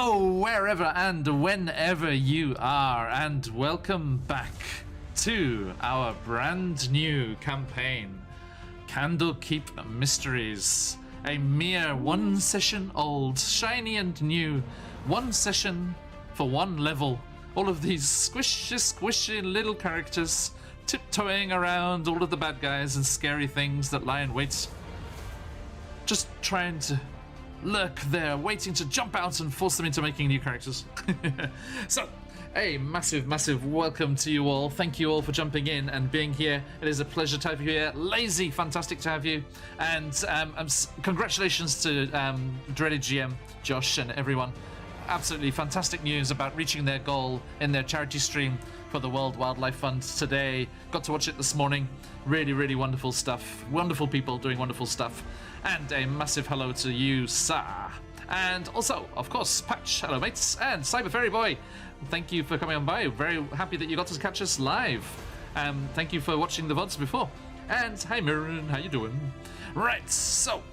Hello, wherever and whenever you are, and welcome back to our brand new campaign, Candlekeep Mysteries. A mere one session old, shiny and new, one session for one level. All of these squishy little characters tiptoeing around all of the bad guys and scary things that lie in wait. Just trying to lurk there, waiting to jump out and force them into making new characters. So, a massive welcome to you all. Thank you all for jumping in and being here. It is a pleasure to have you here. Lazy, fantastic to have you. And congratulations to Dreaded GM, Josh, and everyone. Absolutely fantastic news about reaching their goal in their charity stream for the World Wildlife Fund today. Got to watch it this morning. Really wonderful stuff. Wonderful people doing wonderful stuff. And a massive hello to you, sir. And also, of course, Patch, hello mates, and Cyber Fairy Boy, thank you for coming on by. Very happy that you got to catch us live. Thank you for watching the VODs before. And hi Mirren, how you doing? Right, so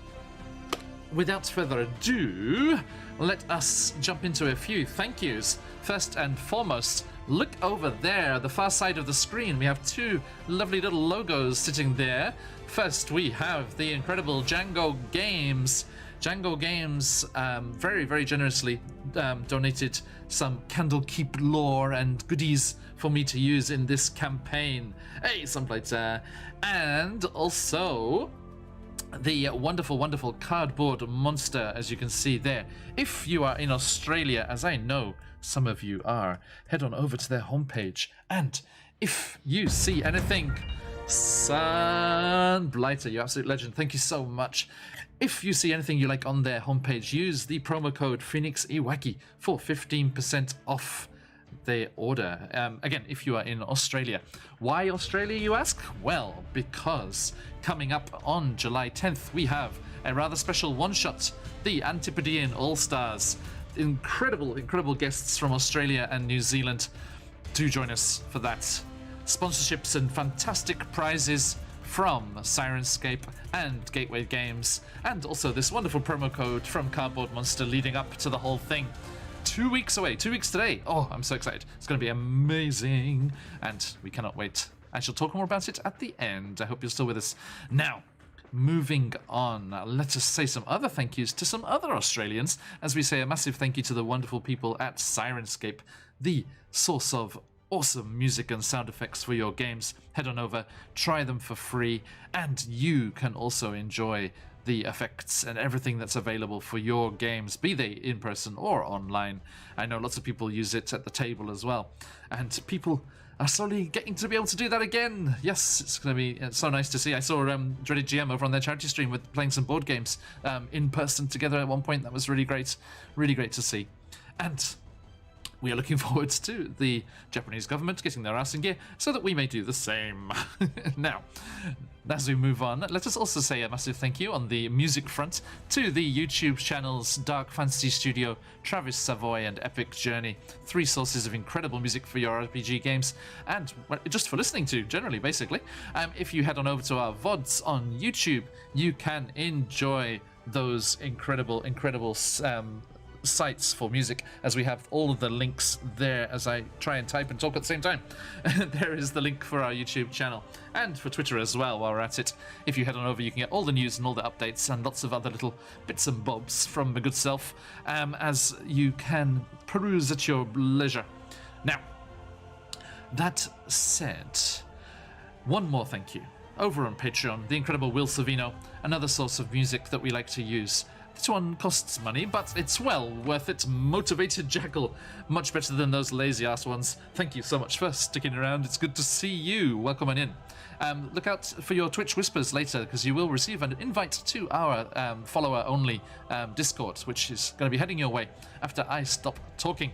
without further ado, let us jump into a few thank yous. First and foremost, look over there, the far side of the screen. We have two lovely little logos sitting there. First, we have the incredible Django Games. Django Games very generously donated some Candlekeep lore and goodies for me to use in this campaign. Hey, Sunblighter. And also the wonderful cardboard monster, as you can see there. If you are in Australia, as I know some of you are, head on over to their homepage, and if you see anything, Sunblighter, you absolute legend, thank you so much. If you see anything you like on their homepage, use the promo code PhoenixEwacky for 15% off their order. Again, if you are in Australia. Why Australia, you ask? Well, because coming up on July 10th, we have a rather special one-shot, the Antipodean All-Stars. Incredible guests from Australia and New Zealand. Do join us for that. Sponsorships and fantastic prizes from Sirenscape and Gateway Games, and also this wonderful promo code from Cardboard Monster leading up to the whole thing. 2 weeks away, 2 weeks today. Oh, I'm so excited. It's going to be amazing, and we cannot wait. I shall talk more about it at the end. I hope you're still with us. Now, moving on, let us say some other thank yous to some other Australians, as we say a massive thank you to the wonderful people at Sirenscape, the source of awesome music and sound effects for your games. Head on over, try them for free, and you can also enjoy the effects and everything that's available for your games, be they in person or online. I know lots of people use it at the table as well, and people are slowly getting to be able to do that again. Yes, it's going to be so nice to see. I saw Dreaded GM over on their charity stream with playing some board games in person together at one point. That was really great to see. And we are looking forward to the Japanese government getting their ass in gear so that we may do the same. Now, as we move on, let us also say a massive thank you on the music front to the YouTube channels Dark Fantasy Studio, Travis Savoy, and Epic Journey. 3 sources of incredible music for your RPG games, and just for listening to, generally, basically. If you head on over to our VODs on YouTube, you can enjoy those incredible sites for music, as we have all of the links there as I try and type and talk at the same time. There is the link for our YouTube channel and for Twitter as well while we're at it. If you head on over, you can get all the news and all the updates and lots of other little bits and bobs from my good self, as you can peruse at your leisure. Now, that said, one more thank you. Over on Patreon, the incredible Will Savino, another source of music that we like to use. This one costs money, but it's well worth it. Motivated Jackal, much better than those lazy-ass ones. Thank you so much for sticking around. It's good to see you. Welcome on in. Look out for your Twitch whispers later, because you will receive an invite to our follower-only Discord, which is going to be heading your way after I stop talking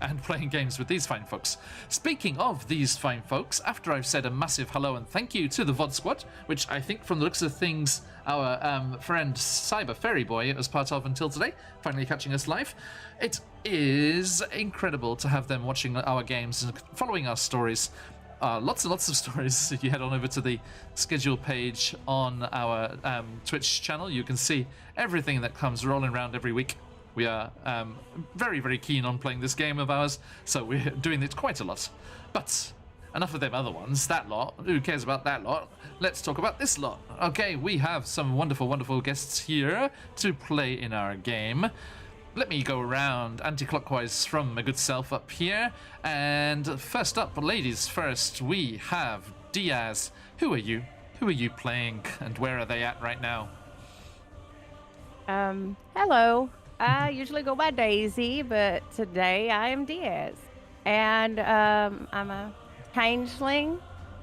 and playing games with these fine folks. Speaking of these fine folks, after I've said a massive hello and thank you to the VOD squad, which I think from the looks of things our friend Cyber Fairy Boy was part of until today, finally catching us live, it is incredible to have them watching our games and following our stories. Lots and lots of stories. If you head on over to the schedule page on our Twitch channel, you can see everything that comes rolling around every week. We are very, very keen on playing this game of ours, so we're doing it quite a lot. But enough of them other ones, that lot. Who cares about that lot? Let's talk about this lot. Okay, we have some wonderful, wonderful guests here to play in our game. Let me go around anti-clockwise from my good self up here. And first up, ladies first, we have Diaz. Who are you? Who are you playing, and where are they at right now? Hello. I usually go by Daisy, but today I am Diaz. And I'm a changeling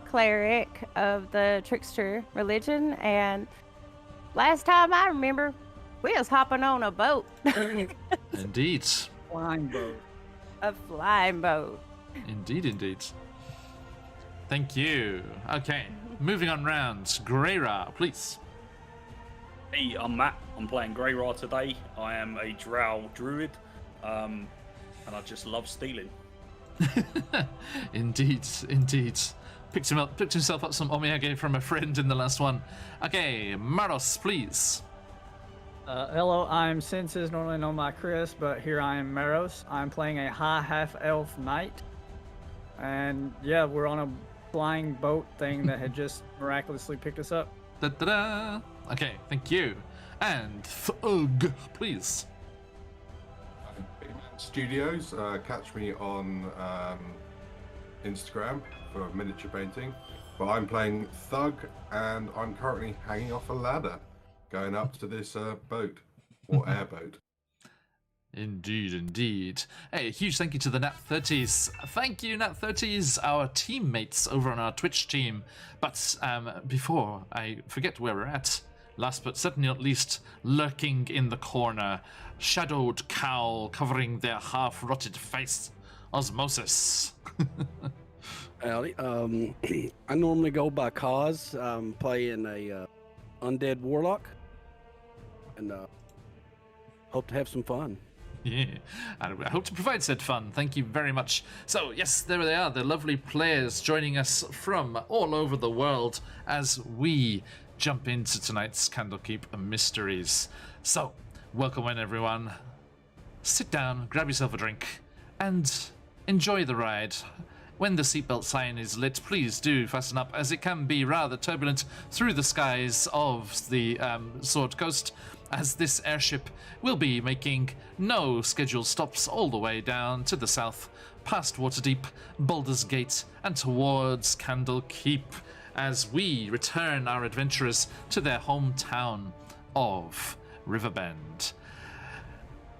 cleric of the trickster religion. And last time I remember, we was hopping on a boat. Indeed. Flying boat. A flying boat. Indeed, indeed. Thank you. Okay, moving on round. Greyra, please. Hey, I'm Matt. I'm playing Greyra today. I am a drow druid, and I just love stealing. Indeed, indeed. Picked himself up some omiyage from a friend in the last one. Okay, Maros, please. Hello, I'm Senses, normally known by Chris, but here I am Maros. I'm playing a high half-elf knight. And yeah, we're on a flying boat thing that had just miraculously picked us up. Da-da-da. Okay, thank you. And Thug, please. Big Man Studios. Catch me on Instagram for miniature painting. But I'm playing Thug, and I'm currently hanging off a ladder, going up to this boat, or airboat. Indeed, indeed. Hey, huge thank you to the Nat30s. Thank you, Nat30s, our teammates over on our Twitch team. But before I forget where we're at, last but certainly not least, lurking in the corner, shadowed cowl covering their half-rotted face, Osmosis. Howdy. I normally go by Cause. I'm playing a undead warlock, and hope to have some fun. Yeah, I hope to provide said fun. Thank you very much. So, yes, there they are, the lovely players joining us from all over the world as we jump into tonight's Candlekeep Mysteries. So, welcome in, everyone. Sit down, grab yourself a drink, and enjoy the ride. When the seatbelt sign is lit, please do fasten up, as it can be rather turbulent through the skies of the Sword Coast, as this airship will be making no scheduled stops all the way down to the south, past Waterdeep, Baldur's Gate, and towards Candlekeep, as we return our adventurers to their hometown of Riverbend.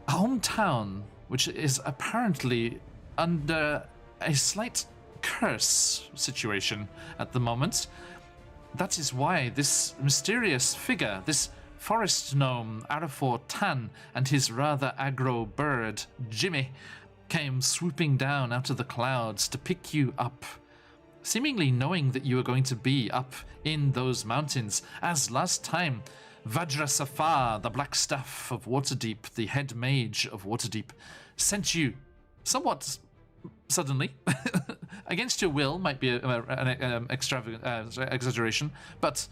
A hometown which is apparently under a slight curse situation at the moment. That is why this mysterious figure, this forest gnome Arafor Tan, and his rather aggro bird Jimmy came swooping down out of the clouds to pick you up, seemingly knowing that you were going to be up in those mountains, as last time Vajra Safar, the Black Staff of Waterdeep, the head mage of Waterdeep, sent you somewhat suddenly, against your will, might be an extravagant exaggeration, but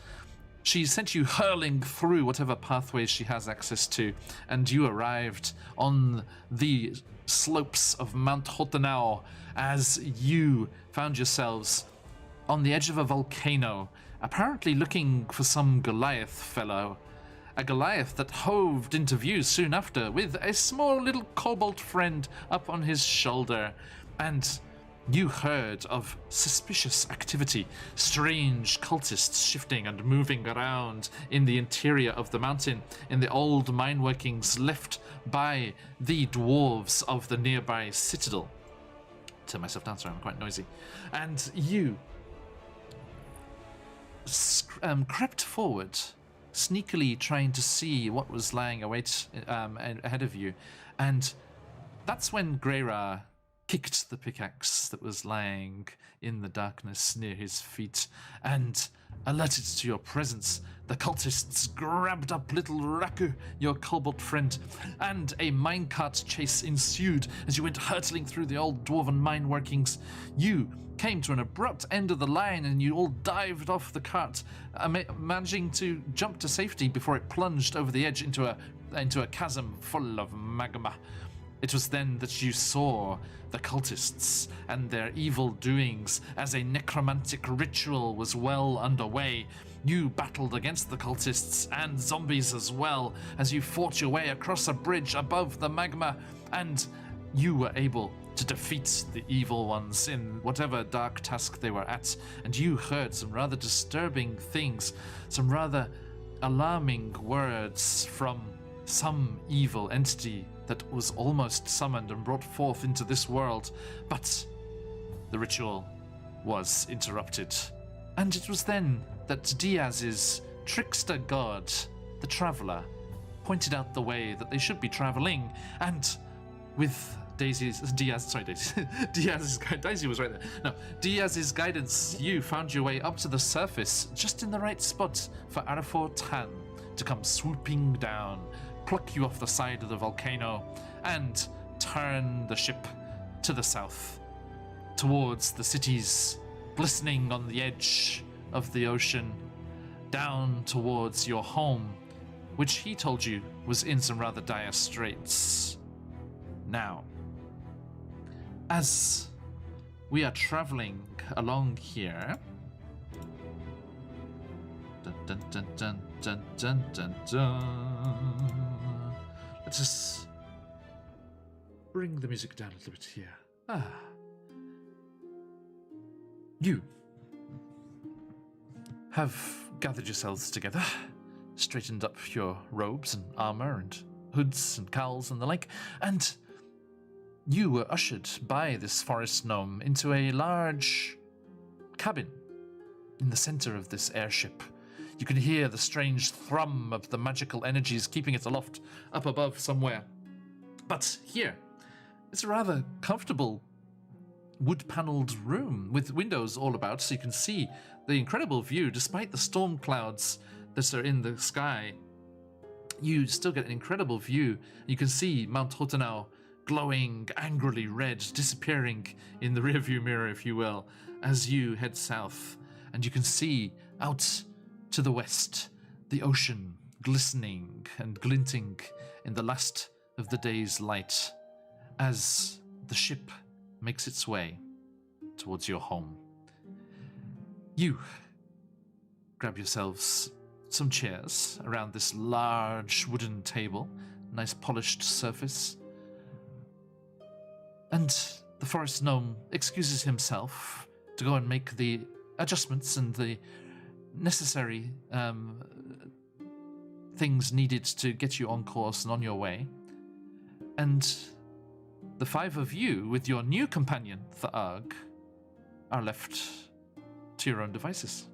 she sent you hurling through whatever pathways she has access to, and you arrived on the slopes of Mount Hotanao as you found yourselves on the edge of a volcano, apparently looking for some Goliath fellow. A Goliath that hoved into view soon after, with a small little kobold friend up on his shoulder. And you heard of suspicious activity, strange cultists shifting and moving around in the interior of the mountain, in the old mine workings left by the dwarves of the nearby citadel. Turn myself down, sorry, I'm quite noisy. And you crept forward, sneakily trying to see what was lying ahead of you. And that's when Greyra kicked the pickaxe that was lying in the darkness near his feet, and alerted to your presence, the cultists grabbed up little Raku, your kobold friend, and a minecart chase ensued as you went hurtling through the old dwarven mine workings. You came to an abrupt end of the line and you all dived off the cart, managing to jump to safety before it plunged over the edge into a into a chasm full of magma. It was then that you saw the cultists and their evil doings as a necromantic ritual was well underway. You battled against the cultists and zombies as well as you fought your way across a bridge above the magma, and you were able to defeat the evil ones in whatever dark task they were at, and you heard some rather disturbing things, some rather alarming words from some evil entity that was almost summoned and brought forth into this world, but the ritual was interrupted. And it was then that Diaz's trickster god, the Traveler, pointed out the way that they should be traveling, and with Daisy was right there. No, Diaz's guidance, you found your way up to the surface, just in the right spot for Arafor Tan to come swooping down, pluck you off the side of the volcano, and turn the ship to the south, towards the cities glistening on the edge of the ocean, down towards your home, which he told you was in some rather dire straits. Now, as we are traveling along here, dun, dun, dun, dun, dun, dun, dun, dun. Let's just bring the music down a little bit here. You have gathered yourselves together, straightened up your robes and armor and hoods and cowls and the like, and you were ushered by this forest gnome into a large cabin in the center of this airship. You can hear the strange thrum of the magical energies keeping it aloft up above somewhere. But here, it's a rather comfortable wood-paneled room with windows all about, so you can see the incredible view. Despite the storm clouds that are in the sky, you still get an incredible view. You can see Mount Hotenau glowing angrily red, disappearing in the rearview mirror, if you will, as you head south. And you can see out to the west the ocean glistening and glinting in the last of the day's light as the ship makes its way towards your home. You grab yourselves some chairs around this large wooden table, nice polished surface, and the forest gnome excuses himself to go and make the adjustments and the necessary things needed to get you on course and on your way. And the five of you, with your new companion, Tharg, are left to your own devices.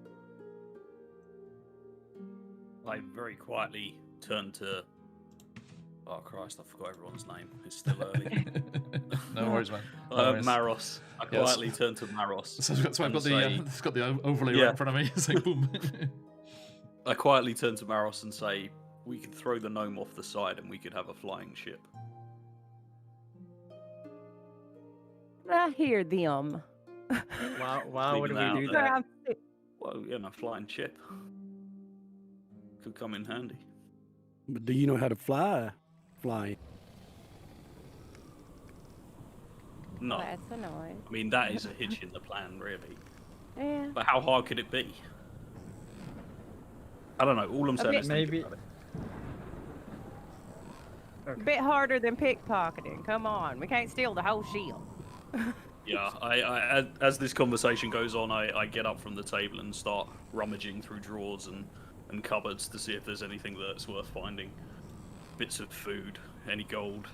I very quietly turn to... Oh Christ, I forgot everyone's name. It's still early. No worries, man. No worries. Maros. I quietly turn to Maros. So I've got it's got the overlay Yeah. right in front of me. It's like boom. I quietly turn to Maros and say, we could throw the gnome off the side and we could have a flying ship. I hear them. Why would Leaving we out do there. that? Well, flying ship. Could come in handy. But do you know how to fly? No. That's annoying. I mean, that is a hitch in the plan, really. Yeah. But how hard could it be? I don't know. All I'm saying bit- is Maybe- think about it. A bit harder than pickpocketing. Come on, we can't steal the whole shield. Yeah, I as this conversation goes on, I get up from the table and start rummaging through drawers and cupboards to see if there's anything that's worth finding. Bits of food, any gold,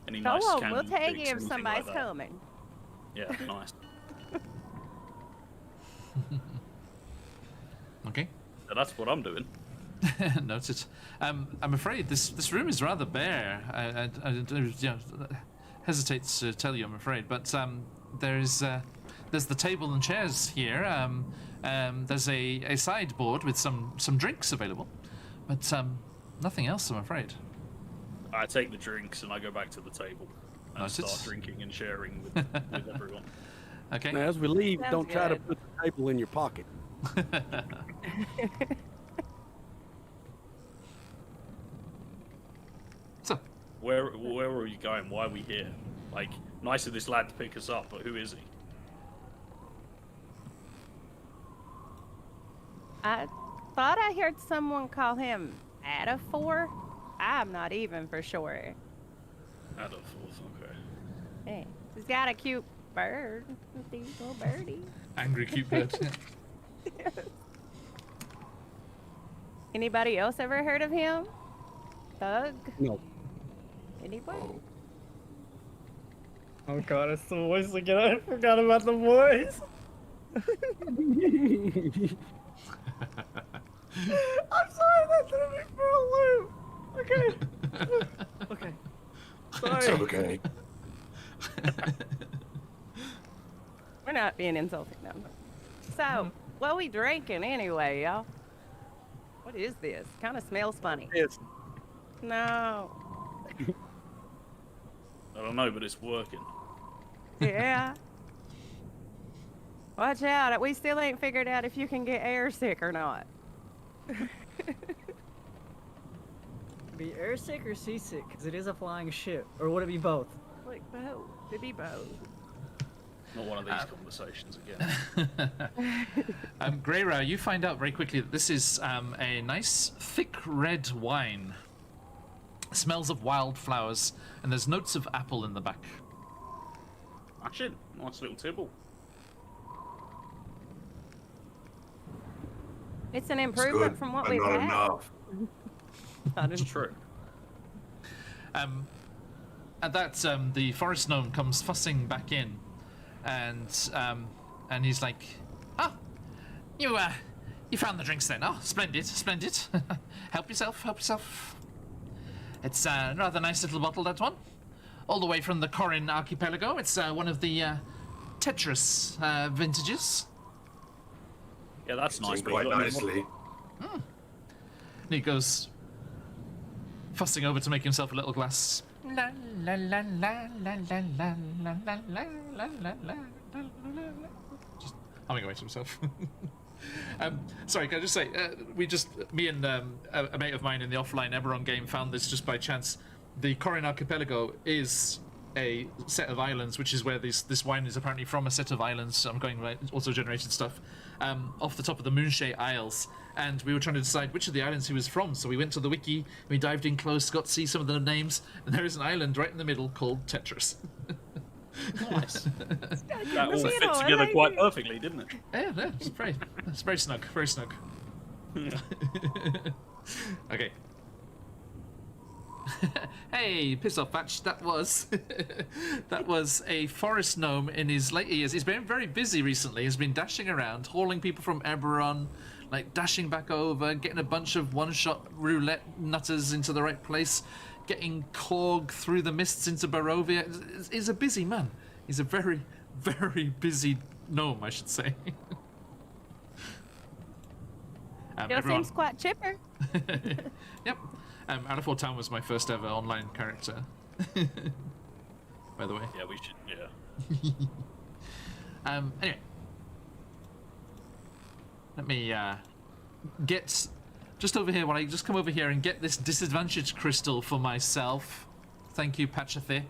any Go nice on, candy we'll take sticks, you if anything somebody's like that. coming. Yeah, nice. Okay. So that's what I'm doing. Noted. I'm afraid this room is rather bare. I hesitate to tell you, I'm afraid, but there's the table and chairs here. There's a sideboard with some drinks available, but nothing else, I'm afraid. I take the drinks and I go back to the table and Noted. start drinking and sharing with everyone. Okay. Now, as we leave, Sounds don't try to good. put the table in your pocket. where are you going? Why are we here? Like, nice of this lad to pick us up, but who is he? I thought I heard someone call him Adafor. I'm not even for sure. Adolf, okay. Hey, he's got a cute bird with these little birdies. Angry cute bird. Anybody else ever heard of him? Thug? No. Anybody? Oh god, it's the voice again. I forgot about the voice. I'm sorry, that threw me for a loop. Okay. Okay. Sorry. It's okay. We're not being insulting them. So, what we drinking anyway, y'all? What is this? Kind of smells funny. Yes. No. I don't know, but it's working. Yeah. Watch out. We still ain't figured out if you can get air sick or not. Be airsick or seasick? Because it is a flying ship. Or would it be both? Like both. It'd be both. Not one of these conversations again. Greyra, you find out very quickly that this is a nice thick red wine. Smells of wildflowers, and there's notes of apple in the back. Actually, nice little tipple. It's an It's improvement good, from what but we've not had. enough. It's true. At that, the forest gnome comes fussing back in, and he's like, "Oh, you found the drinks then? Oh, splendid, splendid. Help yourself, help yourself. It's a rather nice little bottle, that one. All the way from the Corin archipelago. It's one of the Tetris vintages." Yeah, that's nice. Sing But quite you got any nicely. And he goes fussing over to make himself a little glass. La la la la la la la la la la la la la la. Just humming away to himself. Sorry, can I just say, me and a mate of mine in the offline Eberron game found this just by chance. The Corin archipelago is a set of islands, which is where this wine is apparently from, a set of islands. I'm going right, also generated stuff, off the top of the Moonshay Isles. And we were trying to decide which of the islands he was from, so we went to the wiki, we dived in close, got to see some of the names, and there is an island right in the middle called Tetris. Nice. That all You fit know, I together like quite it. perfectly, didn't it? Yeah, it's very snug, very snug. Okay. Hey, piss off, Patch. That was a forest gnome in his later years. He's been very busy recently. He's been dashing around, hauling people from Eberron, like dashing back over, getting a bunch of one-shot roulette nutters into the right place, getting Korg through the mists into Barovia. He's a busy man. He's a very, very busy gnome, I should say. Still seems quite chipper. Yep. Adafor Town was my first ever online character. By the way. Yeah, we should. Yeah. Anyway. Let me get just over here. When I just come over here and get this disadvantage crystal for myself. Thank you, Patchathy.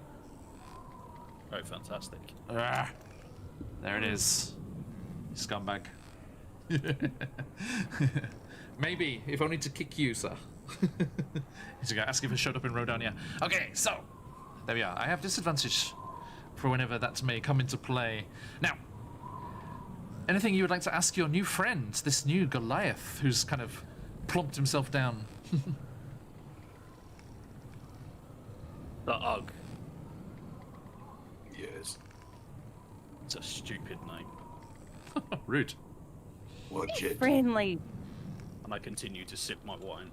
Oh, fantastic. There it is. Scumbag. Maybe, if only to kick you, sir. He's gonna ask if I showed up in Rodonia. Okay, so there we are. I have disadvantage for whenever that may come into play. Now, anything you would like to ask your new friend, this new Goliath, who's kind of plumped himself down? The Ugg. Yes. It's a stupid name. Rude. Watch it. Friendly. And I continue to sip my wine.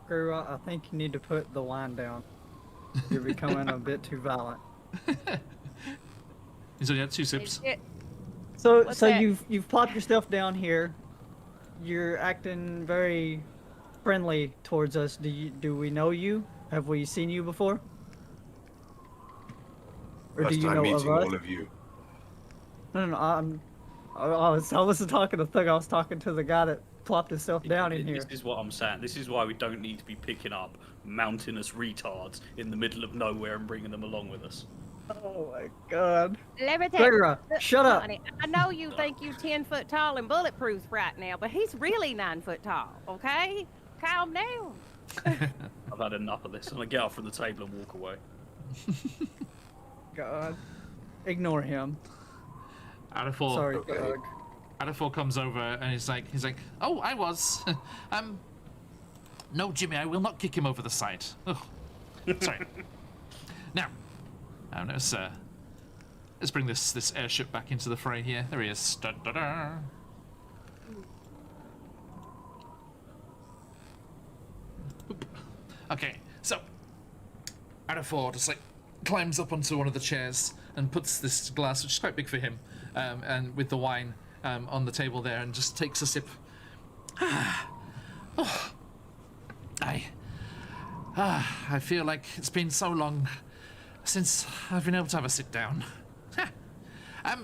Guru, I think you need to put the wine down. You're becoming a bit too violent. He's only had 2 sips. So What's so that? you've plopped yourself down here. You're acting very friendly towards us. Do we know you? Have we seen you before? Or do First you time know meeting of us? all of you. No, I wasn't talking to Thug. I was talking to the guy that plopped himself down in here. This is what I'm saying. This is why we don't need to be picking up mountainous retards in the middle of nowhere and bringing them along with us. Oh my god. Let me tell you, Clara, shut up. honey, I know you think you 10 foot tall and bulletproof right now, but he's really 9 foot tall. Okay, calm down. I've had enough of this. I'm gonna get up from the table and walk away. God. Ignore him. Adafort, Sorry, Okay. Doug. Adafort comes over and he's like, oh, I was. No, Jimmy, I will not kick him over the side. Oh, sorry. Now, let's bring this airship back into the fray here. There he is. Da, da, da. Oop. Okay, so Adafort just like climbs up onto one of the chairs and puts this glass, which is quite big for him, and with the wine on the table there, and just takes a sip. Oh, I feel like it's been so long since I've been able to have a sit down.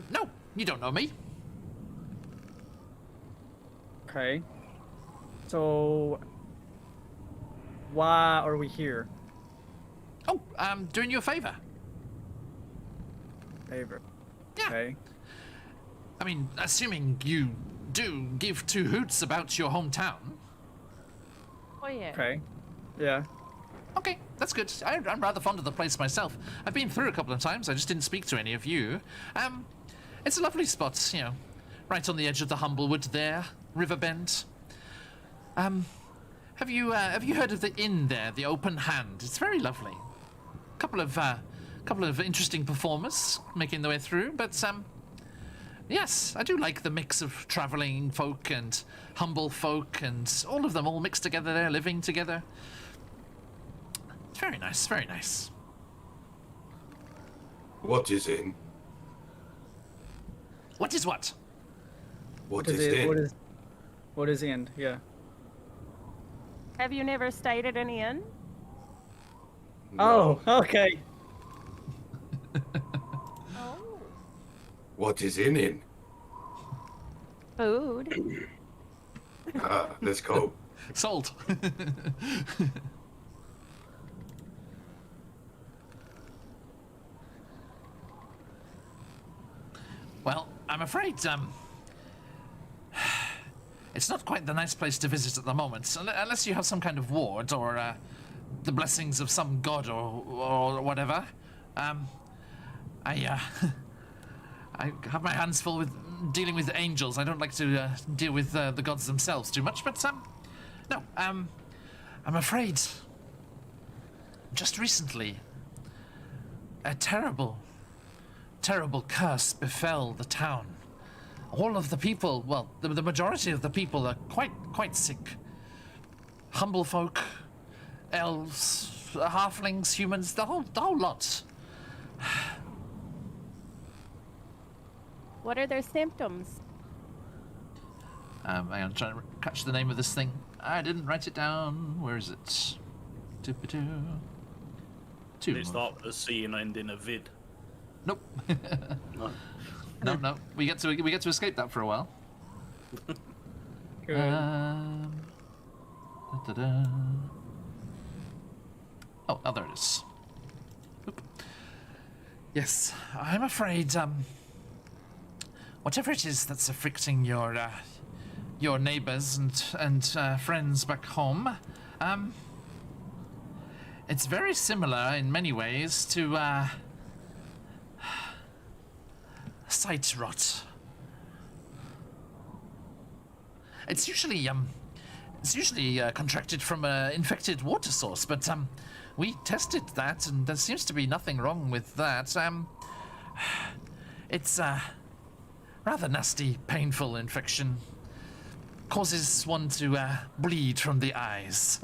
No, you don't know me. Okay. So, why are we here? Oh, I'm doing you a favor. Favor. Yeah. Okay. I mean, assuming you do give two hoots about your hometown. Oh yeah. Okay. Yeah. Okay, that's good. I'm rather fond of the place myself. I've been through a couple of times. I just didn't speak to any of you. It's a lovely spot, you know, right on the edge of the Humblewood there, Riverbend. Have you heard of the inn there, the Open Hand? It's very lovely. Couple of interesting performers making their way through, but yes, I do like the mix of traveling folk and humble folk, and all of them all mixed together there, living together. It's very nice, very nice. What is in? What is what? What is in? What is in? Yeah. Have you never stayed at an inn? No. Oh, okay. Oh. What is in? Food. Let's go. Sold. Well, I'm afraid, it's not quite the nice place to visit at the moment, unless you have some kind of ward or the blessings of some god or whatever. I have my hands full with dealing with angels. I don't like to deal with the gods themselves too much, but no, I'm afraid just recently a terrible curse befell the town. All of the people, well, the majority of the people are quite sick. Humble folk, elves, halflings, humans, the whole lot. What are their symptoms? I'm trying to catch the name of this thing. I didn't write it down. Where is it? Doo-ba-doo. Did it start with a C and end in a vid? Nope. No. No. We get to escape that for a while. Good. Da-da-da. Oh, there it is. Oop. Yes, I'm afraid, whatever it is that's afflicting your neighbors and friends back home, it's very similar in many ways to, sight rot. It's usually contracted from an infected water source, but we tested that, and there seems to be nothing wrong with that. It's a rather nasty, painful infection. Causes one to bleed from the eyes.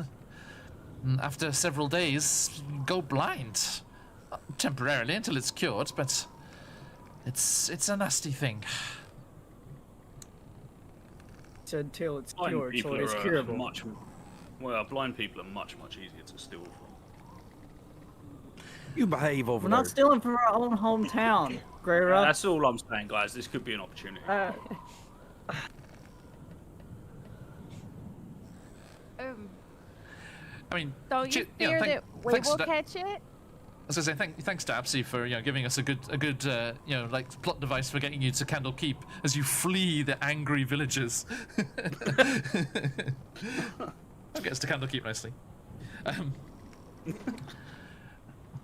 After several days, go blind. Temporarily, until it's cured, but it's a nasty thing. Said till it's Blind cured, so people it is are curable. blind people are much easier to steal from. You behave over We're there. not stealing from our own hometown, Greyra. That's all I'm saying, guys. This could be an opportunity. Don't you Che- yeah, fear thank- that we thanks will to- catch it? I was gonna say thanks to Absi for giving us a good like plot device for getting you to Candlekeep as you flee the angry villagers. Get us to Candlekeep nicely.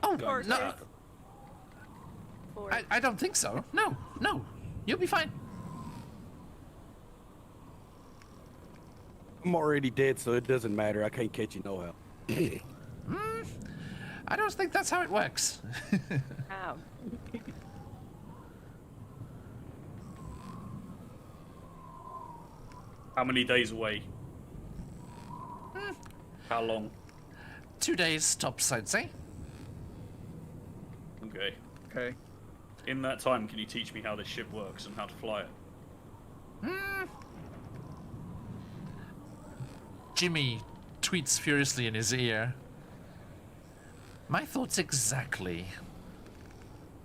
Oh no, I don't think so. No, you'll be fine. I'm already dead, so it doesn't matter. I can't catch you no how. I don't think that's how it works. Oh. How many days away? How long? 2 days tops, I'd say. Okay. Okay. In that time, can you teach me how this ship works and how to fly it? Jimmy tweets furiously in his ear. My thoughts exactly.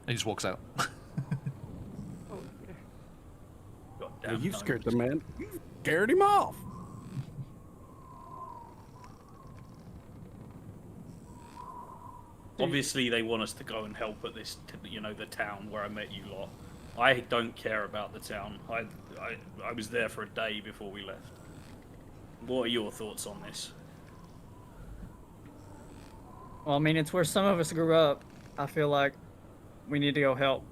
And he just walks out. Goddamn You no. scared the man. You scared him off. Obviously, they want us to go and help at this, the town where I met you lot. I don't care about the town. I was there for a day before we left. What are your thoughts on this? Well, I mean, it's where some of us grew up. I feel like we need to go help.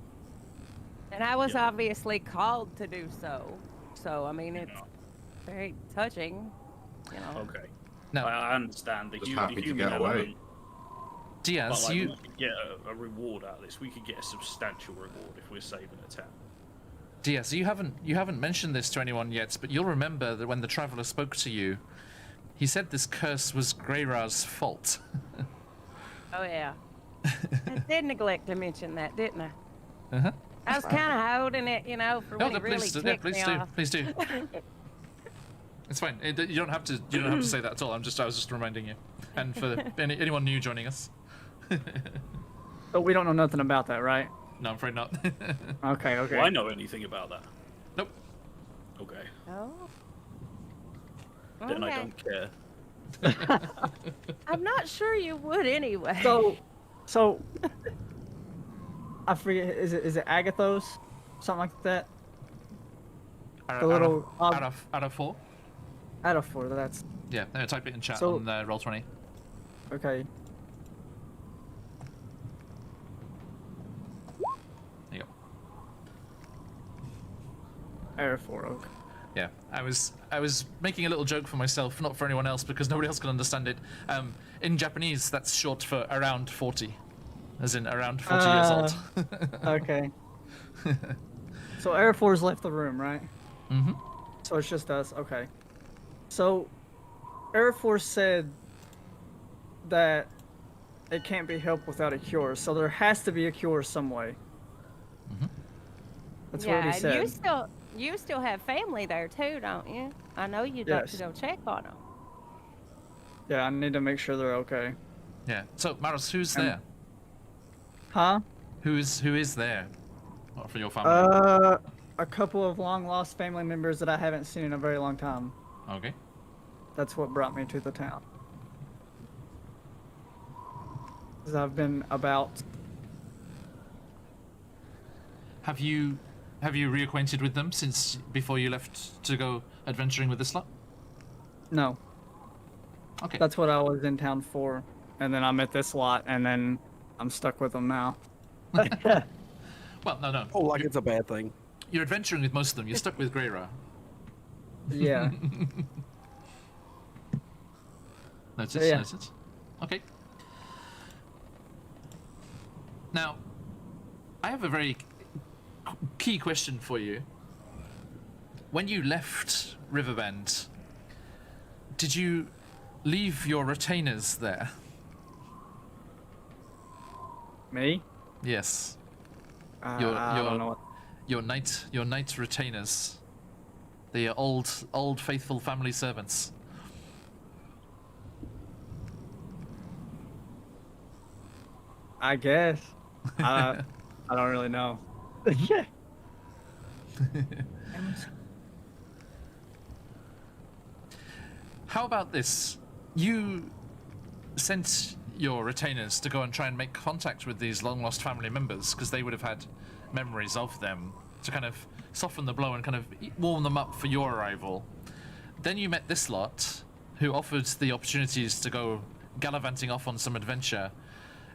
And I was Yeah. obviously called to do so. So, I mean, it's very touching, Okay. Now, I understand the, Just hu- happy the to human get away. element, but Diaz, like, you we could get a reward out of this. We could get a substantial reward if we're saving a town. Diaz, you haven't mentioned this to anyone yet, but you'll remember that when the traveler spoke to you, he said this curse was Greyra's fault. Oh, yeah. I did neglect to mention that, didn't I? Uh-huh. I was kind of holding it, for when he really please kicked me off. please do. It's fine. You don't have to say that at all. I was just reminding you, and for anyone new joining us. But we don't know nothing about that, right? No, I'm afraid not. Okay, okay. Do I know anything about that? Nope. Okay. Oh. Then I Okay. don't care. I'm not sure you would anyway. So, I forget. Is it Agathos, something like that? Out The of- little out of 4. out of 4. That's Yeah, type it in chat So- on Roll20. okay. There you go. Air 4. Okay. Yeah, I was making a little joke for myself, not for anyone else, because nobody else can understand it. In Japanese, that's short for around 40, as in around 40 years old. Okay. So Air 4's left the room, right? Mm-hmm. So it's just us. Okay. So Air Force said that it can't be helped without a cure. So there has to be a cure some way. Mm-hmm. That's yeah, what he said. and you still have family there too, don't you? I know you'd like to Yes. go check on them. Yeah, I need to make sure they're okay. Yeah. So, Maros, who's Um, there? Huh? Who is there? For your family. A couple of long lost family members that I haven't seen in a very long time. Okay. That's what brought me to the town. 'Cause I've been about. Have you reacquainted with them since before you left to go adventuring with this lot? No, Okay. that's what I was in town for. And then I met this lot, and then I'm stuck with them now. Well, no. Oh, like it's a bad thing. You're adventuring with most of them. You're stuck with Greyra. Yeah. Noted. Yeah. Noted. Okay. Now, I have a very key question for you. When you left Riverbend, did you leave your retainers there? Me? Yes. I Your- don't know what. Your knight retainers. The old faithful family servants. I guess. I don't really know. Yeah. How about this? You sent your retainers to go and try and make contact with these long-lost family members because they would have had memories of them to kind of soften the blow and kind of warm them up for your arrival. Then you met this lot who offered the opportunities to go gallivanting off on some adventure,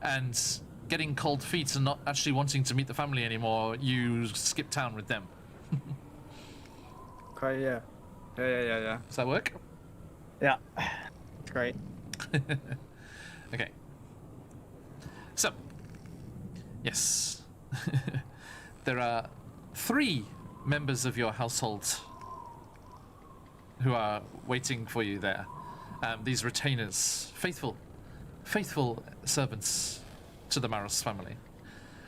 and getting cold feet and not actually wanting to meet the family anymore, you skip town with them. Okay, yeah. Yeah. Does that work? Yeah. It's great. Okay. So, yes. There are 3 members of your household who are waiting for you there. These retainers, faithful servants to the Maros family.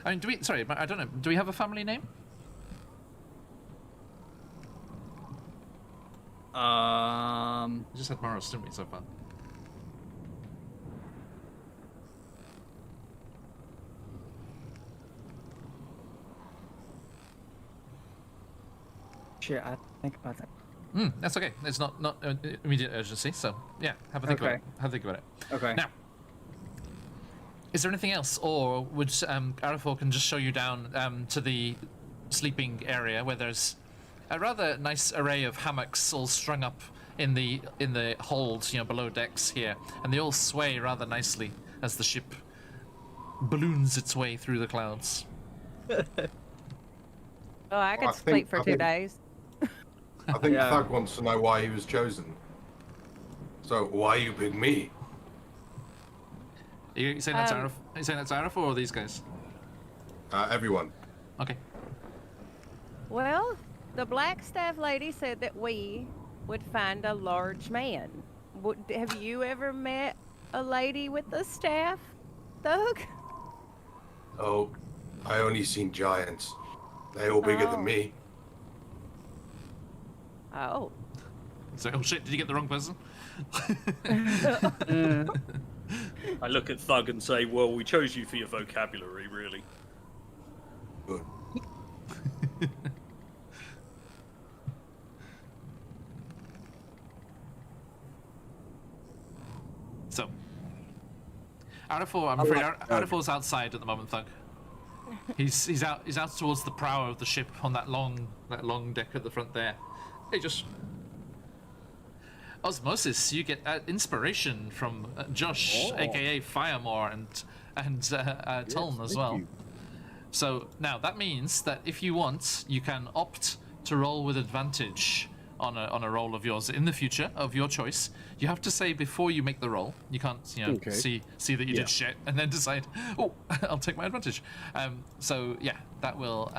I mean, sorry, I don't know, do we have a family name? We just had Maros, didn't we, so far? Shit, I think about that. That's okay. It's not immediate urgency, so yeah, have a think about it. Have a think about it. Okay. Now, is there anything else, or would Arafor can just show you down to the sleeping area where there's a rather nice array of hammocks all strung up in the hold, below decks here, and they all sway rather nicely as the ship balloons its way through the clouds. Oh, I could sleep for 2 days. I think Yeah. Thug wants to know why he was chosen. So why you pick me? Are you saying that's Arafor? Are you saying that's Arafor or these guys? Everyone. Okay. Well, the black staff lady said that we would find a large man. Have you ever met a lady with a staff, Thug? Oh, I only seen giants. They all bigger Oh. than me. Oh. So, oh shit, did you get the wrong person? I look at Thug and say, well, we chose you for your vocabulary, really. Good. So, Arafor, I'm afraid Arafor's outside at the moment, Thug. He's out towards the prow of the ship on that long deck at the front there. Hey, just osmosis. You get inspiration from Josh, aka Firemore, and Tuln as well. you. So now that means that if you want, you can opt to roll with advantage on a roll of yours in the future of your choice. You have to say before you make the roll. You can't, Okay. see that you Yeah. did shit and then decide, oh, I'll take my advantage. So yeah, that will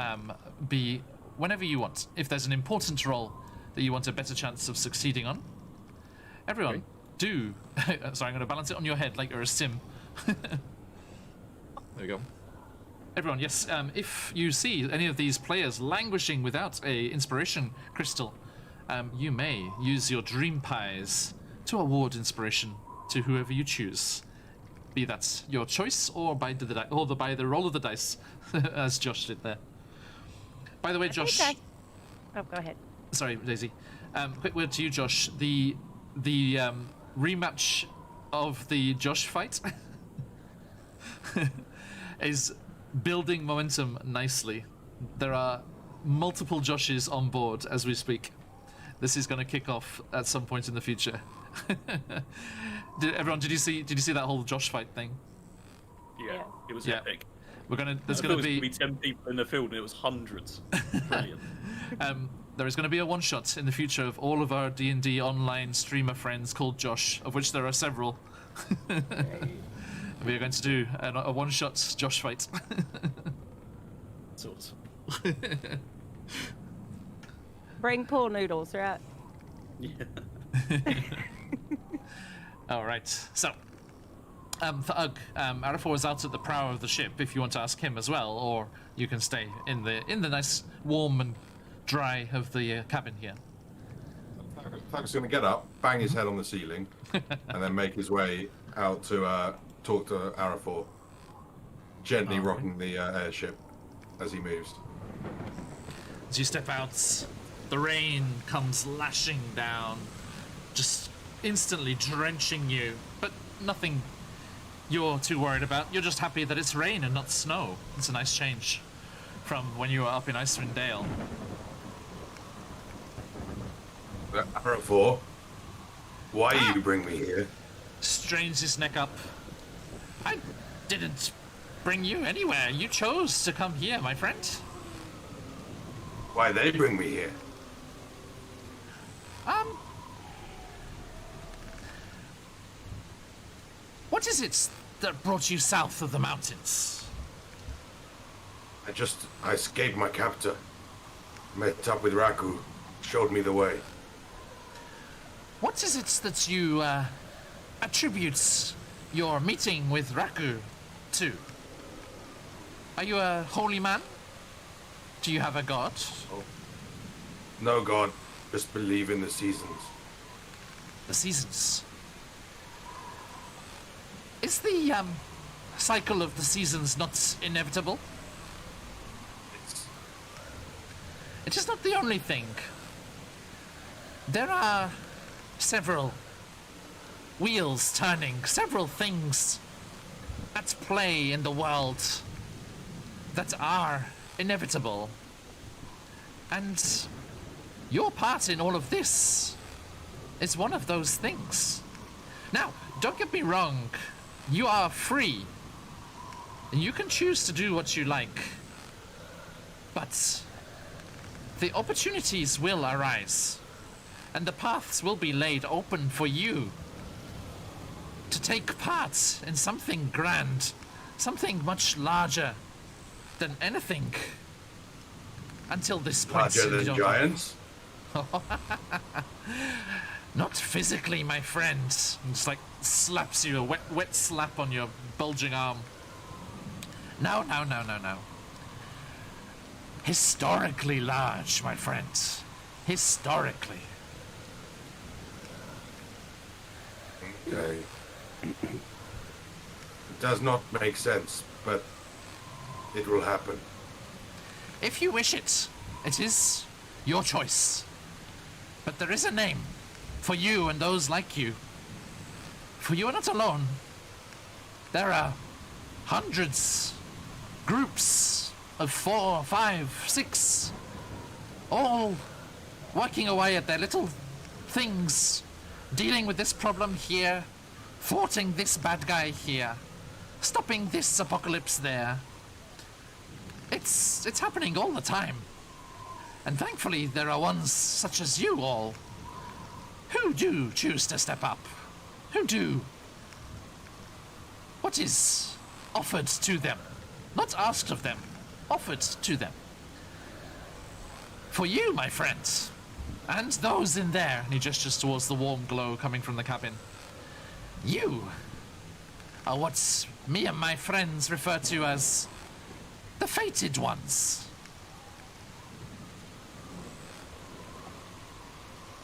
be whenever you want. If there's an important roll that you want a better chance of succeeding on, everyone do. Sorry, I'm going to balance it on your head like you're a sim. There we go. Everyone, yes. If you see any of these players languishing without a inspiration crystal, you may use your dream pies to award inspiration to whoever you choose. Be that your choice, or by the roll of the dice, as Josh did there. By the way, Josh. Oh, go ahead. Sorry, Daisy. Quick word to you, Josh. The rematch of the Josh fight is building momentum nicely. There are multiple Joshes on board as we speak. This is going to kick off at some point in the future. Did you see that whole Josh fight thing? Yeah, it was Yeah. epic. There's I going thought to it was be 10 people in the field, and it was hundreds. Brilliant. there is going to be a one-shot in the future of all of our D&D online streamer friends called Josh, of which there are several. We are going to do a one-shot Josh fight. Sort. Bring pool noodles, right? Yeah. All right. So, Thug, Arafor is out at the prow of the ship. If you want to ask him as well, or you can stay in the nice, warm and dry of the cabin here. Thug's going to get up, bang his head on the ceiling, and then make his way out to talk to Arafor, gently rocking the airship as he moves. As you step out, the rain comes lashing down, just instantly drenching you, but nothing you're too worried about. You're just happy that it's rain and not snow. It's a nice change from when you were up in Icewind Dale. Arafor, why you bring me here? Strains his neck up. I didn't bring you anywhere. You chose to come here, my friend. Why they bring me here? What is it that brought you south of the mountains? I escaped my captor. Met up with Raku. Showed me the way. What is it that you attribute your meeting with Raku to? Are you a holy man? Do you have a god? No god, just believe in the seasons. The seasons. Is the cycle of the seasons not inevitable? It is not the only thing. There are several wheels turning, several things at play in the world that are inevitable. And your part in all of this is one of those things. Now, don't get me wrong. You are free. And you can choose to do what you like. But the opportunities will arise. And the paths will be laid open for you to take part in something grand, something much larger than anything until this point. Larger than giants? Not physically, my friend. And just like slaps you, a wet slap on your bulging arm. No. Historically large, my friend. Historically. Okay. It does not make sense, but it will happen. If you wish it, it is your choice. But there is a name for you and those like you. For you are not alone. There are hundreds, groups of 4, 5, 6, all working away at their little things, dealing with this problem here, thwarting this bad guy here, stopping this apocalypse there. It's happening all the time. And thankfully there are ones such as you all who do choose to step up. Who do what is offered to them. Not asked of them, offered to them. For you, my friends, and those in there, and he gestures towards the warm glow coming from the cabin. You are what me and my friends refer to as the fated ones.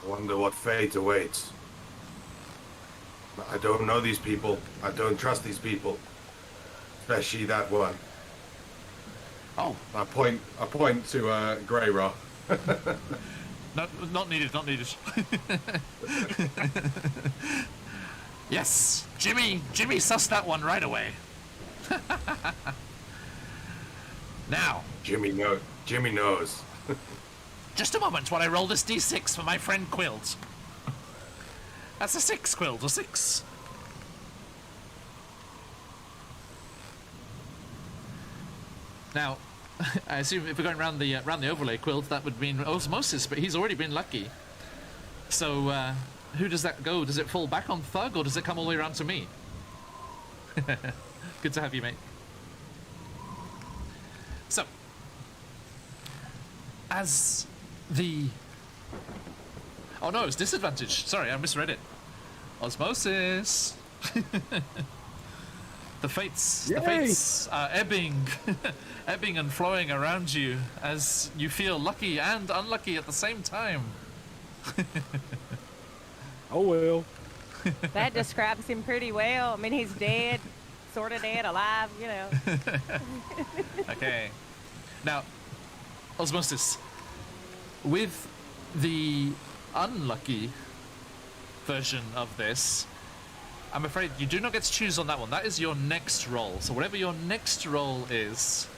I wonder what fate awaits. I don't know these people. I don't trust these people. Especially that one. Oh. I point to Grey Raw. No, not needed. Yes, Jimmy sussed that one right away. Now. Jimmy knows. Just a moment while I roll this d6 for my friend Quilt. That's a 6, Quilt, a 6. Now, I assume if we're going around the overlay, Quilt, that would mean osmosis, but he's already been lucky. So, who does that go? Does it fall back on Thug, or does it come all the way around to me? Good to have you, mate. So, as the... Oh no, it's disadvantage. Sorry, I misread it. Osmosis. The fates are ebbing and flowing around you as you feel lucky and unlucky at the same time. Oh well. That describes him pretty well. I mean, he's dead, sort of dead, alive, you know. Okay. Now, Osmosis, with the unlucky version of this, I'm afraid you do not get to choose on that one. That is your next roll. So whatever your next roll is,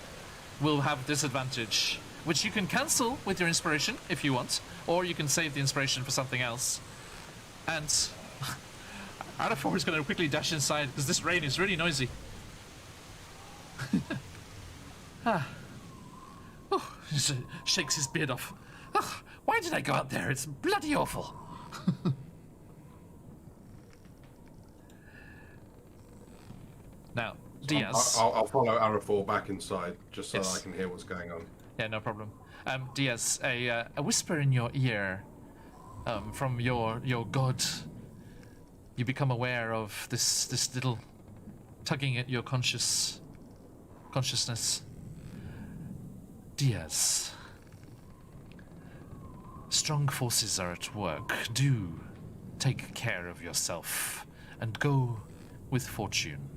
will have disadvantage, which you can cancel with your inspiration if you want, or you can save the inspiration for something else. And Adafor is going to quickly dash inside because this rain is really noisy. Oh, he shakes his beard off. Oh, why did I go out there? It's bloody awful. Now, Diaz. I'll follow Arafor back inside just so Yes. that I can hear what's going on. Yeah, no problem. Diaz, a whisper in your ear from your god. You become aware of this little tugging at your consciousness. Diaz, strong forces are at work. Do take care of yourself and go with fortune.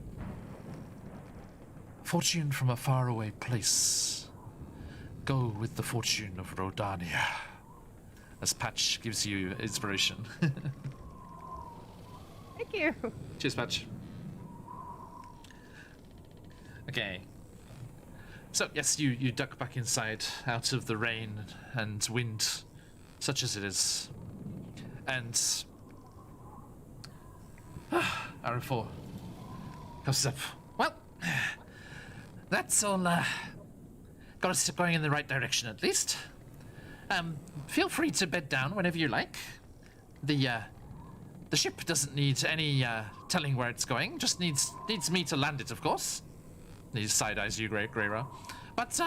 Fortune from a faraway place. Go with the fortune of Rodania. As Patch gives you inspiration. Thank you. Cheers, Patch. Okay. So, yes, you duck back inside out of the rain and wind, such as it is. And Arafor comes up. Well, that's all got us going in the right direction at least. Feel free to bed down whenever you like. The ship doesn't need any telling where it's going. Just needs me to land it, of course. He side eyes you, Greyra. But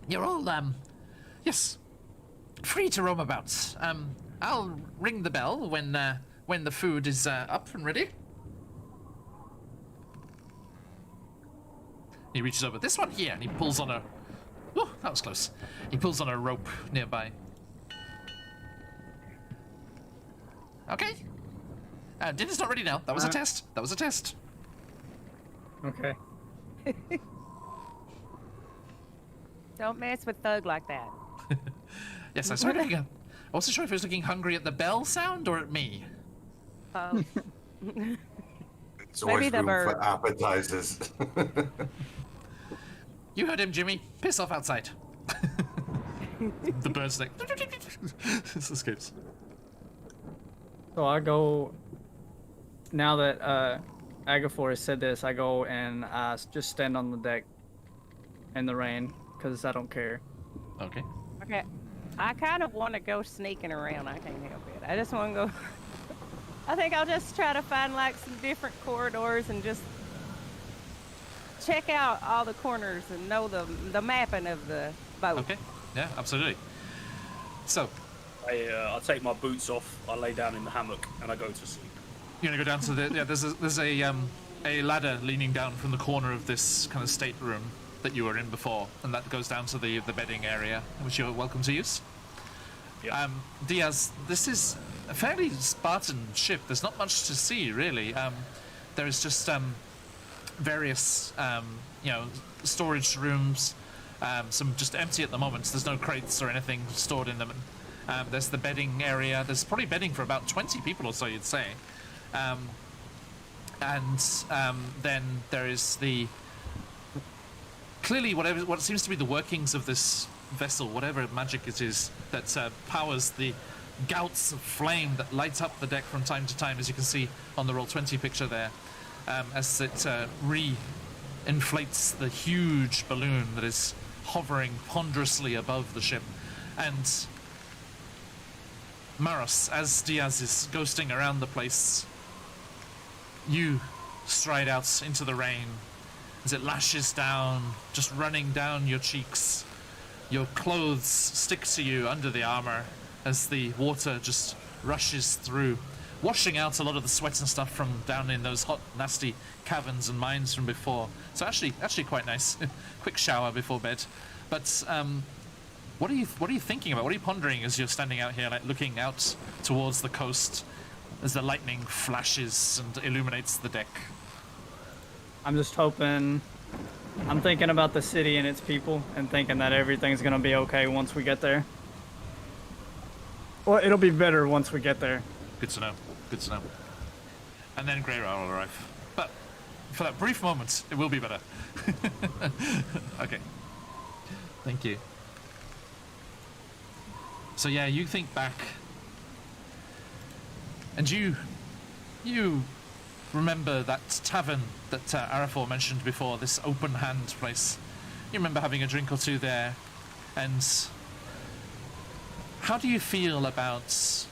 you're all yes, free to roam about. I'll ring the bell when the food is up and ready. He reaches over this one here and he pulls on a. Oh, that was close. He pulls on a rope nearby. Okay. Dinner's not ready now. That was a test. That was a test. Okay. Don't mess with Thug like that. Yes, I saw him looking. I wasn't sure if he was looking hungry at the bell sound or at me. Oh. It's always Maybe the room bird. for appetizers. You heard him, Jimmy. Piss off outside. The bird's like this escapes. So I go. Now that Agafor has said this, I go and just stand on the deck in the rain because I don't care. Okay. Okay. I kind of want to go sneaking around. I can't help it. I just want to go. I think I'll just try to find like some different corridors and just check out all the corners and know the mapping of the boat. Okay. Yeah, absolutely. So I take my boots off, I lay down in the hammock, and I go to sleep. you're gonna go down to the there's a ladder leaning down from the corner of this kind of stateroom that you were in before, and that goes down to the bedding area, which you're welcome to use. Yeah. Diaz, this is a fairly Spartan ship. There's not much to see, really. There is just various, storage rooms, some just empty at the moment. So there's no crates or anything stored in them. There's the bedding area. There's probably bedding for about 20 people or so, you'd say. Then there is the clearly what seems to be the workings of this vessel, whatever magic it is that powers the gouts of flame that light up the deck from time to time, as you can see on the Roll20 picture there, as it re-inflates the huge balloon that is hovering ponderously above the ship. And Maros, as Diaz is ghosting around the place, you stride out into the rain as it lashes down, just running down your cheeks. Your clothes stick to you under the armor as the water just rushes through, washing out a lot of the sweat and stuff from down in those hot, nasty caverns and mines from before. So actually quite nice. Quick shower before bed. But what are you thinking about? What are you pondering as you're standing out here, like looking out towards the coast as the lightning flashes and illuminates the deck? I'm just hoping. I'm thinking about the city and its people and thinking that everything's gonna be okay once we get there. Well, it'll be better once we get there. Good to know. Good to know. and then Greyra will arrive. But for that brief moment, it will be better. Okay. Thank you. So yeah, you think back, and you remember that tavern that Arafor mentioned before, this open hand place. You remember having a drink or two there, and how do you feel about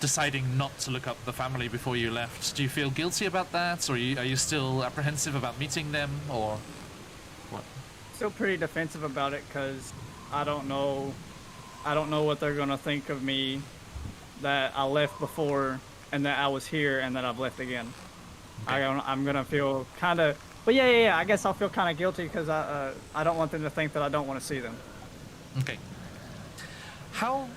deciding not to look up the family before you left? Do you feel guilty about that, or are you still apprehensive about meeting them, or what? Still pretty defensive about it because I don't know what they're gonna think of me, that I left before and that I was here and that I've left again. Okay. I'm gonna feel kind of, but yeah. I guess I'll feel kind of guilty because I don't want them to think that I don't want to see them. Okay. How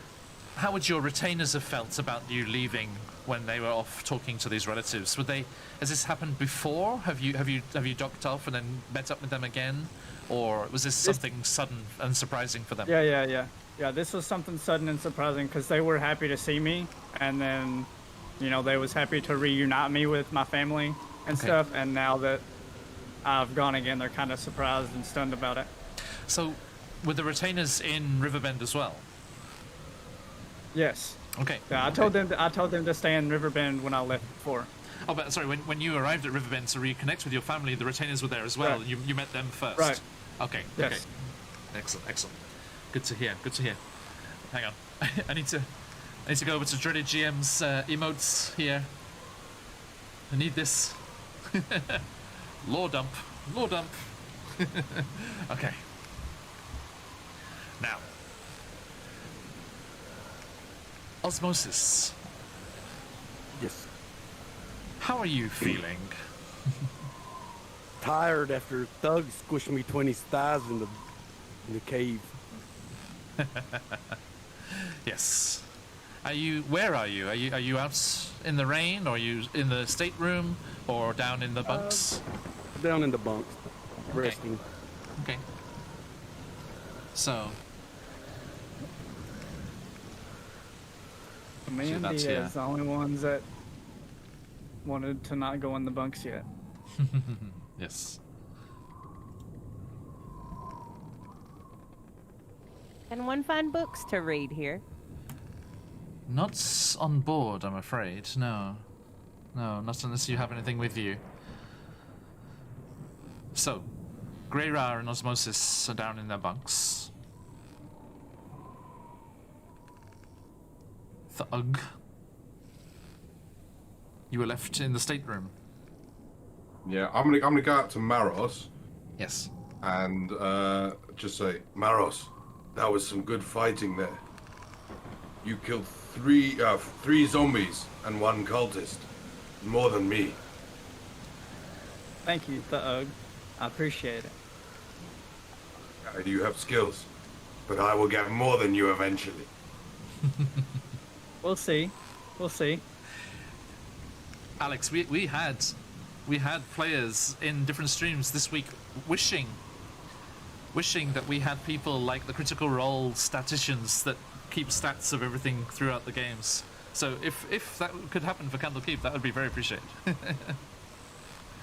would your retainers have felt about you leaving when they were off talking to these relatives? Has this happened before? Have you docked off and then met up with them again, or was this something sudden and surprising for them? Yeah, this was something sudden and surprising because they were happy to see me, and then, they was happy to reunite me with my family and stuff. And now that I've gone again, they're kind of surprised and stunned about it. So, were the retainers in Riverbend as well? Yes. Okay. Yeah, I told them to stay in Riverbend when I left before. Oh, but sorry, when you arrived at Riverbend to reconnect with your family, the retainers were there as well. Right. You met them first. Right. Okay. Yes. Okay. Excellent. Good to hear. Hang on. I need to go over to Dreaded GM's emotes here. I need this. Lore dump. Okay. Now, Osmosis. Yes. How are you feeling? Tired after thugs squished me 20 thighs in the cave. Yes. Where are you? Are you out in the rain, or are you in the stateroom, or down in the bunks? Down in the bunks, resting. Okay. So, Me and that's Diaz, the only ones that wanted to not go in the bunks yet. yes. And one find books to read here. Not on board, I'm afraid. No, not unless you have anything with you. So, Greyra and Osmosis are down in their bunks. Thug, you were left in the stateroom. Yeah, I'm gonna go out to Maros Yes. and just say, Maros, that was some good fighting there. You killed three zombies and one cultist. More than me. Thank you, Thug. I appreciate it. You have skills, but I will get more than you eventually. We'll see. Alex, we had players in different streams this week wishing that we had people like the Critical Role statisticians that keep stats of everything throughout the games. So if that could happen for Candlekeep, that would be very appreciated.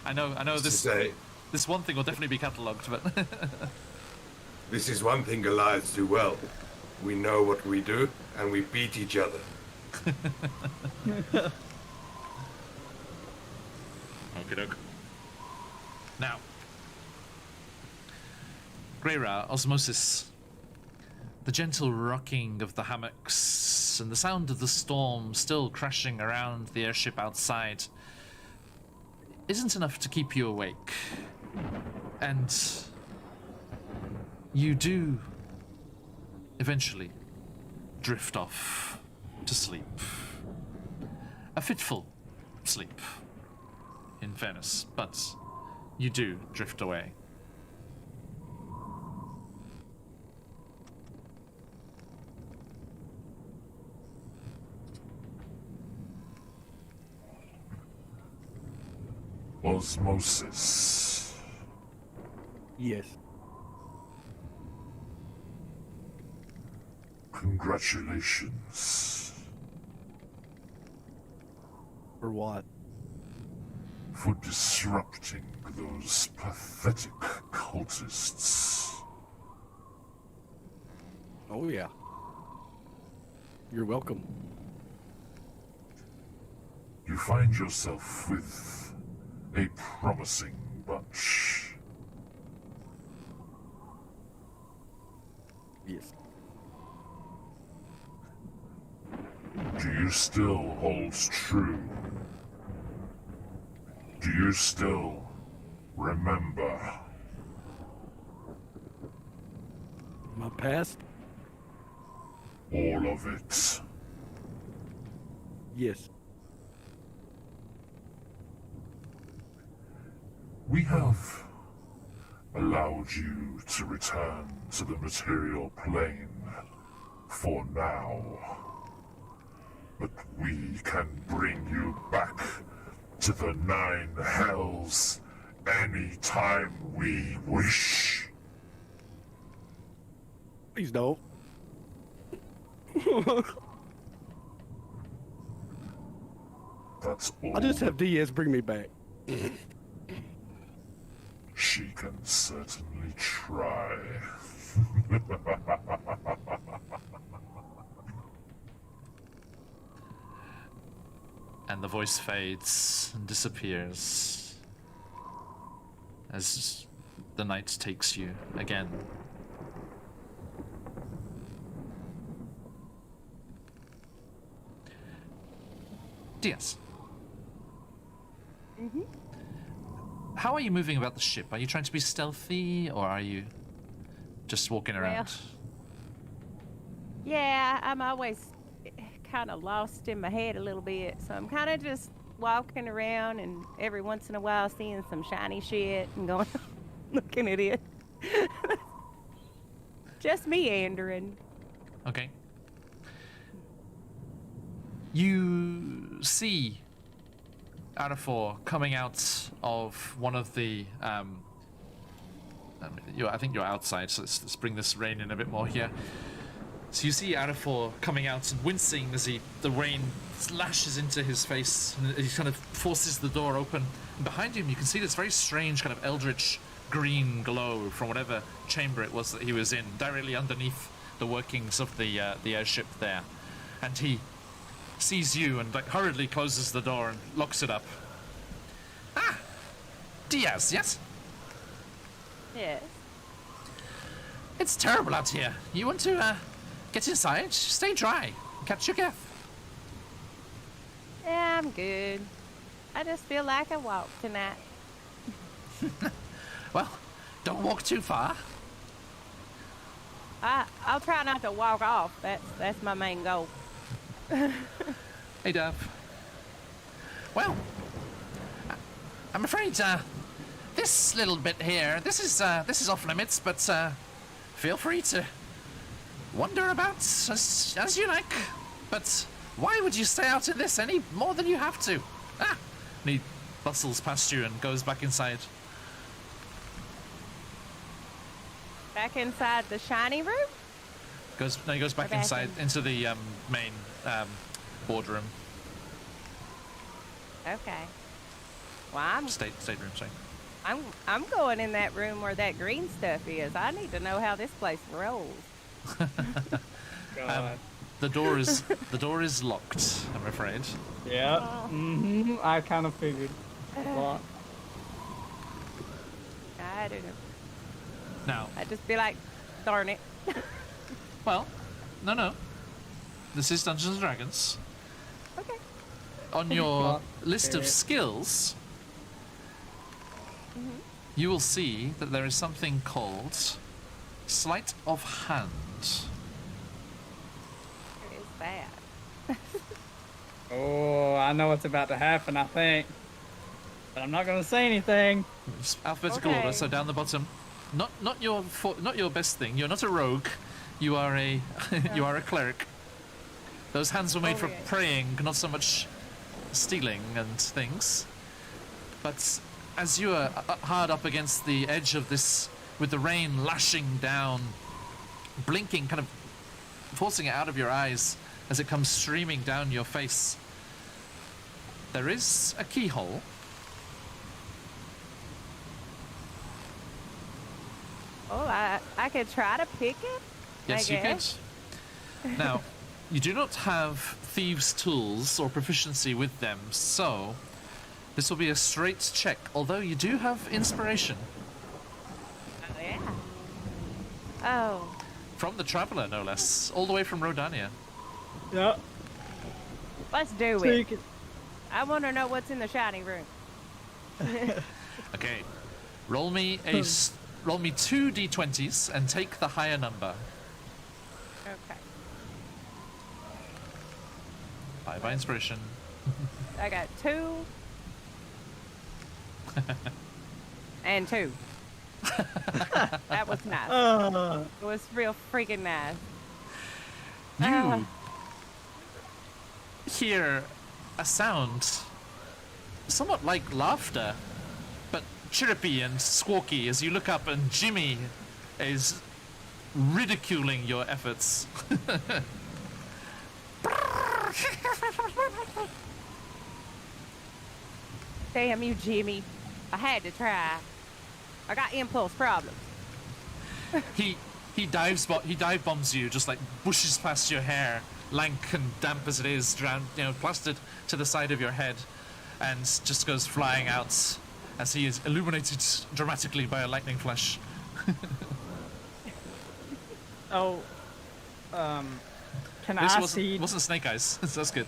I know this one thing will definitely be catalogued, but This is one thing Goliaths do well. We know what we do, and we beat each other. Okey-doke. Now, Greyra, Osmosis, the gentle rocking of the hammocks and the sound of the storm still crashing around the airship outside isn't enough to keep you awake. And you do eventually drift off to sleep. A fitful sleep, in fairness, but you do drift away. Osmosis. Yes. Congratulations. For what? for disrupting those pathetic cultists. Oh, yeah. You're welcome. You find yourself with a promising bunch. Yes. Do you still hold true? Do you still remember? My past? All of it. Yes. We have allowed you to return to the material plane for now. But we can bring you back to the 9 hells anytime we wish. Please don't. That's all. I'll just have Diaz bring me back. She can certainly try. And the voice fades and disappears as the night takes you again. Diaz. How are you moving about the ship? Are you trying to be stealthy, or are you just walking around? Yeah, I'm always kind of lost in my head a little bit, so I'm kind of just walking around and every once in a while seeing some shiny shit and going, looking at it. Just meandering. Okay. You see Arafor coming out of one of the I think you're outside, so let's bring this rain in a bit more here. So you see Arafor coming out and wincing as the rain lashes into his face, and he kind of forces the door open. And behind him you can see this very strange kind of eldritch green glow from whatever chamber it was that he was in, directly underneath the workings of the airship there. And he sees you and like hurriedly closes the door and locks it up. Ah! Diaz, yes? Yes. It's terrible out here. You want to get inside? Stay dry. Catch your breath. Yeah, I'm good. I just feel like I walked tonight. Well, don't walk too far. I'll try not to walk off. That's my main goal. Hey, Dove. Well, I'm afraid this little bit here, this is off limits, but feel free to wander about as you like. But why would you stay out in this any more than you have to? Ah! And he bustles past you and goes back inside. Back inside the shiny room? He goes back Or back inside into the main boardroom. Okay. Well, Stateroom, sorry. I'm going in that room where that green stuff is. I need to know how this place rolls. God. The door is locked, I'm afraid. Yeah. Mm-hmm. I kind of figured. Well, I don't know. Now, I'd just be like, darn it. well, no. This is Dungeons and Dragons. Okay. On your Well, list of okay. skills, you will see that there is something called Sleight of Hand. Where is that? oh, I know what's about to happen, I think. But I'm not going to say anything. It's alphabetical Okay. order, so down the bottom. Not your best thing. You're not a rogue. You are a you are a cleric. Those hands were made for Okay. praying, not so much stealing and things. But as you are hard up against the edge of this, with the rain lashing down, blinking, kind of forcing it out of your eyes as it comes streaming down your face, there is a keyhole Oh, I could try to pick it. Yes, I you guess. could. Now, you do not have thieves' tools or proficiency with them, so this will be a straight check, although you do have inspiration. Oh yeah. Oh, From the Traveller, no less. All the way from Rodania. Yeah. let's do So you it. can, I want to know what's in the shiny room. Okay. Roll me roll me 2 d20s and take the higher number. Okay. By inspiration. I got 2 and 2. That was nice. It was real freaking nice. You hear a sound somewhat like laughter, but chirpy and squawky as you look up and Jimmy is ridiculing your efforts. Damn you, Jimmy. I had to try. I got impulse problems. He dive bombs you, just like bushes past your hair, lank and damp as it is, plastered to the side of your head, and just goes flying out as he is illuminated dramatically by a lightning flash. oh, can This I see? wasn't Snake Eyes. That's good.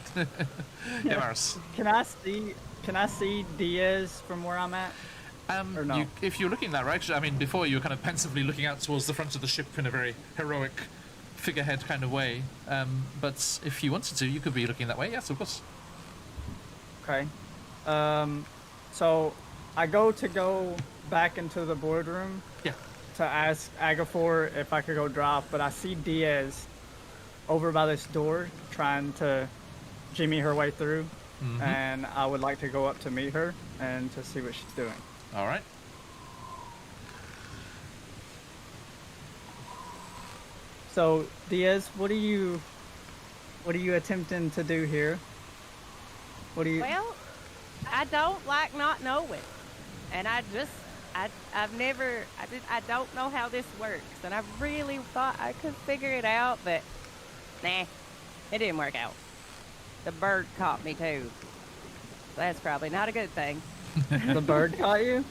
Yeah, Maris. Can I see Diaz from where I'm at? Or no? If you're looking that right, I mean, before you were kind of pensively looking out towards the front of the ship in a very heroic figurehead kind of way. But if you wanted to, you could be looking that way. Yes, of course. Okay. So I go back into the boardroom Yeah. to ask Agafor if I could go drop, but I see Diaz over by this door trying to jimmy her way through, and I would like to go up to meet her and to see what she's doing. All right. So Diaz, what are you attempting to do here? What do you? Well, I don't like not knowing. And I don't know how this works. And I really thought I could figure it out, but nah, it didn't work out. The bird caught me too. That's probably not a good thing. The bird caught you?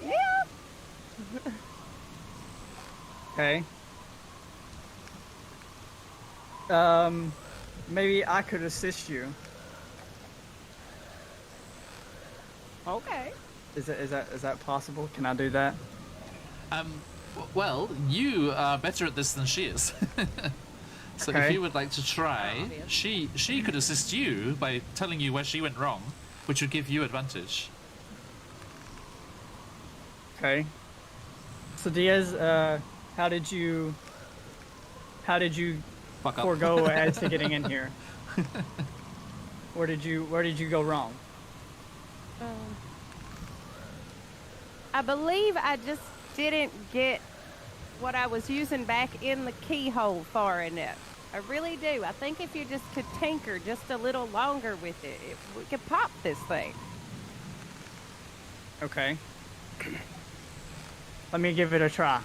Yeah. Okay. Maybe I could assist you. Okay. Is that possible? Can I do that? Well, you are better at this than she is. So if Okay. you would like to try, Obvious. she could assist you by telling you where she went wrong, which would give you advantage. Okay. So Diaz, how did you Fuck up. forego as to getting in here? Where did you go wrong? I believe I just didn't get what I was using back in the keyhole far enough. I really do. I think if you just could tinker just a little longer with it, we could pop this thing. Okay. Let me give it a try.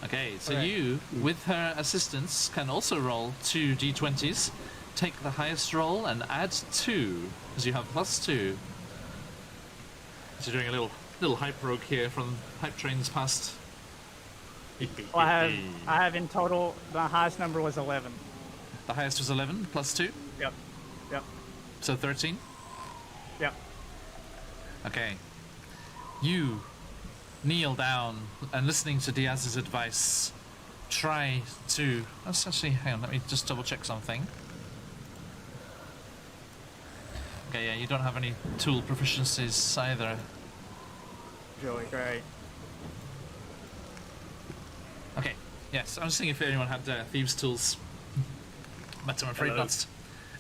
Okay, so Alright. you, with her assistance, can also roll 2 d20s, take the highest roll and add 2, as you have +2. So you're doing a little hype rogue here from hype trains past. Well, I have in total, the highest number was 11. The highest was 11 +2, Yep. Yep. so 13. Yep. Okay. You kneel down and, listening to Diaz's advice, try to... Let's actually, hang on, let me just double check something. Okay, yeah, you don't have any tool proficiencies either. Joey, great. Okay, yes, I was thinking if anyone had thieves' tools, but I'm afraid Hello. not.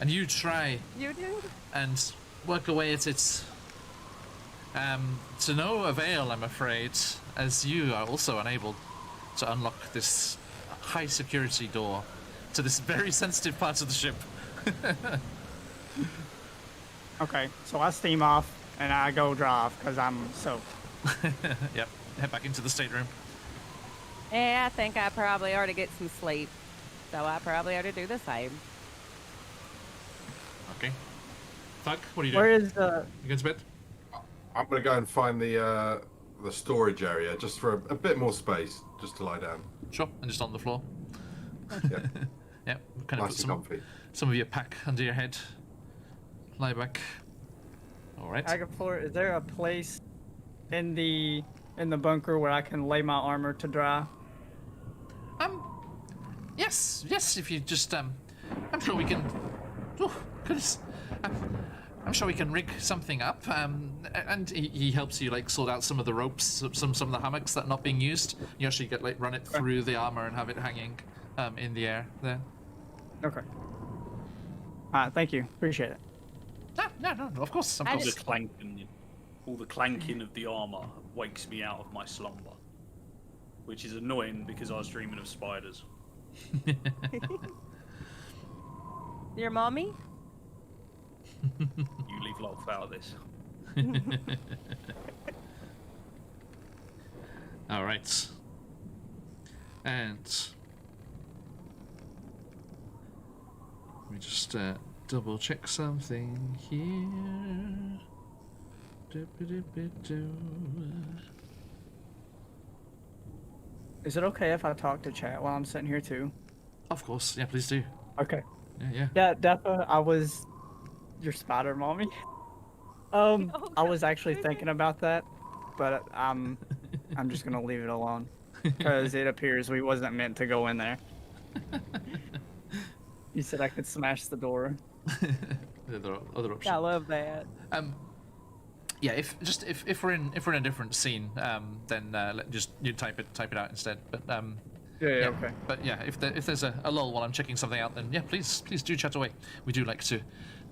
And you try You do? and work away at it. To no avail, I'm afraid, as you are also unable to unlock this high security door to this very sensitive part of the ship. Okay, so I steam off and I go drive because I'm soaked. Yep. Head back into the stateroom. Yeah, I think I probably ought to get some sleep. So I probably ought to do the same. Okay. Thug, what are you doing? Where is the? You going to bed? I'm going to go and find the storage area just for a bit more space, just to lie down. Sure. And just on the floor. Yeah, Yep. Kind of nice put and comfy. some of your pack under your head. Lie back. All right. Agaflor, is there a place in the bunker where I can lay my armor to dry? Yes. If you just I'm sure we can. Oh, goodness. I'm sure we can rig something up. And he helps you like sort out some of the ropes, some of the hammocks that are not being used. You actually get like run it through the armor and have it hanging in the air there. Okay. Thank you. Appreciate it. No. Of course. All the clanking of the armor wakes me out of my slumber, which is annoying because I was dreaming of spiders. Your mommy? You leave Lolf out of this. All right. And let me just double check something here. Is it okay if I talk to chat while I'm sitting here too? Of course, yeah, please do. Okay. Yeah. Yeah, Defa, I was your spider mommy. I was actually thinking about that, but I'm just gonna leave it alone because it appears we wasn't meant to go in there. You said I could smash the door. The other option. I love that. Yeah, if we're in a different scene, then just you type it out instead. But Yeah, okay. But yeah, if there's a lull while I'm checking something out, then yeah, please do chat away. We do like to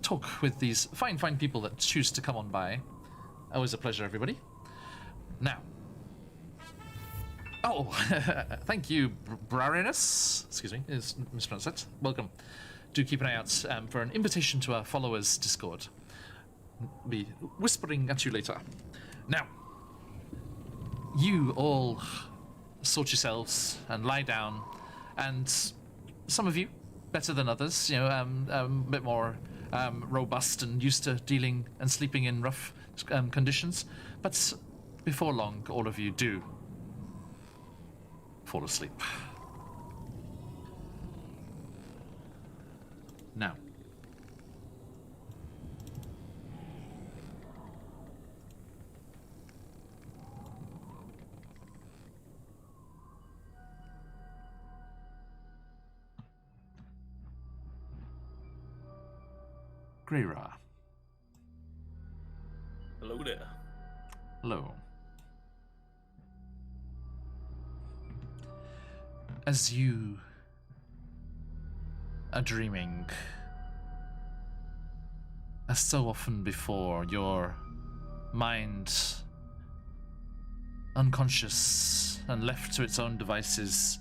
talk with these fine people that choose to come on by. Always a pleasure, everybody. Now. Oh, thank you, Brarinus. Excuse me, is mispronounced that. Welcome. Do keep an eye out for an invitation to our followers' Discord. Be whispering at you later. Now, you all sort yourselves and lie down, and some of you better than others, you know, a bit more robust and used to dealing and sleeping in rough conditions. But before long, all of you do fall asleep. Now, Greyra. Hello there. Hello. As you are dreaming, as so often before, your mind, unconscious and left to its own devices,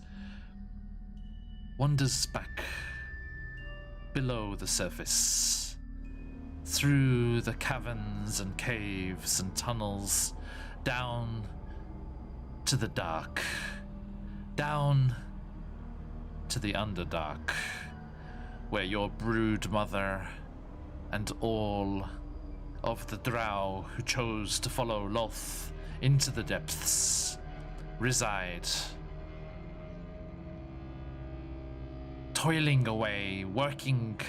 wanders back below the surface, through the caverns and caves and tunnels, down to the dark, down to the Underdark, where your brood mother and all of the drow who chose to follow Lolth into the depths reside, toiling away, working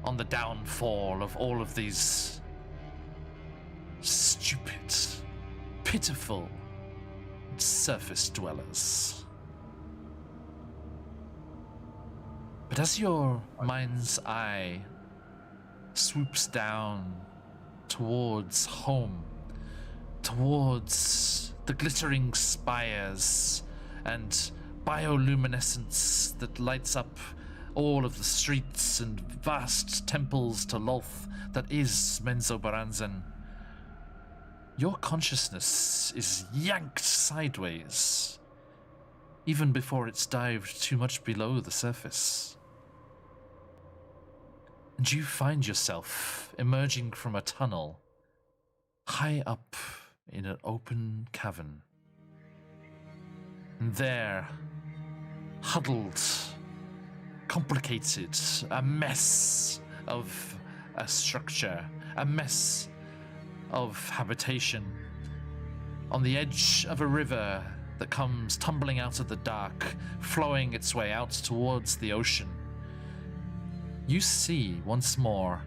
on the downfall of all of these stupid, pitiful surface dwellers. But as your mind's eye swoops down towards home, towards the glittering spires and bioluminescence that lights up all of the streets and vast temples to Lolth that is Menzoberranzan, your consciousness is yanked sideways, even before it's dived too much below the surface. And you find yourself emerging from a tunnel high up in an open cavern. And there, huddled, complicated, a mess of a structure, a mess of habitation, on the edge of a river that comes tumbling out of the dark, flowing its way out towards the ocean. You see once more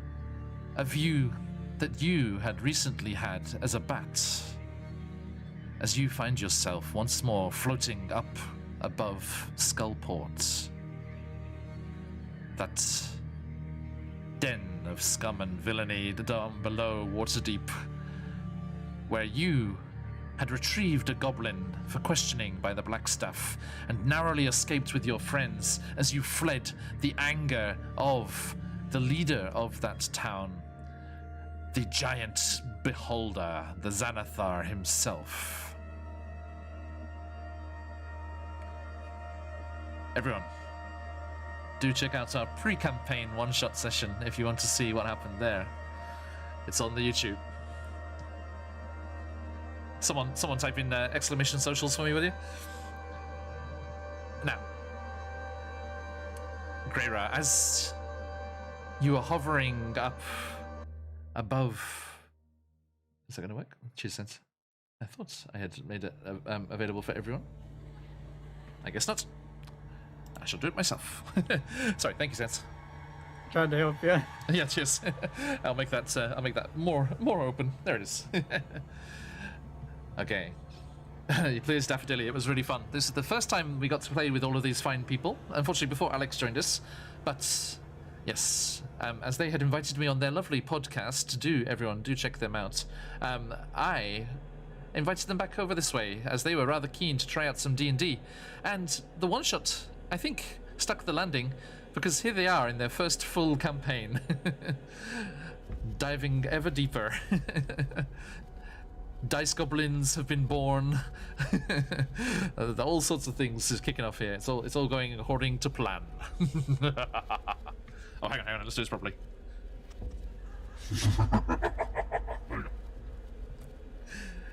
a view that you had recently had as a bat, as you find yourself once more floating up above Skullport. That den of scum and villainy down below Waterdeep, where you had retrieved a goblin for questioning by the Blackstaff and narrowly escaped with your friends as you fled the anger of the leader of that town, the giant beholder, the Xanathar himself. Everyone, do check out our pre-campaign one-shot session if you want to see what happened there. It's on the YouTube. Someone type in exclamation socials for me, will you? Now, Greyra, as you are hovering up above... Is that going to work? Cheers, sense. I thought I had made it available for everyone. I guess not. I shall do it myself. Sorry, thank you, sense. Tried to help you. Yeah, cheers. I'll make that more open. There it is. Okay. You played as Daffodilly. It was really fun. This is the first time we got to play with all of these fine people. Unfortunately, before Alex joined us. But, yes, as they had invited me on their lovely podcast, everyone do check them out. I invited them back over this way, as they were rather keen to try out some D&D. And the one-shot, I think, stuck the landing, because here they are in their first full campaign. Diving ever deeper. Dice goblins have been born. All sorts of things is kicking off here. It's all going according to plan. Oh, hang on, let's do this properly.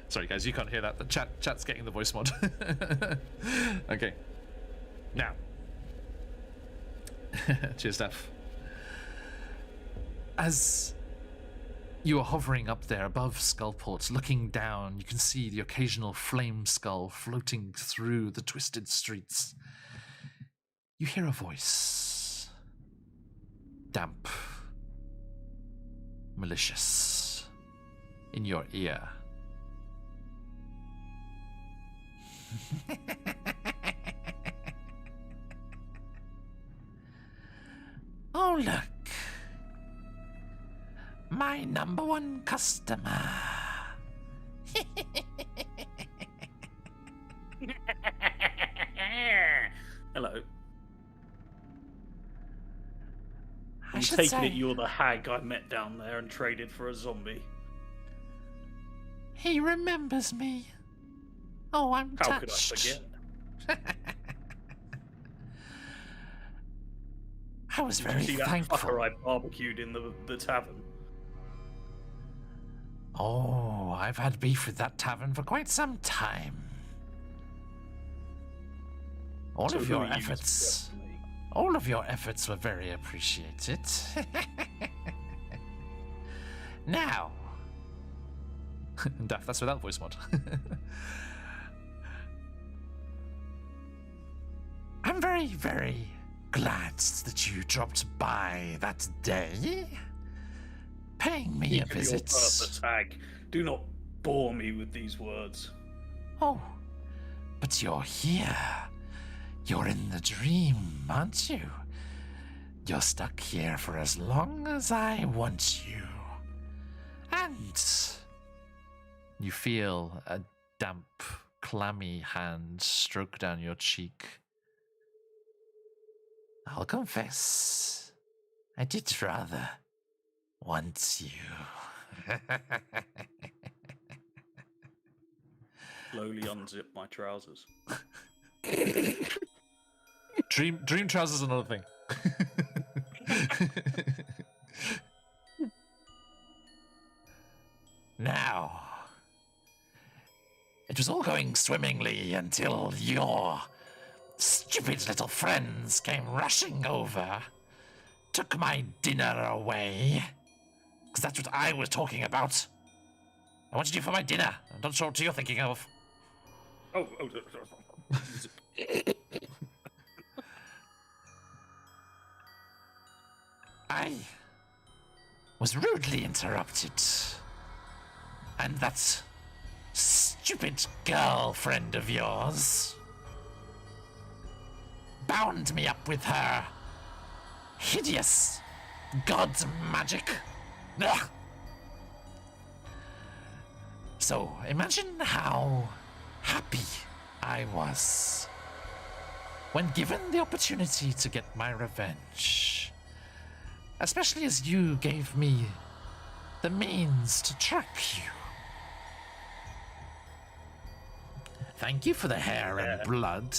Sorry guys, you can't hear that. The chat's getting the voice mod. Okay. Now. Cheers, Steph. As you are hovering up there above Skullport, looking down, you can see the occasional flame skull floating through the twisted streets. You hear a voice. Damp. Malicious. In your ear. Oh, look. My #1 customer. Hello. I I'm should taking say, it you're the hag I met down there and traded for a zombie. He remembers me. Oh, I'm How touched. could I forget? I was Did you very see that thankful. fucker I barbecued in the tavern? Oh, I've had beef with that tavern for quite some time. All So of who your are you to efforts, suggest me? all of your efforts were very appreciated. Now, Daff, that's without voice mod. I'm very, very glad that you dropped by that day, paying me a Keep your visit. purpose, hag. Do not bore me with these words. Oh, but you're here. You're in the dream, aren't you? You're stuck here for as long as I want you. And you feel a damp, clammy hand stroke down your cheek. I'll confess, I did rather want you. Slowly unzip my trousers. Dream trousers are another thing. Now, It was all going swimmingly until your stupid little friends came rushing over, took my dinner away, because that's what I was talking about. I wanted you for my dinner. I'm not sure what you're thinking of. Oh. I was rudely interrupted. And that stupid girlfriend of yours bound me up with her hideous god's magic. Ugh. So imagine how happy I was when given the opportunity to get my revenge. Especially as you gave me the means to track you. Thank you for the hair and blood.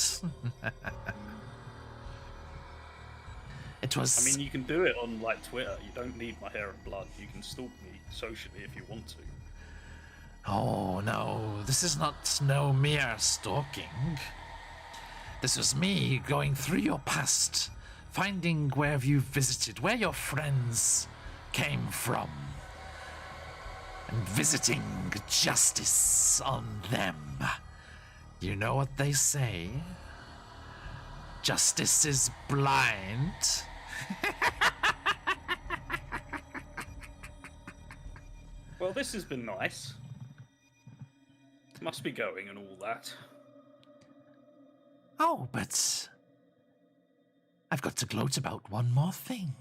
It was... I mean, you can do it on, like, Twitter. You don't need my hair and blood. You can stalk me socially if you want to. Oh, no. This is not no mere stalking. This was me going through your past, finding where you visited, where your friends came from, and visiting justice on them. You know what they say? Justice is blind. Well, this has been nice. Must be going and all that. Oh, but I've got to gloat about one more thing.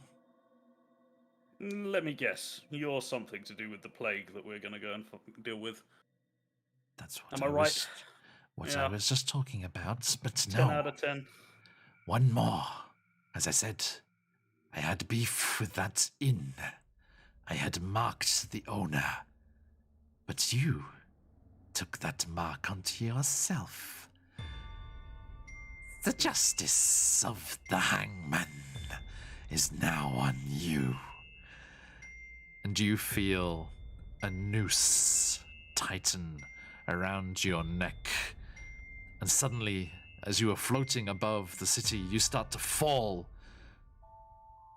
Let me guess. You're something to do with the plague that we're going to go and deal with. That's what Am I right? I was just talking about, but 10 no. out of 10. One more. As I said, I had beef with that inn. I had marked the owner. But you took that mark onto yourself. The justice of the hangman is now on you. And you feel a noose tighten around your neck. And suddenly, as you are floating above the city, you start to fall.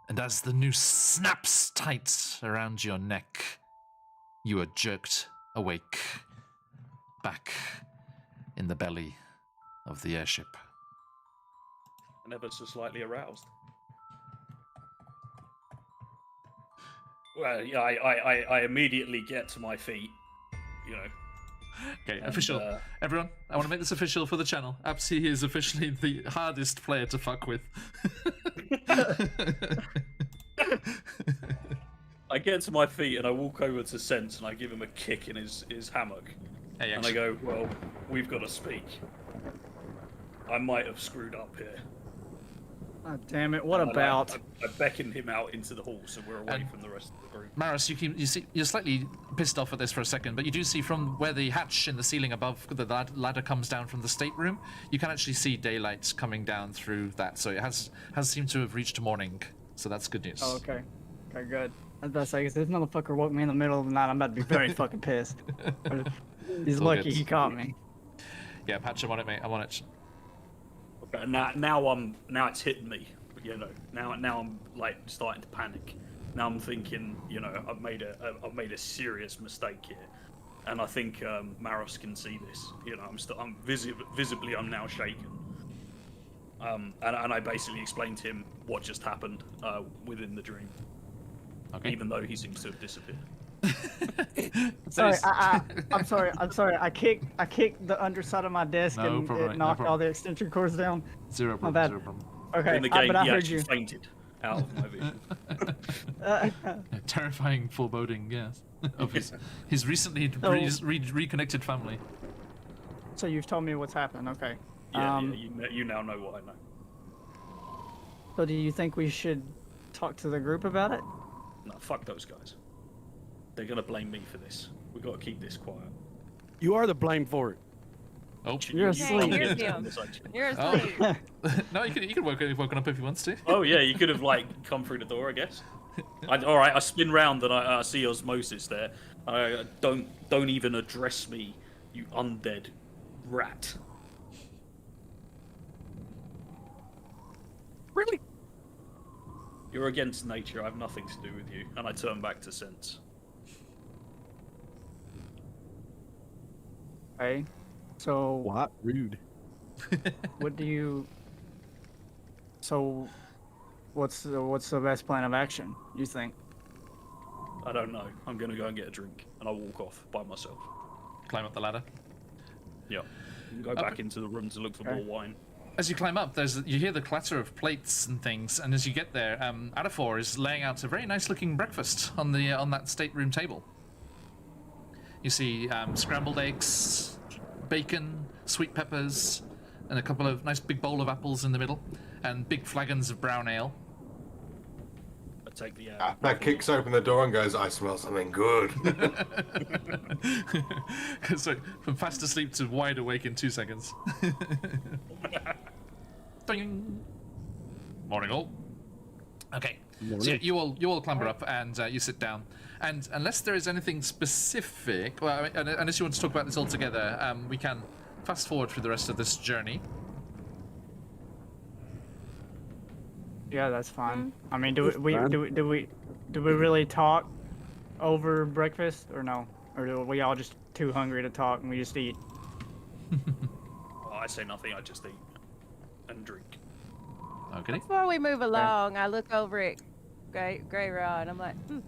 And as the noose snaps tight around your neck, you are jerked awake, back in the belly of the airship. And ever so slightly aroused. Well, yeah, I immediately get to my feet, you know. Okay, And, official. Everyone, I want to make this official for the channel. Apsy is officially the hardest player to fuck with. I get to my feet and I walk over to Sense and I give him a kick in his hammock. Hey, and I go, well, we've got to speak. I might have screwed up here. Oh, damn it! What And about? I beckoned him out into the hall so we're away from the rest of the group. Maris, you're slightly pissed off at this for a second, but you do see from where the hatch in the ceiling above the ladder comes down from the stateroom, you can actually see daylight coming down through that. So it has seemed to have reached morning. So that's good news. Oh, okay. Okay, good. I was about to say, 'cause this motherfucker woke me in the middle of the night, I'm about to be very fucking pissed. He's all lucky good. he caught me. Yeah, Patch, I'm on it, mate. I'm on it. Okay, now it's hitting me. You know, now I'm like starting to panic. Now I'm thinking, you know, I've made a serious mistake here, and I think Maros can see this. You know, I'm visibly I'm now shaken. And I basically explained to him what just happened within the dream. Okay. Even though he seems to have disappeared. Sorry, I'm sorry. I kicked the underside of my desk No and problem, it mate, knocked no all problem. the extension cords down. Zero My problem. bad. Zero problem. Okay, In the game, but I he heard actually you. fainted out of my vision. Terrifying foreboding, yes. Of his recently reconnected family. So you've told me what's happened. Okay. Yeah, you now know what I know. So do you think we should talk to the group about it? No, fuck those guys. They're gonna blame me for this. We've got to keep this quiet. You are the blame for it. Oh, You're asleep. You're asleep. No, you can woken up if he wants to. Oh yeah, you could have like come through the door, I guess. All right, I spin round and I see osmosis there. Don't even address me, you undead rat. Really? You're against nature. I have nothing to do with you. And I turn back to sense. Okay. So What? Rude. what do you? So, what's the best plan of action? You think? I don't know. I'm gonna go and get a drink, and I'll walk off by myself. Climb up the ladder. Yeah. Go back into the room to look for more wine. As you climb up, you hear the clatter of plates and things, and as you get there, Adafor is laying out a very nice-looking breakfast on that stateroom table. You see scrambled eggs, bacon, sweet peppers, and a couple of nice big bowl of apples in the middle, and big flagons of brown ale. I take the That kicks open the door and goes, I smell something good. So from fast asleep to wide awake in 2 seconds. Ding. Morning all. Okay. Morning. So yeah, you all clamber up and you sit down. And unless there is anything specific, well, I mean, unless you want to talk about this all together, we can fast forward through the rest of this journey. Yeah, that's fine. I mean, That's fine. do we really talk over breakfast or no? Or are we all just too hungry to talk and we just eat? Oh, I say nothing. I just eat and drink. Okay. Before we move along, I look over at Grey Rod. I'm like, you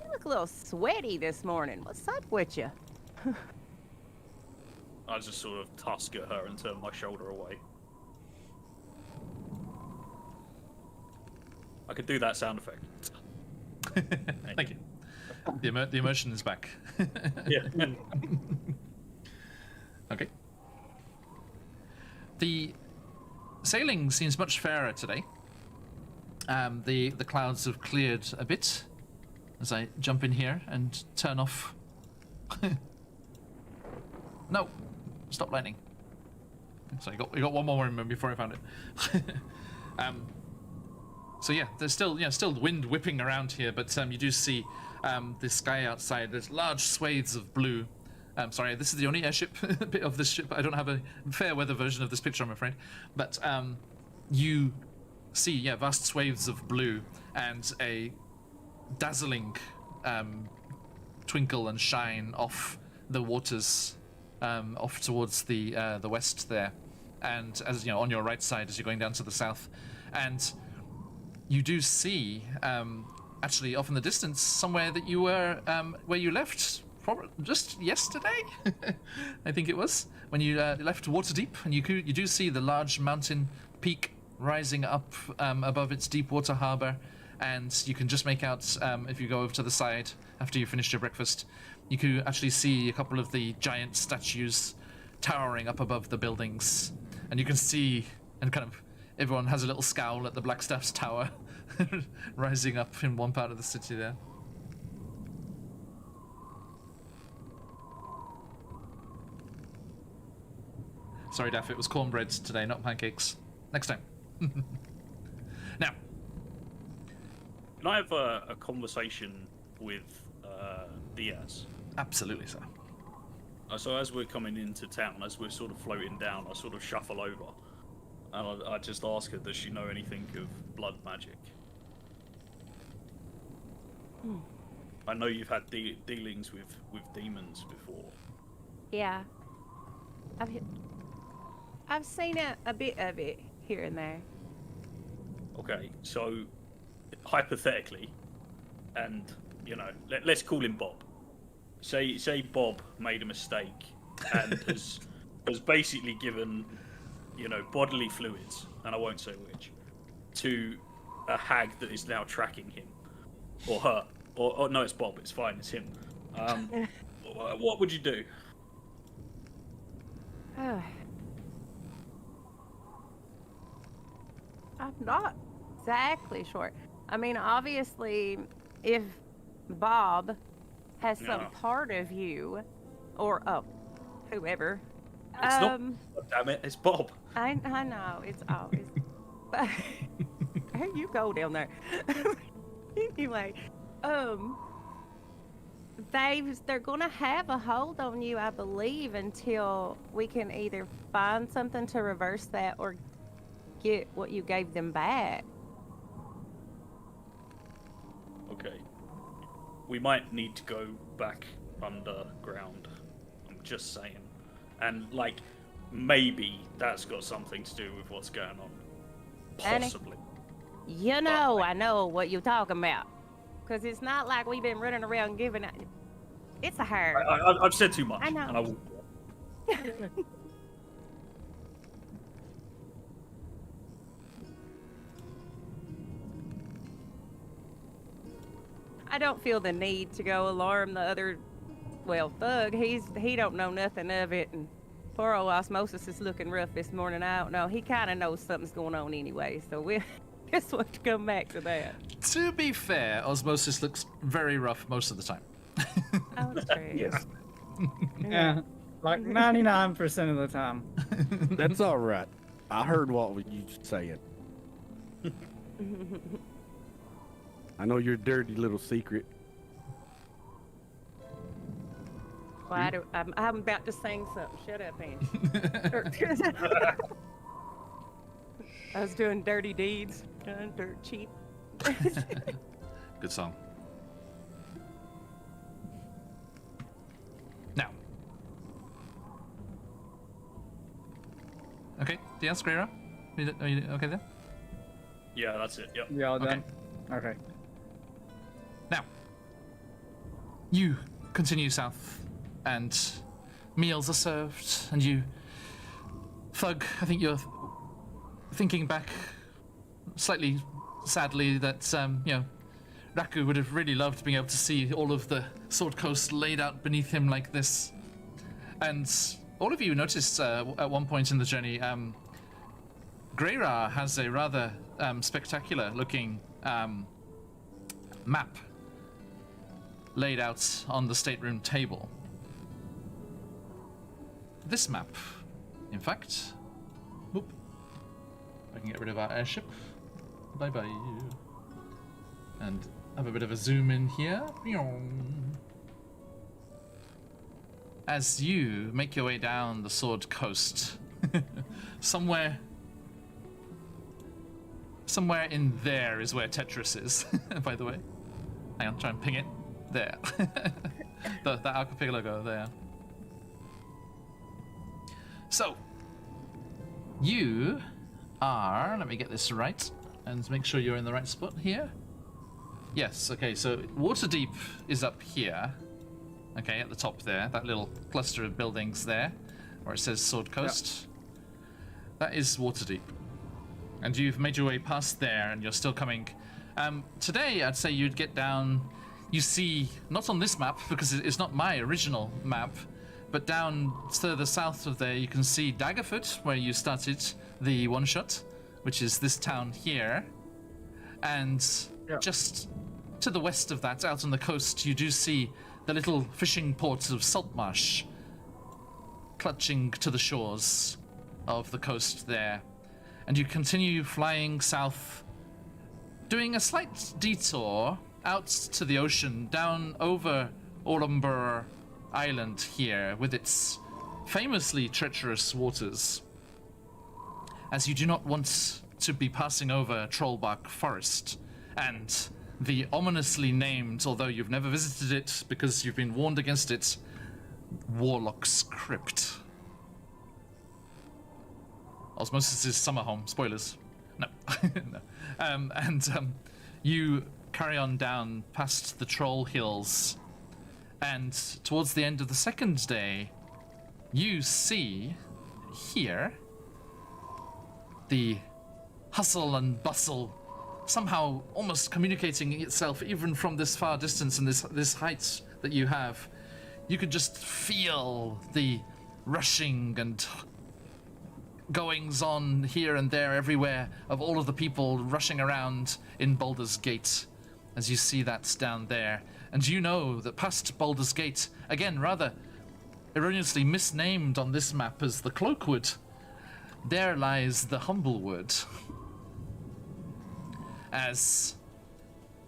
look a little sweaty this morning. What's up with you? I just sort of tusk at her and turn my shoulder away. I could do that sound effect. Thank you. The emotion is back. Yeah. Okay. The sailing seems much fairer today. The clouds have cleared a bit as I jump in here and turn off. No, stop lightning. So I got one more moment before I found it. So yeah, there's still wind whipping around here, but you do see the sky outside. There's large swathes of blue. Sorry, this is the only airship bit of this ship. I don't have a fair weather version of this picture, I'm afraid. But you see, vast swathes of blue and a dazzling twinkle and shine off the waters, off towards the west there, and as you know, on your right side as you're going down to the south, and you do see, actually, off in the distance, somewhere that you were, where you left, probably just yesterday, I think it was, when you left Waterdeep, and you do see the large mountain peak rising up above its deep water harbour, and you can just make out, if you go over to the side after you finished your breakfast, you can actually see a couple of the giant statues towering up above the buildings, and you can see, and kind of, everyone has a little scowl at the Blackstaff's tower rising up in one part of the city there. Sorry, Daff, it was cornbread today, not pancakes. Next time. Now. Can I have a conversation with Diaz? Absolutely, sir. So as we're coming into town, as we're sort of floating down, I sort of shuffle over. And I just ask her, does she know anything of blood magic? I know you've had dealings with demons before. Yeah. I've seen a bit of it here and there. Okay, so hypothetically, and you know, let's call him Bob. Say Bob made a mistake and has basically given, you know, bodily fluids, and I won't say which, to a hag that is now tracking him, or her, or no, it's Bob. It's fine. It's him. What would you do? I'm not exactly sure. I mean, obviously, if Bob has some part of you, or whoever. It's not. Damn it! It's Bob. I know it's always. But here you go down there. Anyway, they're gonna have a hold on you, I believe, until we can either find something to reverse that or get what you gave them back. Okay. We might need to go back underground. I'm just saying. And, like, maybe that's got something to do with what's going on. Annie? Possibly. You know, I know what you're talking about. Because it's not like we've been running around giving it. It's a hard. I've said too much. I know. And I will. I don't feel the need to go alarm the other, well, thug. He don't know nothing of it, and poor old Osmosis is looking rough this morning. I don't know. He kind of knows something's going on anyway, so we just want to come back to that. To be fair, Osmosis looks very rough most of the time. Oh, that's true. Yes. Yeah, like 99% of the time. That's all right. I heard what you saying. I know your dirty little secret. Well, I'm about to sing something. Shut up, Andy. I was doing dirty deeds, done dirt cheap. Good song. Now. Okay, Diaz, Guerrero? Are you okay there? Yeah, that's it. Yep. Y'all done? Okay. Now, you continue south, and meals are served, and you... Thug, I think you're thinking back slightly sadly that, Raku would have really loved being able to see all of the Sword Coast laid out beneath him like this. And all of you noticed at one point in the journey, Greyra has a rather spectacular looking map laid out on the stateroom table. This map, in fact, whoop, I can get rid of our airship. Bye bye. And have a bit of a zoom in here. As you make your way down the Sword Coast, somewhere in there is where Tetris is, by the way. Hang on, try and ping it. There. the archipelago there. So, you are, let me get this right, and make sure you're in the right spot here. Yes, okay, so Waterdeep is up here. Okay, at the top there, that little cluster of buildings there, where it says Sword Coast. Yep. That is Waterdeep. And you've made your way past there, and you're still coming. Today, I'd say you'd get down, you see, not on this map, because it's not my original map, but down further south of there, you can see Daggerfoot, where you started the one-shot, which is this town here. And just to the west of that, out on the coast, you do see the little fishing port of Saltmarsh, clutching to the shores of the coast there. And you continue flying south, doing a slight detour out to the ocean, down over Orlumbur Island here, with its famously treacherous waters, as you do not want to be passing over Trollbark Forest and the ominously named, although you've never visited it because you've been warned against it, Warlock's Crypt. Osmosis' summer home. Spoilers. No. No. You carry on down past the Troll Hills, and towards the end of the second day, you see here the hustle and bustle somehow almost communicating itself even from this far distance and this height that you have. You could just feel the rushing and goings on here and there everywhere of all of the people rushing around in Baldur's Gate as you see that down there. And you know that past Baldur's Gate, again rather erroneously misnamed on this map as the Cloakwood, there lies the Humblewood. As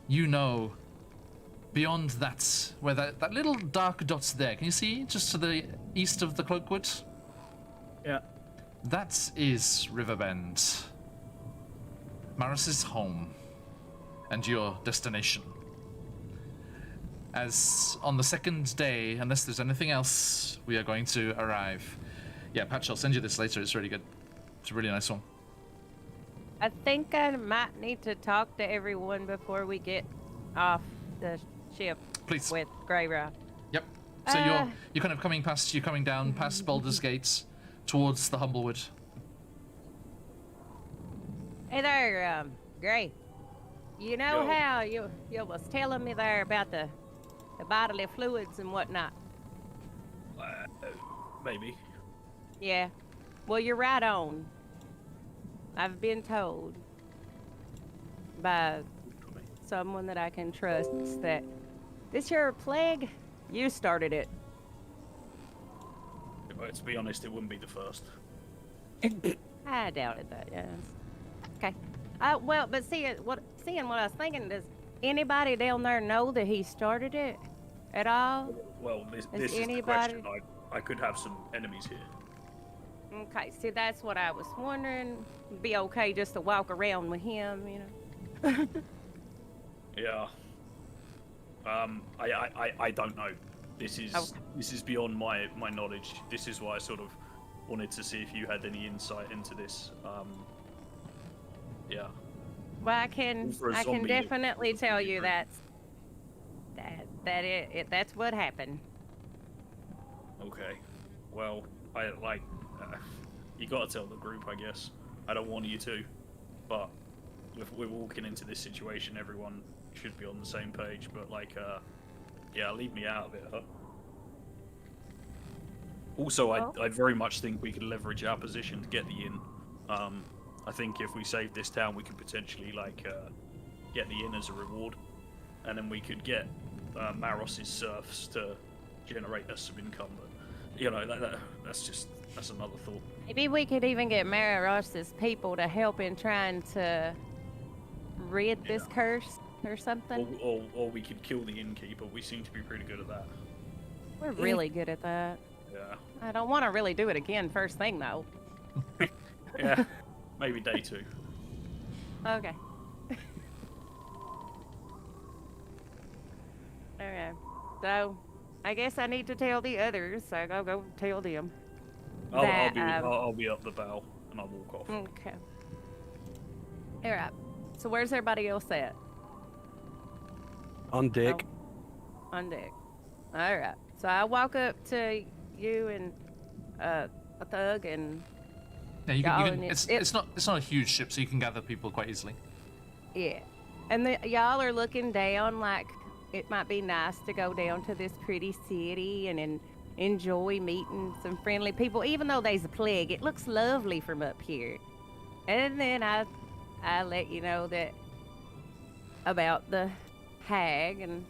you know, beyond that, where that little dark dot's there, can you see just to the east of the Cloakwood? Yeah. That is Riverbend. Maris's home. And your destination. As on the second day, unless there's anything else, we are going to arrive. Yeah, Patch, I'll send you this later. It's really good. It's a really nice one. I think I might need to talk to everyone before we get off the ship Please. with Greyrock. Yep. So you're kind of coming past, you're coming down past Baldur's Gate towards the Humblewood. Hey there, Grey. You know Yo. how you was telling me there about the bodily fluids and whatnot? Maybe. Yeah. Well, you're right on. I've been told by someone that I can trust that this here plague, you started it. Well, to be honest, it wouldn't be the first. I doubted that, yes. Okay. Well, but seeing what I was thinking, does anybody down there know that he started it at all? Well, this Is is the anybody- question. I could have some enemies here. Okay, see, that's what I was wondering. Be okay just to walk around with him, you know? Yeah. I don't know. This is Okay. this is beyond my knowledge. This is why I sort of wanted to see if you had any insight into this. Yeah. Well, I can For a definitely zombie, tell you group. that's what happened. Okay. Well, you gotta tell the group, I guess. I don't want you to, but if we're walking into this situation, everyone should be on the same page. But yeah, leave me out of it, huh? Also, Well- I very much think we could leverage our position to get the inn. I think if we save this town, we could potentially get the inn as a reward, and then we could get Maros's serfs to generate us some income. But you know, that's another thought. Maybe we could even get Maros's people to help in trying to rid this Yeah. curse or something. Or we could kill the innkeeper. We seem to be pretty good at that. We're really good at that. Yeah. I don't want to really do it again first thing, though. Yeah. Maybe day 2. Okay. Okay. So, I guess I need to tell the others, so I'll go tell them. I'll be up the bow and I'll walk off. Okay. Alright. So where's everybody else at? On deck. Oh, on deck. Alright. So I walk up to you and a thug and Yeah, you Y'all can, and it's not a huge ship, so you can gather people quite easily. yeah. And y'all are looking down like it might be nice to go down to this pretty city and enjoy meeting some friendly people. Even though there's a plague, it looks lovely from up here. And then I let you know that about the hag and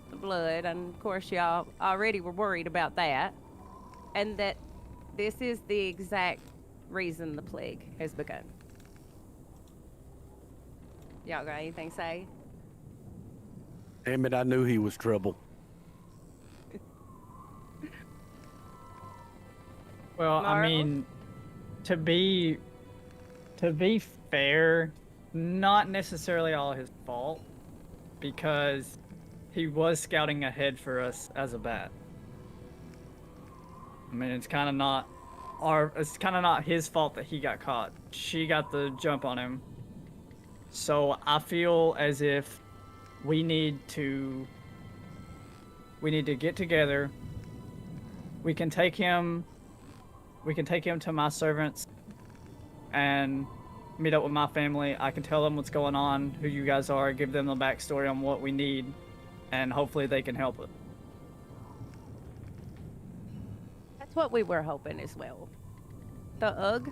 the blood, and of course y'all already were worried about that, and that this is the exact reason the plague has begun. Y'all got anything to say? Damn it, I knew he was trouble. Well, I Marvel? mean, to be fair, not necessarily all his fault, because he was scouting ahead for us as a bat. I mean, it's kind of not his fault that he got caught. She got the jump on him. So I feel as if we need to get together. We can take him to my servants and meet up with my family. I can tell them what's going on, who you guys are, give them the backstory on what we need, and hopefully they can help us. That's what we were hoping as well. The UG?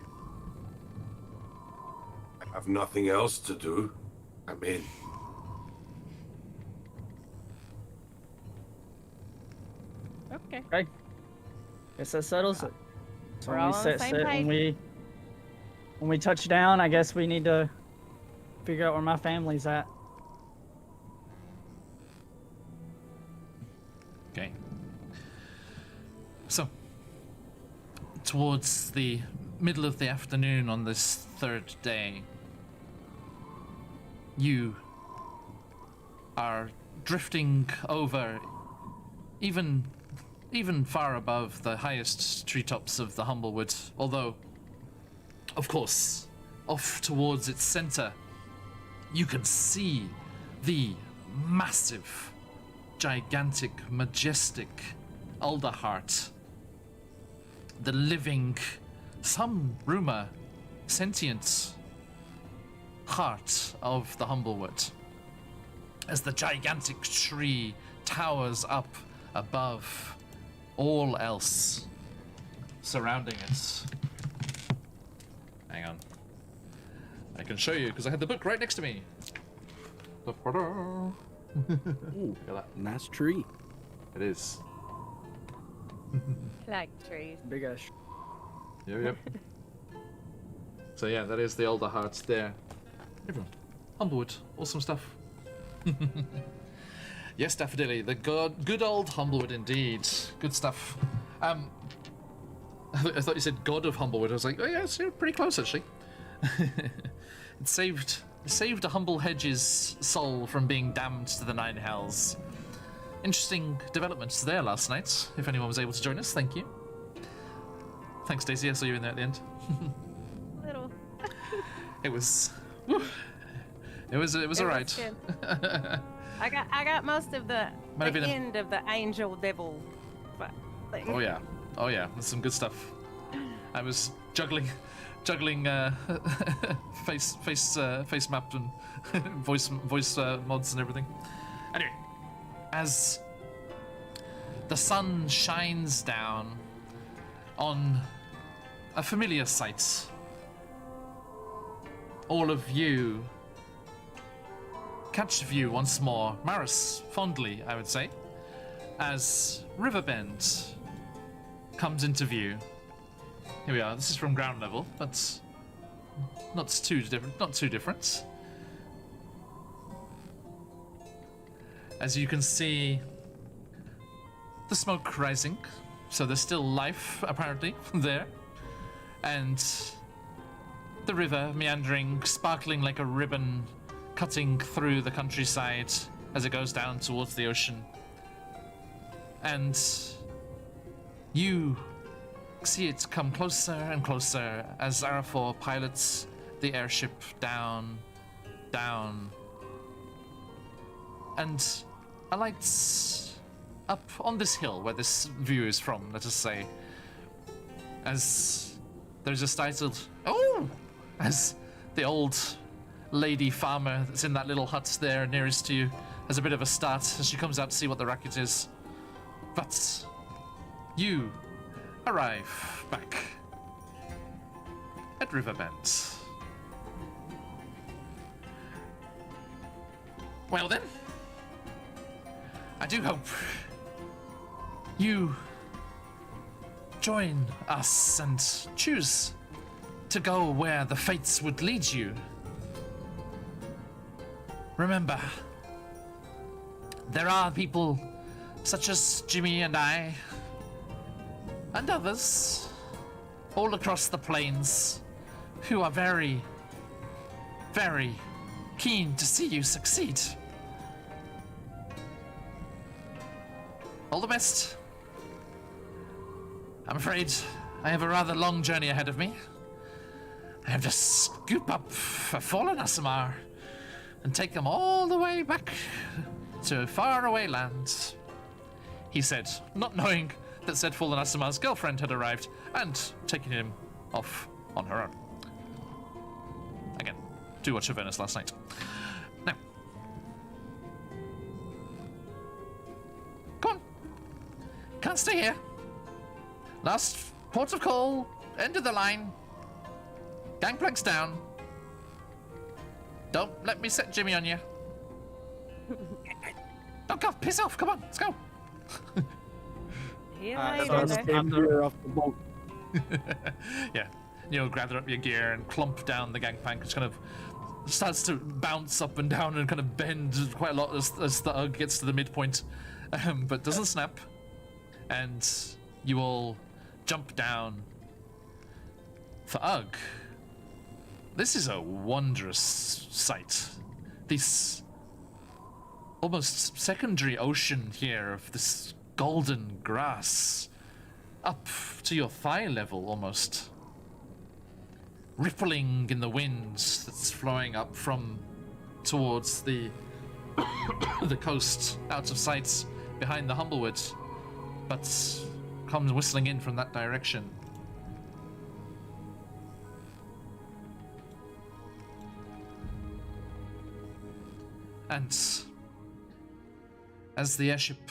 I have nothing else to do. I'm in. Okay. Okay. Guess that settles it. So We're when we all on the set same page. when we touch down, I guess we need to figure out where my family's at. towards the middle of the afternoon on this third day, you are drifting over even far above the highest treetops of the Humblewood, although, of course, off towards its center, you can see the massive, gigantic, majestic Alderheart, the living, some rumor, sentient heart of the Humblewood, as the gigantic tree towers up above all else surrounding it. Hang on. I can show you because I had the book right next to me. Ooh, Look at that. nice tree. It is. Like trees. Big ass. Yep. So yeah, that is the older hearts there. Everyone, Humblewood, awesome stuff. Yes, Daffodilly, the good old Humblewood indeed. Good stuff. I thought you said God of Humblewood. I was like, oh yeah, it's pretty close actually. It saved a Humble Hedge's soul from being damned to the nine hells. Interesting developments there last night. If anyone was able to join us, thank you. Thanks, Daisy. I saw you in there at the end. Little. It was. Whew, it was alright. Good. I got most of the Might have been a- end of the angel devil thing. Oh yeah, there's some good stuff. I was juggling face map and voice mods and everything. Anyway, as the sun shines down on a familiar sight, all of you catch view once more, Maris fondly, I would say, as Riverbend comes into view. Here we are. This is from ground level, but not too different. As you can see, the smoke rising, so there's still life apparently there, and the river meandering, sparkling like a ribbon, cutting through the countryside as it goes down towards the ocean. And you see it come closer and closer as Arafor pilots the airship down, and alights up on this hill where this view is from, let us say, as there's a startled "Oh!" as the old lady farmer that's in that little hut there nearest to you has a bit of a start as she comes out to see what the racket is. But you arrive back at Riverbend. Well then, I do hope you join us and choose to go where the fates would lead you. Remember, there are people such as Jimmy and I, and others, all across the plains, who are very, very keen to see you succeed. All the best. I'm afraid I have a rather long journey ahead of me. I have to scoop up a fallen Asimar and take them all the way back to faraway lands, he said, not knowing that said fallen Asimar's girlfriend had arrived and taken him off on her own. Again, too much of Venice last night. Now, come on. Can't stay here. Last port of call, end of the line. Gangplank's down. Don't let me set Jimmy on you. Don't go, piss off, come on, let's go. See you Alright, later. so then. Gear off the boat. Yeah, you'll gather up your gear and clump down the gangplank, which kind of starts to bounce up and down and kind of bend quite a lot as the UG gets to the midpoint, but doesn't snap. And you all jump down Thug, this is a wondrous sight. This almost secondary ocean here of this golden grass, up to your thigh level almost, rippling in the wind that's flowing up from towards the the coast, out of sight behind the Humblewood, but comes whistling in from that direction. And as the airship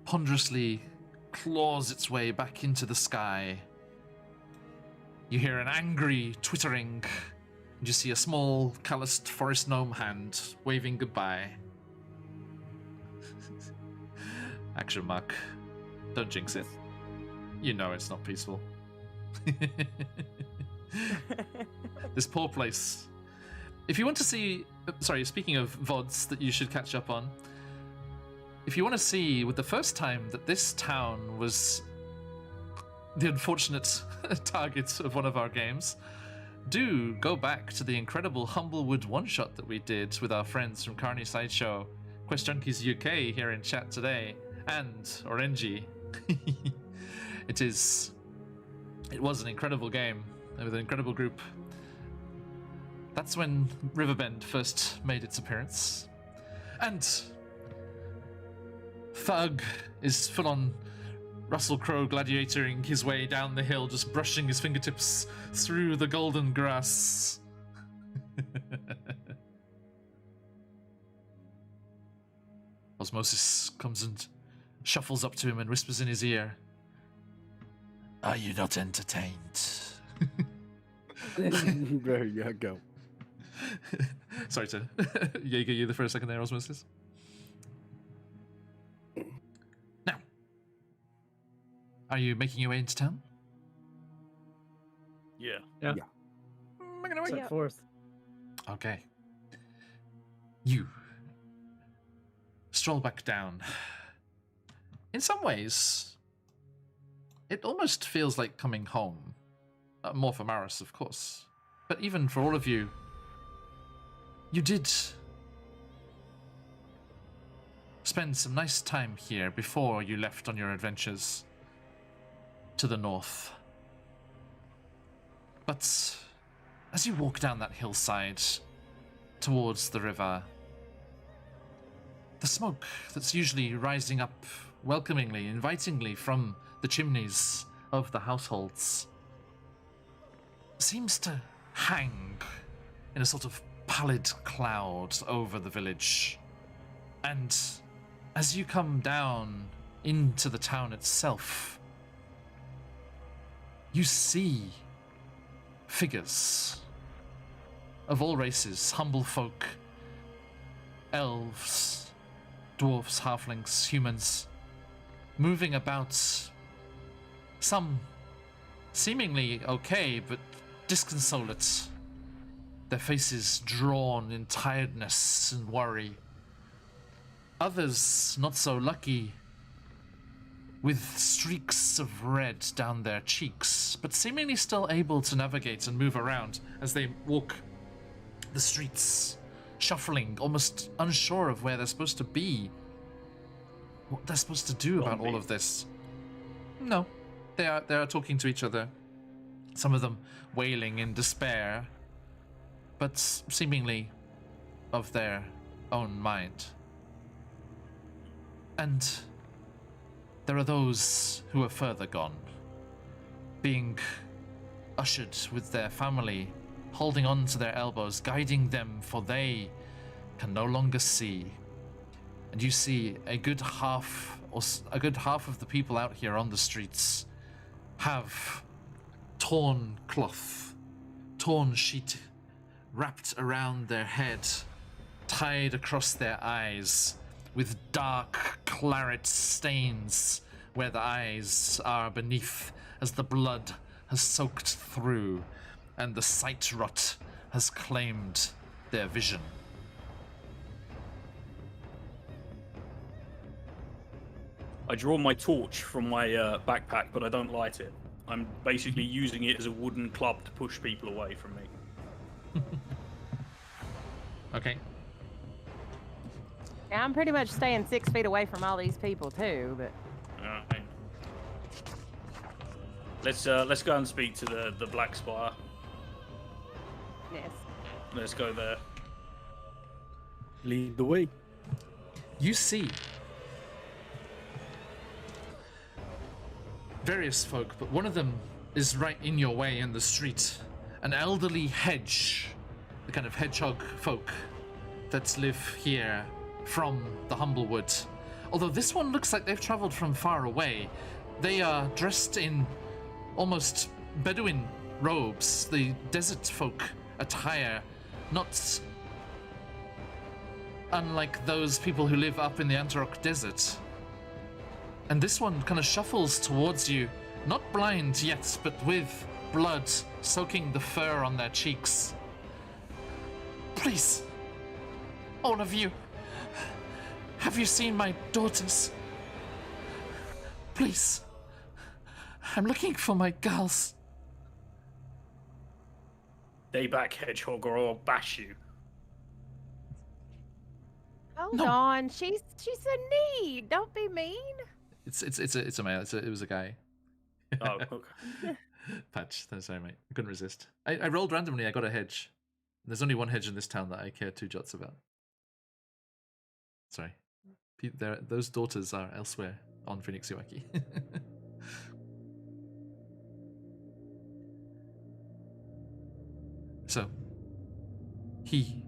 ponderously claws its way back into the sky, you hear an angry twittering, and you see a small, calloused forest gnome hand waving goodbye. Action mark. Don't jinx it. You know it's not peaceful. This poor place. If you want to see... Sorry, speaking of VODs that you should catch up on, if you want to see with the first time that this town was the unfortunate target of one of our games, do go back to the incredible Humblewood one-shot that we did with our friends from Carney Sideshow, Quest Junkies UK here in chat today, and Orenji. It was an incredible game with an incredible group. That's when Riverbend first made its appearance. And Thug is full-on Russell Crowe gladiatoring his way down the hill, just brushing his fingertips through the golden grass. Osmosis comes and shuffles up to him and whispers in his ear, "Are you not entertained?" There you go. Sorry to Jaeger you the first second there, Osmosis. Now, are you making your way into town? Yeah. Making your way? Set forth. Okay. You stroll back down. In some ways, it almost feels like coming home. More for Maris, of course. But even for all of you, you did spend some nice time here before you left on your adventures to the north. But as you walk down that hillside towards the river, the smoke that's usually rising up welcomingly, invitingly from the chimneys of the households seems to hang in a sort of pallid cloud over the village. And as you come down into the town itself, you see figures of all races, humble folk, elves, dwarves, halflings, humans, moving about, some seemingly okay, but disconsolate, their faces drawn in tiredness and worry. Others, not so lucky, with streaks of red down their cheeks, but seemingly still able to navigate and move around as they walk the streets, shuffling, almost unsure of where they're supposed to be, what they're supposed to do about all of this. No, they are talking to each other, some of them wailing in despair, but seemingly of their own mind. And there are those who are further gone, being ushered with their family, holding on to their elbows, guiding them, for they can no longer see. And you see a good half of the people out here on the streets have torn cloth, torn sheet wrapped around their head, tied across their eyes, with dark claret stains where the eyes are beneath, as the blood has soaked through and the sight rot has claimed their vision. I draw my torch from my backpack, but I don't light it. I'm basically using it as a wooden club to push people away from me. Okay. Yeah, I'm pretty much staying 6 feet away from all these people too, but Alright. Let's go and speak to the Black Spire. yes. Let's go there. Lead the way. You see various folk, but one of them is right in your way in the street. An elderly hedge, the kind of hedgehog folk that live here from the Humblewood. Although this one looks like they've traveled from far away. They are dressed in almost Bedouin robes, the desert folk attire, not unlike those people who live up in the Antarok Desert. And this one kind of shuffles towards you, not blind yet, but with blood soaking the fur on their cheeks. Please, all of you, have you seen my daughters? Please, I'm looking for my girls. Stay back, hedgehog, or I'll bash you. Hold No. on, she's in need. Don't be mean. It's a male. It was a guy. Oh, okay. Patch. Sorry, mate. I couldn't resist. I rolled randomly. I got a hedge. There's only one hedge in this town that I care 2 jots about. Sorry. Those daughters are elsewhere on Phoenix Iwaki. So he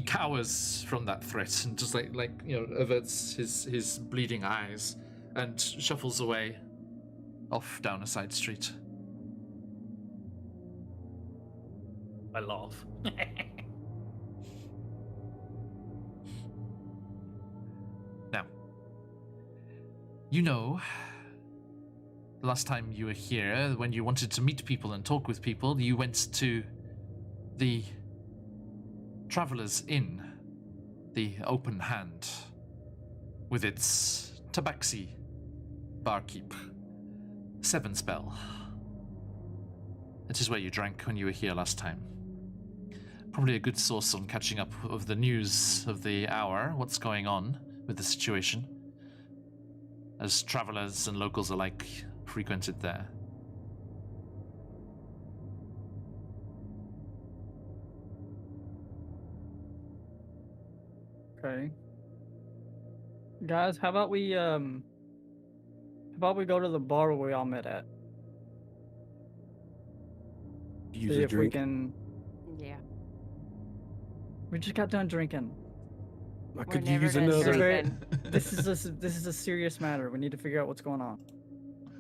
cowers from that threat and just like averts his bleeding eyes and shuffles away off down a side street. I laugh. Now, you know, the last time you were here, when you wanted to meet people and talk with people, you went to the Traveller's Inn, the Open Hand, with its tabaxi barkeep, 7 spell. It is where you drank when you were here last time. Probably a good source on catching up of the news of the hour, what's going on with the situation, as travelers and locals alike frequented there. Okay. Guys, how about we go to the bar where we all met at? Use See a if we drink. can. Yeah. We just got done drinking. I We're could never use done another. drinking. This is a serious matter. We need to figure out what's going on.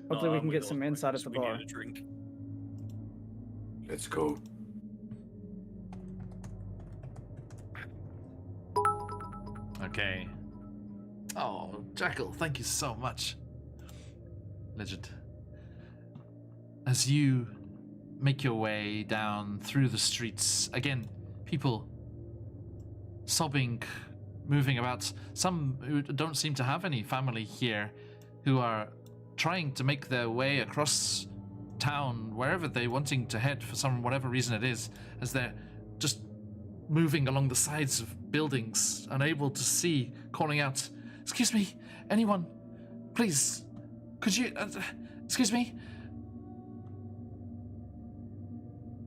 Hopefully, we can get some insight at the bar. Need a drink. Let's go. Okay. Oh, Jackal, thank you so much. Legend. As you make your way down through the streets, again, people sobbing, moving about, some who don't seem to have any family here, who are trying to make their way across town, wherever they're wanting to head for some whatever reason it is, as they're just moving along the sides of buildings, unable to see, calling out, "Excuse me, anyone, please, could you, excuse me?"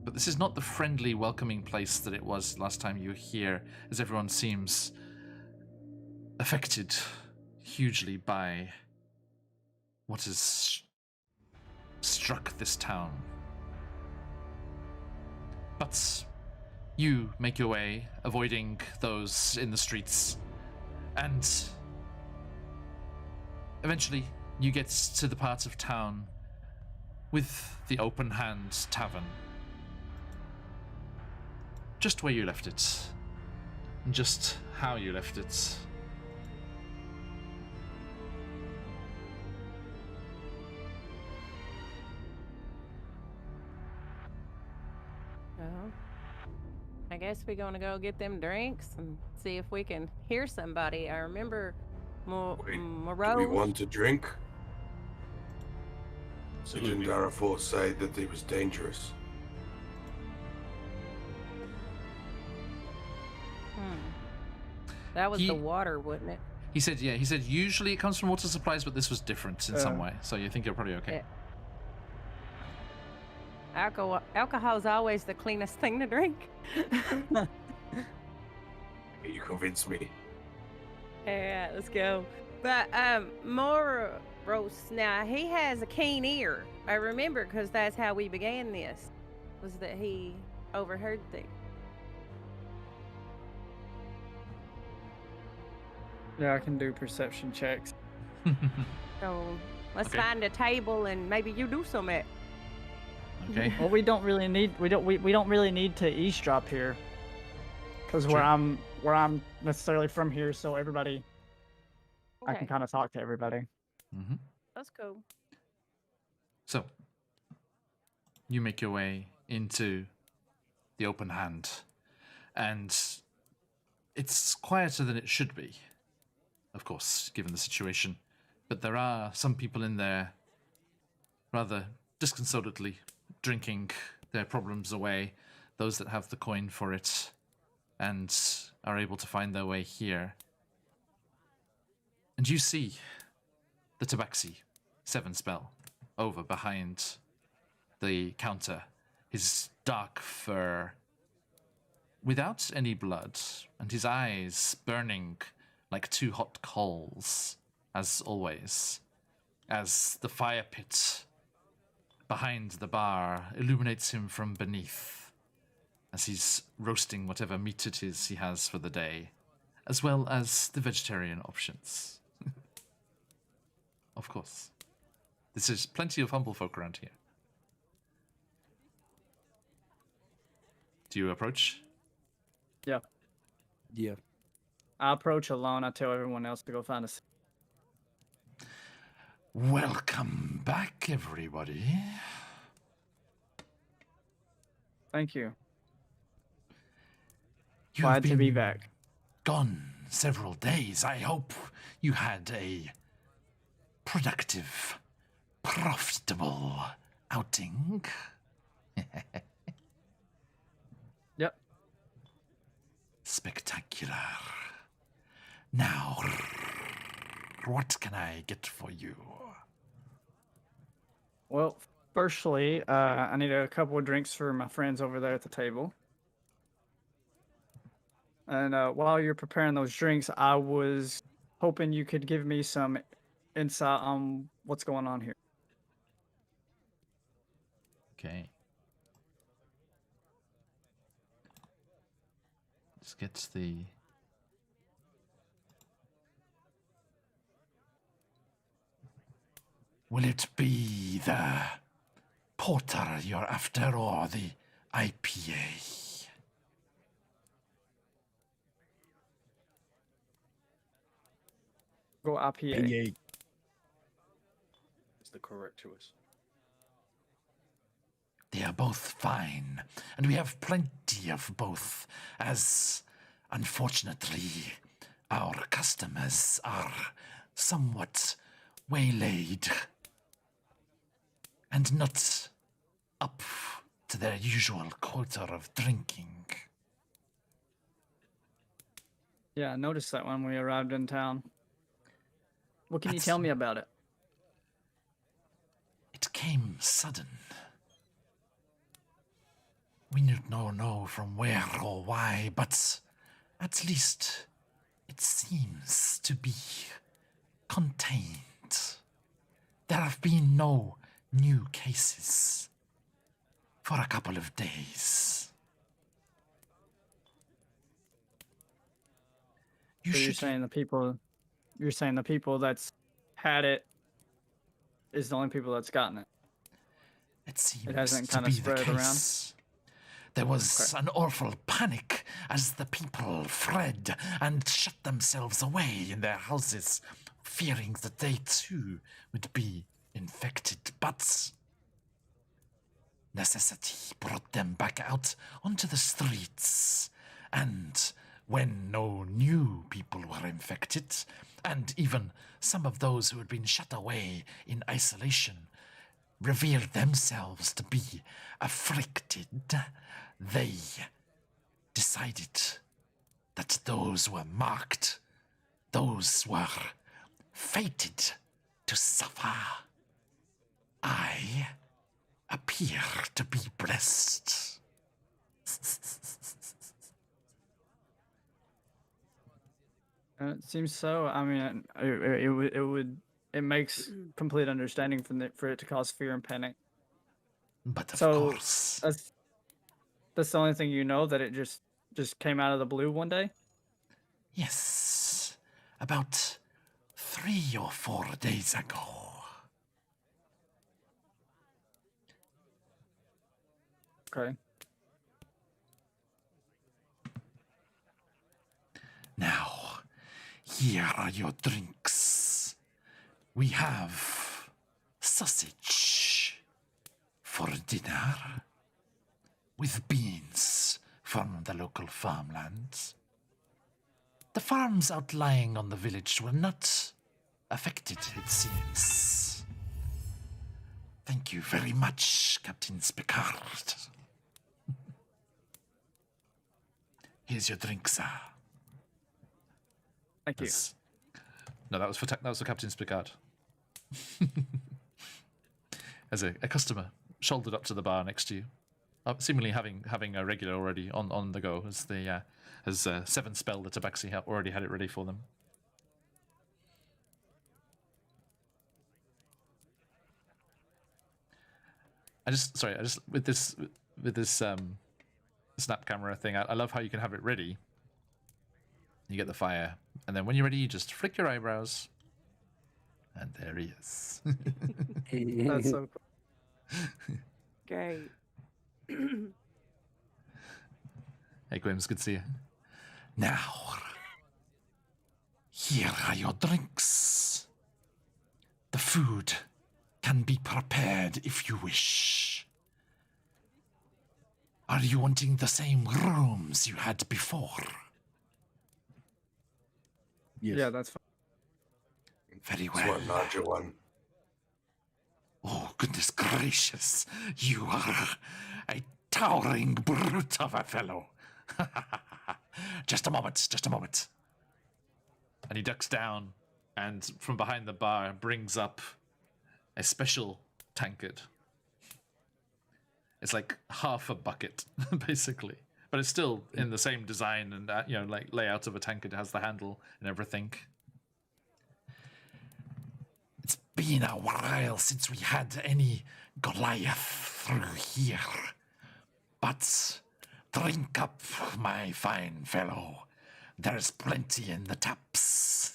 But this is not the friendly, welcoming place that it was last time you were here, as everyone seems affected hugely by what has struck this town. But you make your way, avoiding those in the streets, and eventually you get to the part of town with the Open Hand Tavern. Just where you left it, and just how you left it. Well, I guess we're gonna go get them drinks and see if we can hear somebody. I remember Wait, do we Moreau. want to drink? So Didn't Arafor say that he was dangerous? That was He- the water, wouldn't it? He said, yeah, he said usually it comes from water supplies, but this was different in some way. So you think you're probably okay. Yeah. Alcohol's always the cleanest thing to drink. You convinced me. Yeah, let's go. But Moros, now he has a keen ear. I remember because that's how we began this, was that he overheard things. Yeah, I can do perception checks. So let's Okay. find a table and maybe you do some it. Okay. Well, we don't really need we don't really need to eavesdrop here, because where I'm necessarily from here, so everybody I can Okay, kind of talk to everybody. Hmm. that's cool. So you make your way into the open hand, and it's quieter than it should be, of course, given the situation. But there are some people in there rather disconsolately drinking their problems away, those that have the coin for it and are able to find their way here. And you see the Tabaxi 7 spell over behind the counter, his dark fur without any blood, and his eyes burning like 2 hot coals, as always, as the fire pit behind the bar illuminates him from beneath, as he's roasting whatever meat it is he has for the day, as well as the vegetarian options. Of course. There's plenty of humble folk around here. Do you approach? Yeah, Yeah. I approach alone. I tell everyone else to go find us. Welcome back, everybody. Thank you. You've Glad to be been back. Gone several days. I hope you had a productive, profitable outing. Yep. Spectacular. Now, what can I get for you? Well, firstly, I need a couple of drinks for my friends over there at the table. And while you're preparing those drinks, I was hoping you could give me some insight on what's going on here. Okay. Let's get the... Will it be the porter you're after or the IPA? Go IPA. It's the correct choice. They are both fine, and we have plenty of both, as unfortunately our customers are somewhat waylaid and not up to their usual quota of drinking. Yeah, I noticed that when we arrived in town. What can you That's- tell me about it? It came sudden. We don't know from where or why, but at least it seems to be contained. There have been no new cases for a couple of days. You So should... you're saying the people that's had it is the only people that's gotten it. It seems It hasn't to kinda be the spread around? case. There was an awful panic as the people fled and shut themselves away in their houses, fearing that they too would be infected. But necessity brought them back out onto the streets, and when no new people were infected, and even some of those who had been shut away in isolation revealed themselves to be afflicted, they decided that those were marked, those were fated to suffer. I appear to be blessed. It seems so. I mean, it makes complete understanding for it to cause fear and panic. But of So course, that's the only thing you know, that it just came out of the blue one day. yes, about 3 or 4 days ago. Okay. Now, here are your drinks. We have sausage for dinner with beans from the local farmlands. The farms outlying on the village were not affected, it seems. Thank you very much, Captain Spicard. Here's your drink, sir. Thank you. No, that was for Captain Spicard. As a customer shouldered up to the bar next to you, seemingly having a regular already on the go, as the Seven Spell, the Tabaxi, already had it ready for them. I just with this snap camera thing, I love how you can have it ready. You get the fire, and then when you're ready, you just flick your eyebrows, and there he is. That's so cool. Great. Hey, Quims, good to see you. Now, here are your drinks. The food can be prepared if you wish. Are you wanting the same rooms you had before? Yes. Yeah, that's fine. Very It's well. one larger one. Oh, goodness gracious. You are a towering brute of a fellow. Just a moment. And he ducks down and from behind the bar brings up a special tankard. It's like half a bucket, basically. But it's still in the same design and like layout of a tankard. It has the handle and everything. It's been a while since we had any Goliath through here. But drink up, my fine fellow. There's plenty in the taps.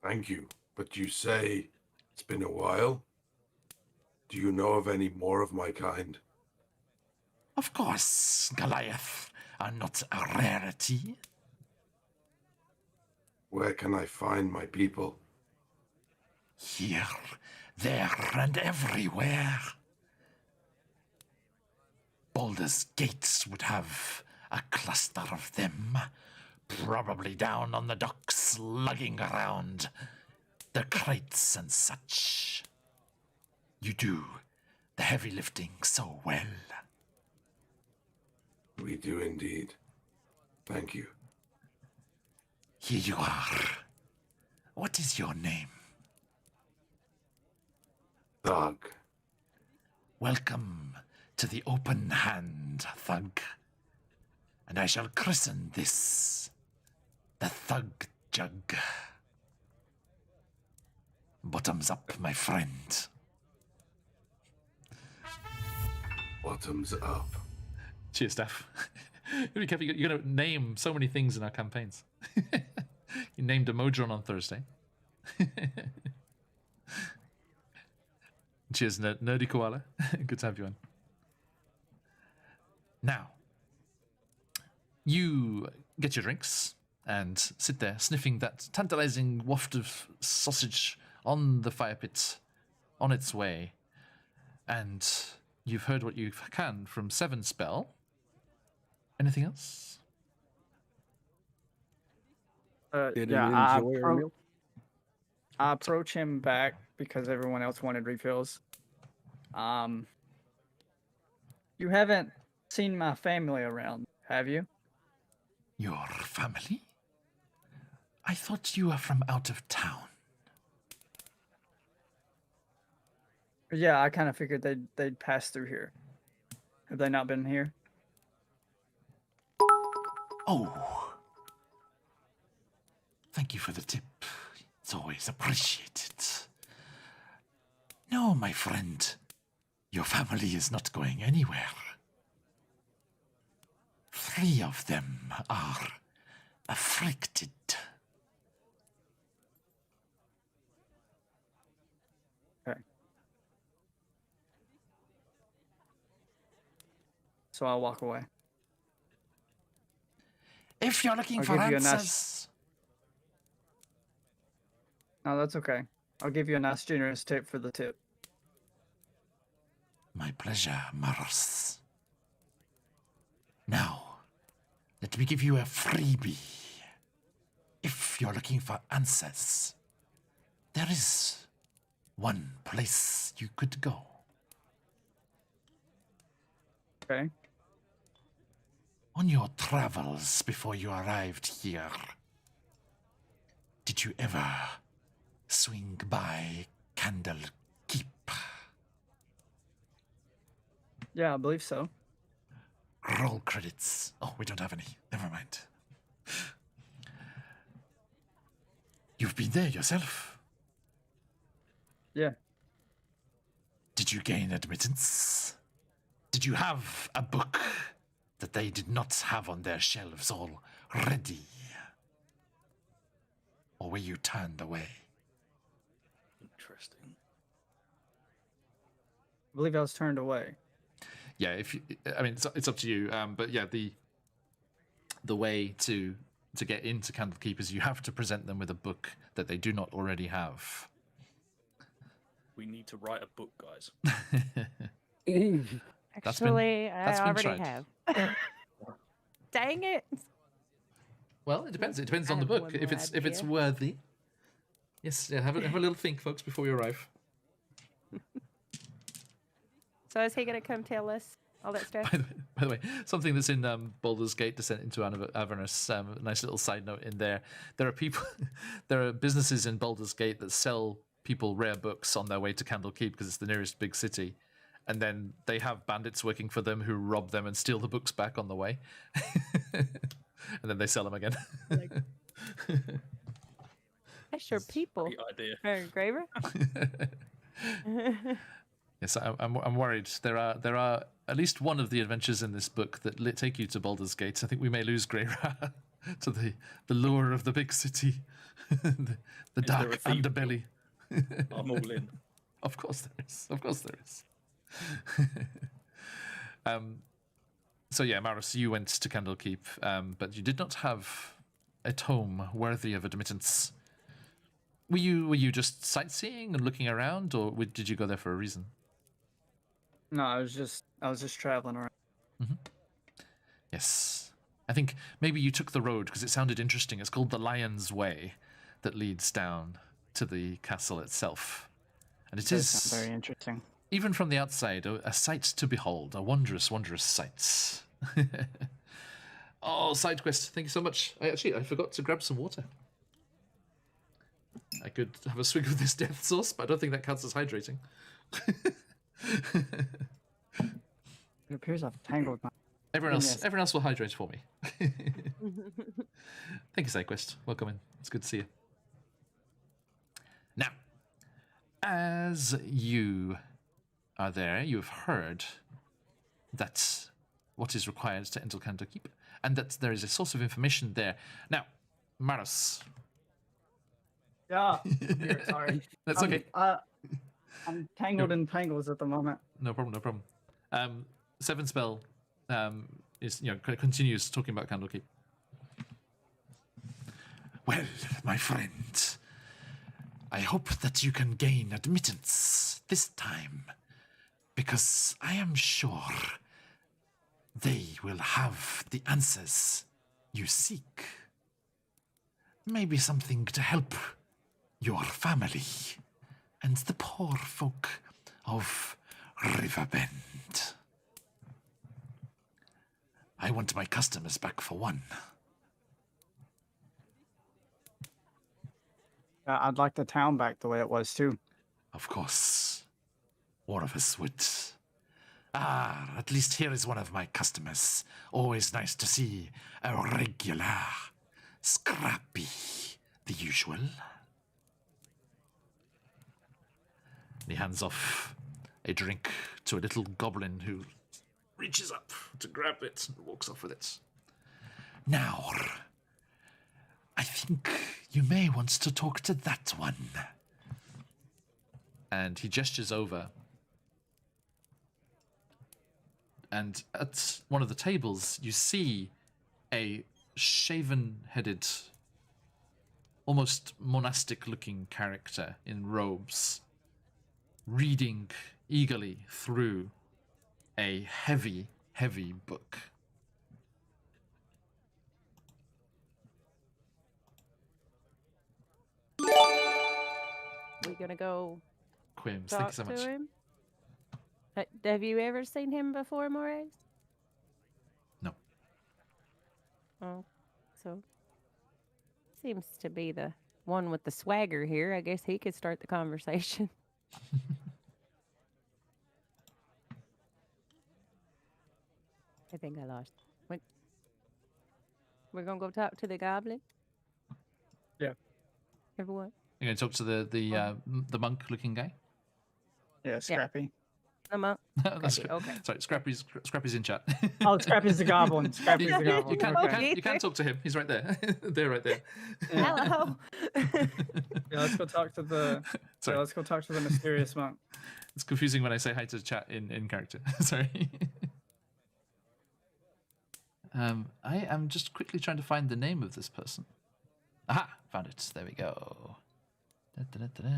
Thank you. But you say it's been a while? Do you know of any more of my kind? Of course, Goliath are not a rarity. Where can I find my people? Here, there, and everywhere. Baldur's Gates would have a cluster of them, probably down on the docks, lugging around the crates and such. You do the heavy lifting so well. We do indeed. Thank you. Here you are. What is your name? Thug. Welcome to the open hand, Thug. And I shall christen this the Thug Jug. Bottoms up, my friend. Bottoms up. Cheers, Steph. You're going to name so many things in our campaigns. You named a Modron on Thursday. Cheers, Nerdy Koala. Good to have you on. Now, you get your drinks and sit there sniffing that tantalizing waft of sausage on the fire pit on its way. And you've heard what you can from Seven Spell. Anything else? Did Yeah, you I enjoy our meal? I approach him back because everyone else wanted refills. You haven't seen my family around, have you? Your family? I thought you were from out of town. Yeah, I kind of figured they'd pass through here. Have they not been here? Oh. Thank you for the tip. It's always appreciated. No, my friend. Your family is not going anywhere. 3 of them are afflicted. Okay. So I'll walk away. If you're looking I'll for give you a nice- answers, No, that's okay. I'll give you a nice generous tip for the tip. my pleasure, Maros. Now, let me give you a freebie. If you're looking for answers, there is one place you could go. Okay. On your travels before you arrived here, did you ever swing by Candlekeep? Yeah, I believe so. Roll credits. Oh, we don't have any. Never mind. You've been there yourself. Yeah. Did you gain admittance? Did you have a book that they did not have on their shelves already? Or were you turned away? Interesting. I believe I was turned away. Yeah, I mean, it's up to you. But yeah, the way to get into Candlekeep is you have to present them with a book that they do not already have. We need to write a book, guys. That's been- Actually, that's I been already tried. have. Dang it! Well, it depends. It depends I on the have book. one If more it's idea. worthy. Yes, yeah. Have a little think, folks, before you arrive. So is he gonna come tell us all that stuff? By the way, something that's in Baldur's Gate Descent into Avernus. A nice little side note in there. There are people, there are businesses in Baldur's Gate that sell people rare books on their way to Candlekeep because it's the nearest big city, and then they have bandits working for them who rob them and steal the books back on the way, and then they sell them again. That's your people, Great idea. Graver. Yes, I'm worried. There are at least one of the adventures in this book that take you to Baldur's Gate. I think we may lose Greyra to the lure of the big city, the there dark a thief? underbelly. I'm all in. Of course there is. Of course there is. So yeah, Maris, you went to Candlekeep, but you did not have a tome worthy of admittance. Were you just sightseeing and looking around, or did you go there for a reason? No, I was just traveling around. Yes. I think maybe you took the road because it sounded interesting. It's called the Lion's Way that leads down to the castle itself. And it Does sound is, very interesting. even from the outside, a sight to behold. A wondrous, wondrous sight. Oh, side quest. Thank you so much. I forgot to grab some water. I could have a swig of this death sauce, but I don't think that counts as hydrating. It appears I've tangled my. Everyone Yes. else will hydrate for me. Thank you, SideQuest. Welcome in. It's good to see you. Now, as you are there, you have heard that what is required to enter Candlekeep, and that there is a source of information there. Now, Maros. Yeah. I'm here, sorry. That's okay. I'm tangled in tangles at the moment. No problem, no problem. Seven Spell is continues talking about Candlekeep. Well, my friend, I hope that you can gain admittance this time, because I am sure they will have the answers you seek. Maybe something to help your family and the poor folk of Riverbend. I want my customers back for one. I'd like the town back the way it was too. Of course, all of us would. Ah, at least here is one of my customers. Always nice to see a regular. Scrappy, the usual. He hands off a drink to a little goblin who reaches up to grab it and walks off with it. Now, I think you may want to talk to that one. And he gestures over. And at one of the tables, you see a shaven-headed, almost monastic-looking character in robes, reading eagerly through a heavy, heavy book. We gonna go Quims, thank talk you so to much. him? Have you ever seen him before, Moraes? No. Oh, so seems to be the one with the swagger here. I guess he could start the conversation. I think I lost. We're gonna go talk to the goblin. Yeah. Everyone. You're going to talk to the monk-looking guy? Yeah, Scrappy. I'm up. That's Scrappy, okay. Sorry, Scrappy's in chat. Oh, Scrappy's the goblin. Scrappy's the goblin. You can, Okay. you can talk to him. He's right there. They're right there. Hello. Yeah, let's go talk to the. Sorry. Yeah, let's go talk to the mysterious monk. It's confusing when I say hi to chat in character. Sorry. I am just quickly trying to find the name of this person. Aha! Found it. There we go. Da, da, da, da, da.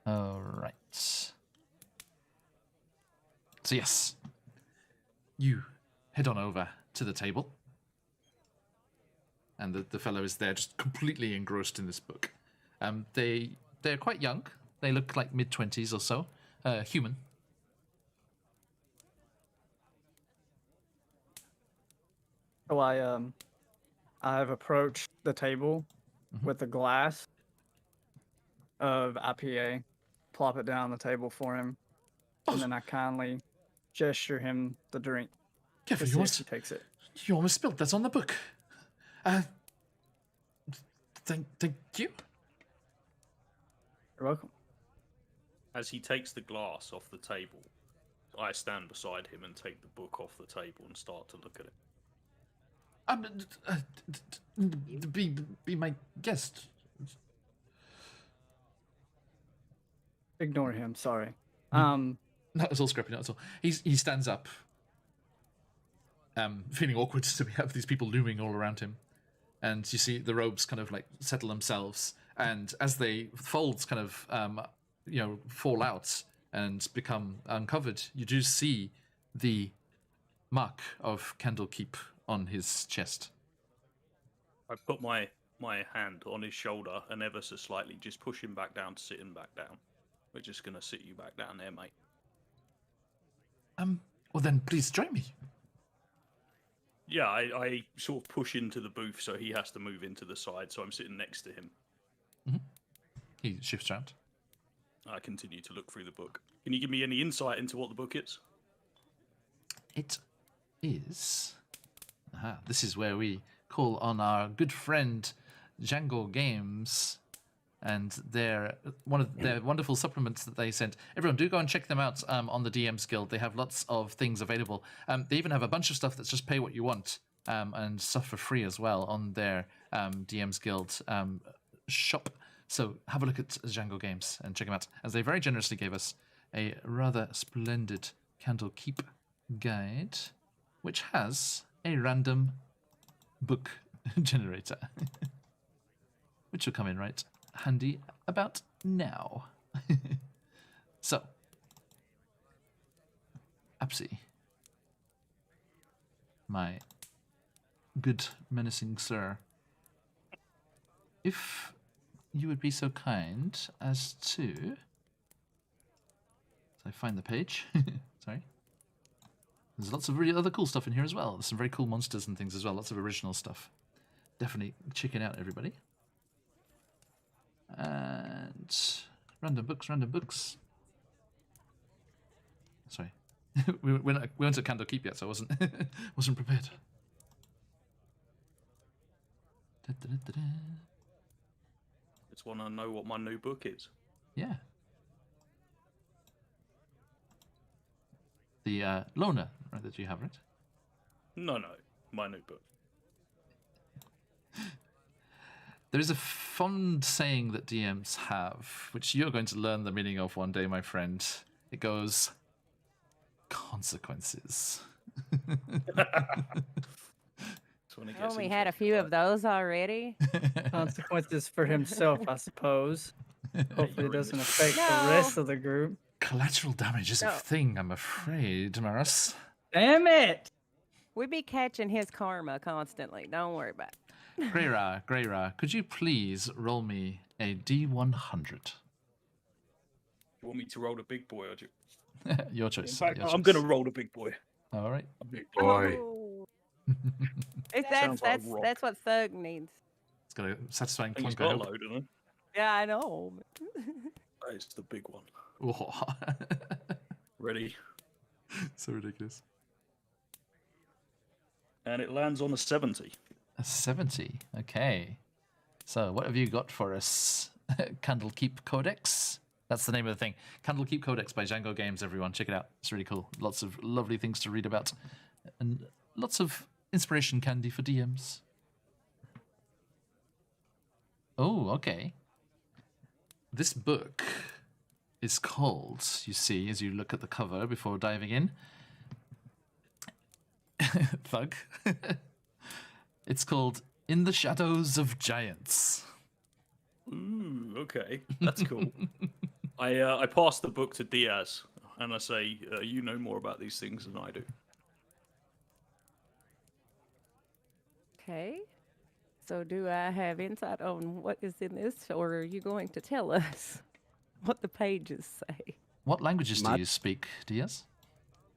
All right. So yes, you head on over to the table, and the fellow is there, just completely engrossed in this book. They're quite young. They look like mid-20s or so. Human. So I have approached the table with a glass of IPA, plop it down on the table for him, and then I kindly gesture him the drink Yeah, to you see if almost, he takes it. you almost spilled. That's on the book. Thank you. You're welcome. As he takes the glass off the table, I stand beside him and take the book off the table and start to look at it. Be my guest. Ignore him. Sorry. Not at all, Scrappy. Not at all. He stands up, feeling awkward to have these people looming all around him, and you see the robes kind of like settle themselves, and as they folds kind of fall out and become uncovered, you do see the mark of Candlekeep on his chest. I put my hand on his shoulder and ever so slightly just push him back down to sit him back down. We're just going to sit you back down there, mate. Well then, please join me. Yeah, I sort of push into the booth so he has to move into the side, so I'm sitting next to him. He shifts around. I continue to look through the book. Can you give me any insight into what the book is? It is. This is where we call on our good friend Django Games and one of their wonderful supplements that they sent. Everyone, do go and check them out on the DM's Guild. They have lots of things available. They even have a bunch of stuff that's just pay what you want and stuff for free as well on their DM's Guild shop. So have a look at Django Games and check them out, as they very generously gave us a rather splendid Candlekeep guide, which has a random book generator, which will come in right handy about now. So, Apsy. My good menacing sir. If you would be so kind as to... So I find the page. Sorry. There's lots of really other cool stuff in here as well. There's some very cool monsters and things as well. Lots of original stuff. Definitely check it out, everybody. And random books. Sorry. we weren't at Candlekeep yet, so I wasn't prepared. Just want to know what my new book is. Yeah. The loner, right, that you have, right? No, my new book. There is a fond saying that DMs have, which you're going to learn the meaning of one day, my friend. It goes, consequences. I only had a few of those already. Consequences for himself, I suppose. Hopefully it doesn't affect No. the rest of the group. Collateral damage is a No. thing, I'm afraid, Maris. Damn it! We be catching his karma constantly. Don't worry about it. Greyra, could you please roll me a D100? You want me to roll the big boy, or do you... Your In choice. fact, your I'm choice. going to roll the big boy. All right. A big Boy. Oh. That's Sounds like a rock. that's what Thug needs. It's got a satisfying I think he's clunk, I got a hope. load, isn't Yeah, I know. it? It's the big one. Whoa. Ready? So ridiculous. And it lands on a 70. A 70. Okay. So, what have you got for us? Candlekeep Codex? That's the name of the thing. Candlekeep Codex by Django Games, everyone. Check it out. It's really cool. Lots of lovely things to read about. And lots of inspiration candy for DMs. Oh, okay. This book is called, you see, as you look at the cover before diving in, Thug. It's called In the Shadows of Giants. Ooh, okay. That's cool. I pass the book to Diaz, and I say, you know more about these things than I do. Okay. So do I have insight on what is in this, or are you going to tell us what the pages say? What languages do you speak, Diaz?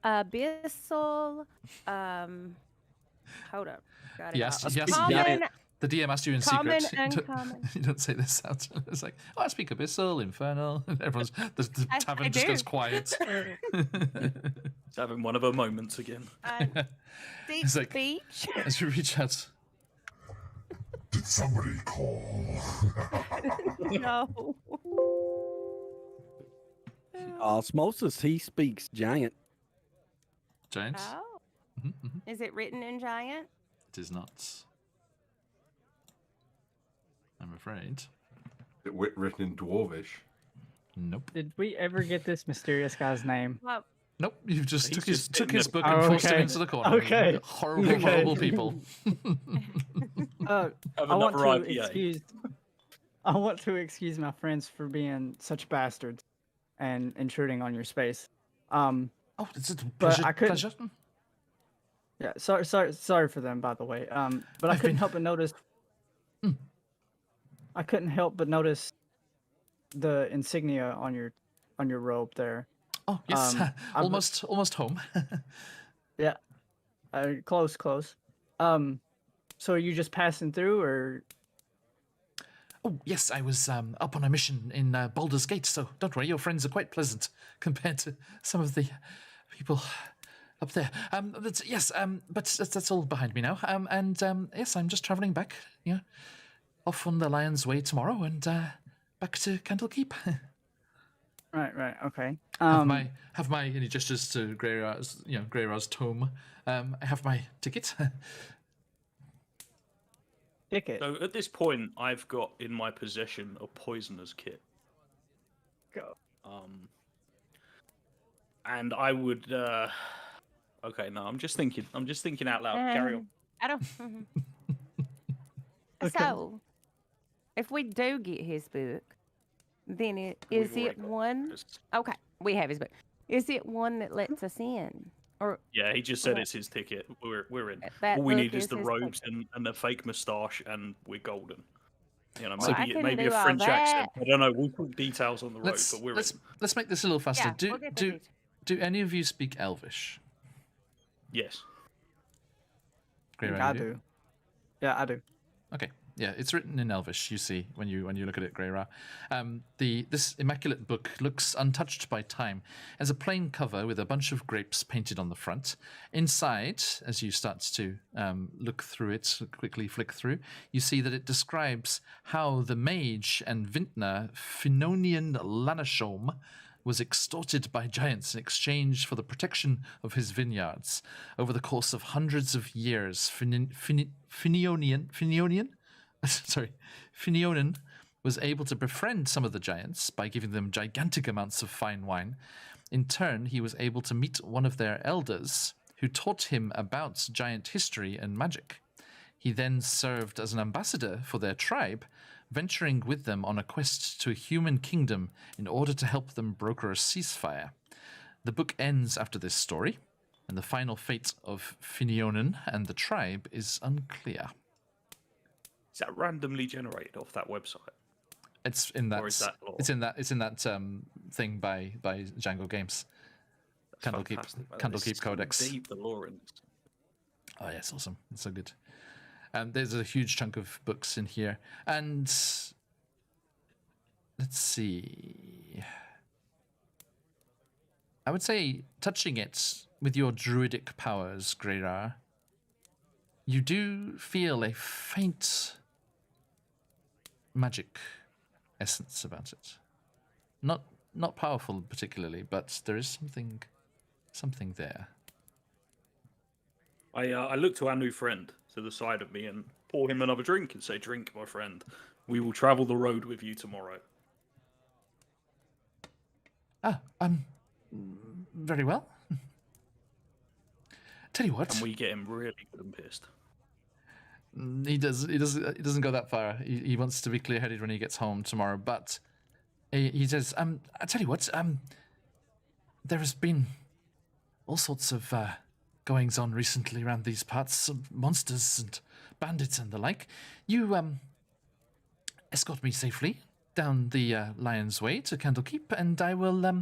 Abyssal, hold up. Got it Yes, out. yes. Common, The DM asked you in common, secret. uncommon. You don't say this out. It's like, oh, I speak Abyssal, Infernal. And everyone's, the I tavern just do. goes quiet. It's having one of her moments again. Deep It's like- speech. As you reach out, Did somebody call? No. Osmosis, he speaks giant. Giant. Oh. Mhm. Is it written in giant? It is not. I'm afraid. Written in Dwarvish. Nope. Did we ever get this mysterious guy's name? Well, Nope. You've just He's took his just sitting book there. and Oh, forced him okay. into the corner. Okay. Horrible, Okay. horrible people. Have I want another to IPA. excuse my friends for being such bastards and intruding on your space. Oh, it's a But pleasure. I couldn't- pleasure. Yeah, sorry for them, by the way. But I I've couldn't been- help but notice. I couldn't help but notice the insignia on your robe there. Oh, yes. I'm- almost home. Yeah, close. So are you just passing through, or Oh, yes, I was up on a mission in Baldur's Gate, so don't worry, your friends are quite pleasant compared to some of the people up there. But that's all behind me now. Yes, I'm just traveling back, off on the Lion's Way tomorrow and back to Candlekeep. right? Okay. Have my, and he gestures to Greyra's tome. I have my ticket. Ticket. So at this point, I've got in my possession a poisoner's kit. Go. And I would. Okay, no, I'm just thinking out loud. Carry on. I don't. Okay. So, if we do get his book, then We've is already it got one? this. Okay, we have his book. Is it one that lets us in? Or Yeah, he just said what? it's his ticket. We're in. That All we book need is is the his robes ticket. and a fake moustache, and we're golden. You know, Well, I maybe can maybe a do all French accent. that. I don't know. We'll talk details on the road, but Let's we're let's in. let's make this a little faster. Yeah, we'll get the Do details. do any of you speak Elvish? Yes. Grey think Rat, I you do. Yeah, I do. Okay, yeah, it's written in Elvish. You see when you look at it, Grey Ra. This immaculate book looks untouched by time. It has a plain cover with a bunch of grapes painted on the front. Inside, as you start to look through it, quickly flick through, you see that it describes how the mage and vintner Finonian Lanashom was extorted by giants in exchange for the protection of his vineyards. Over the course of hundreds of years, Finionen was able to befriend some of the giants by giving them gigantic amounts of fine wine. In turn, he was able to meet one of their elders who taught him about giant history and magic. He then served as an ambassador for their tribe, venturing with them on a quest to a human kingdom in order to help them broker a ceasefire. The book ends after this story, and the final fate of Finionen and the tribe is unclear. Is that randomly generated off that website? It's in that. Or is that lore? It's in that thing by Django Games. Fantastic, man. Candlekeep This is Codex. Deep the lore in this. Oh yeah, it's awesome. It's so good. There's a huge chunk of books in here, and let's see. I would say touching it with your druidic powers, Greyrar, you do feel a faint magic essence about it. Not powerful particularly, but there is something there. I look to our new friend to the side of me and pour him another drink and say, "Drink, my friend. We will travel the road with you tomorrow." Very well. Tell you what, And we get him really good and pissed. he doesn't go that far. He wants to be clear-headed when he gets home tomorrow. But he says, I tell you what, there has been all sorts of goings on recently around these parts, monsters and bandits and the like. You escort me safely down the Lion's Way to Candlekeep, and I will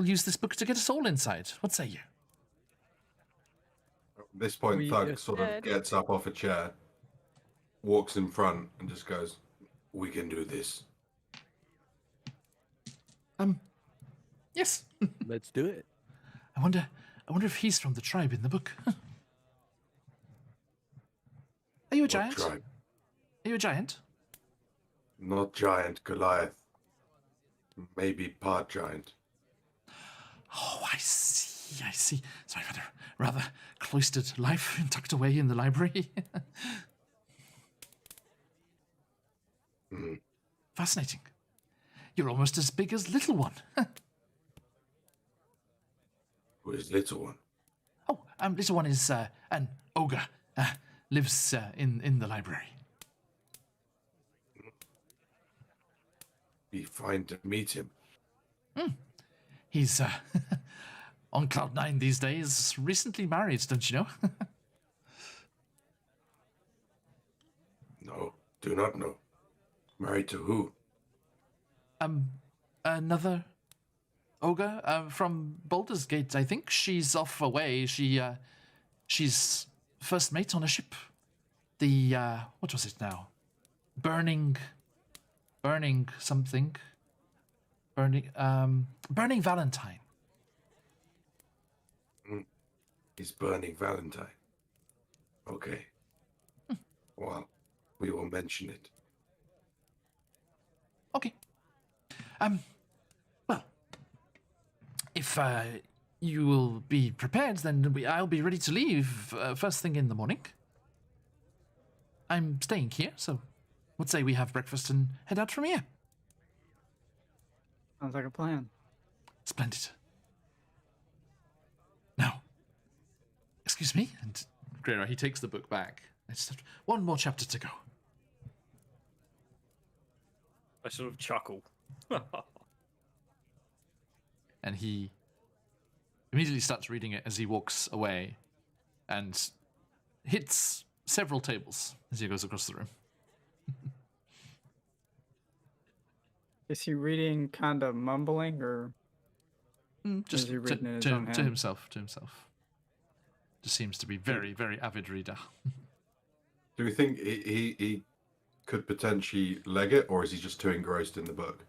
use this book to get us all inside. What say you? At this point, We Thug just sort of did. gets up off a chair, walks in front, and just goes, "We can do this." Yes. Let's do it. I wonder if he's from the tribe in the book. Are you a What giant? tribe? Are you a giant? Not giant Goliath. Maybe part giant. Oh, I see. So I've had a rather cloistered life tucked away in the library. Fascinating. You're almost as big as Little One. Who is little one? Oh, Little One is an ogre. Lives in the library. Be fine to meet him. He's on cloud 9 these days. Recently married, don't you know? No, do not know. Married to who? Another ogre from Baldur's Gate, I think. She's off away. She's first mate on a ship. The what was it now? Burning something. Burning Valentine. He's burning Valentine. Okay. Well, we will mention it. Okay. Well, if you will be prepared, then I'll be ready to leave first thing in the morning. I'm staying here, so let's say we have breakfast and head out from here. Sounds like a plan. Splendid. Now, excuse me, and Greyra, he takes the book back. I just have one more chapter to go. I sort of chuckle. And he immediately starts reading it as he walks away and hits several tables as he goes across the room. Is he reading kind of mumbling, or Just is he reading in his to own hand? himself. Just seems to be very, very avid reader. Do we think he could potentially leg it, or is he just too engrossed in the book?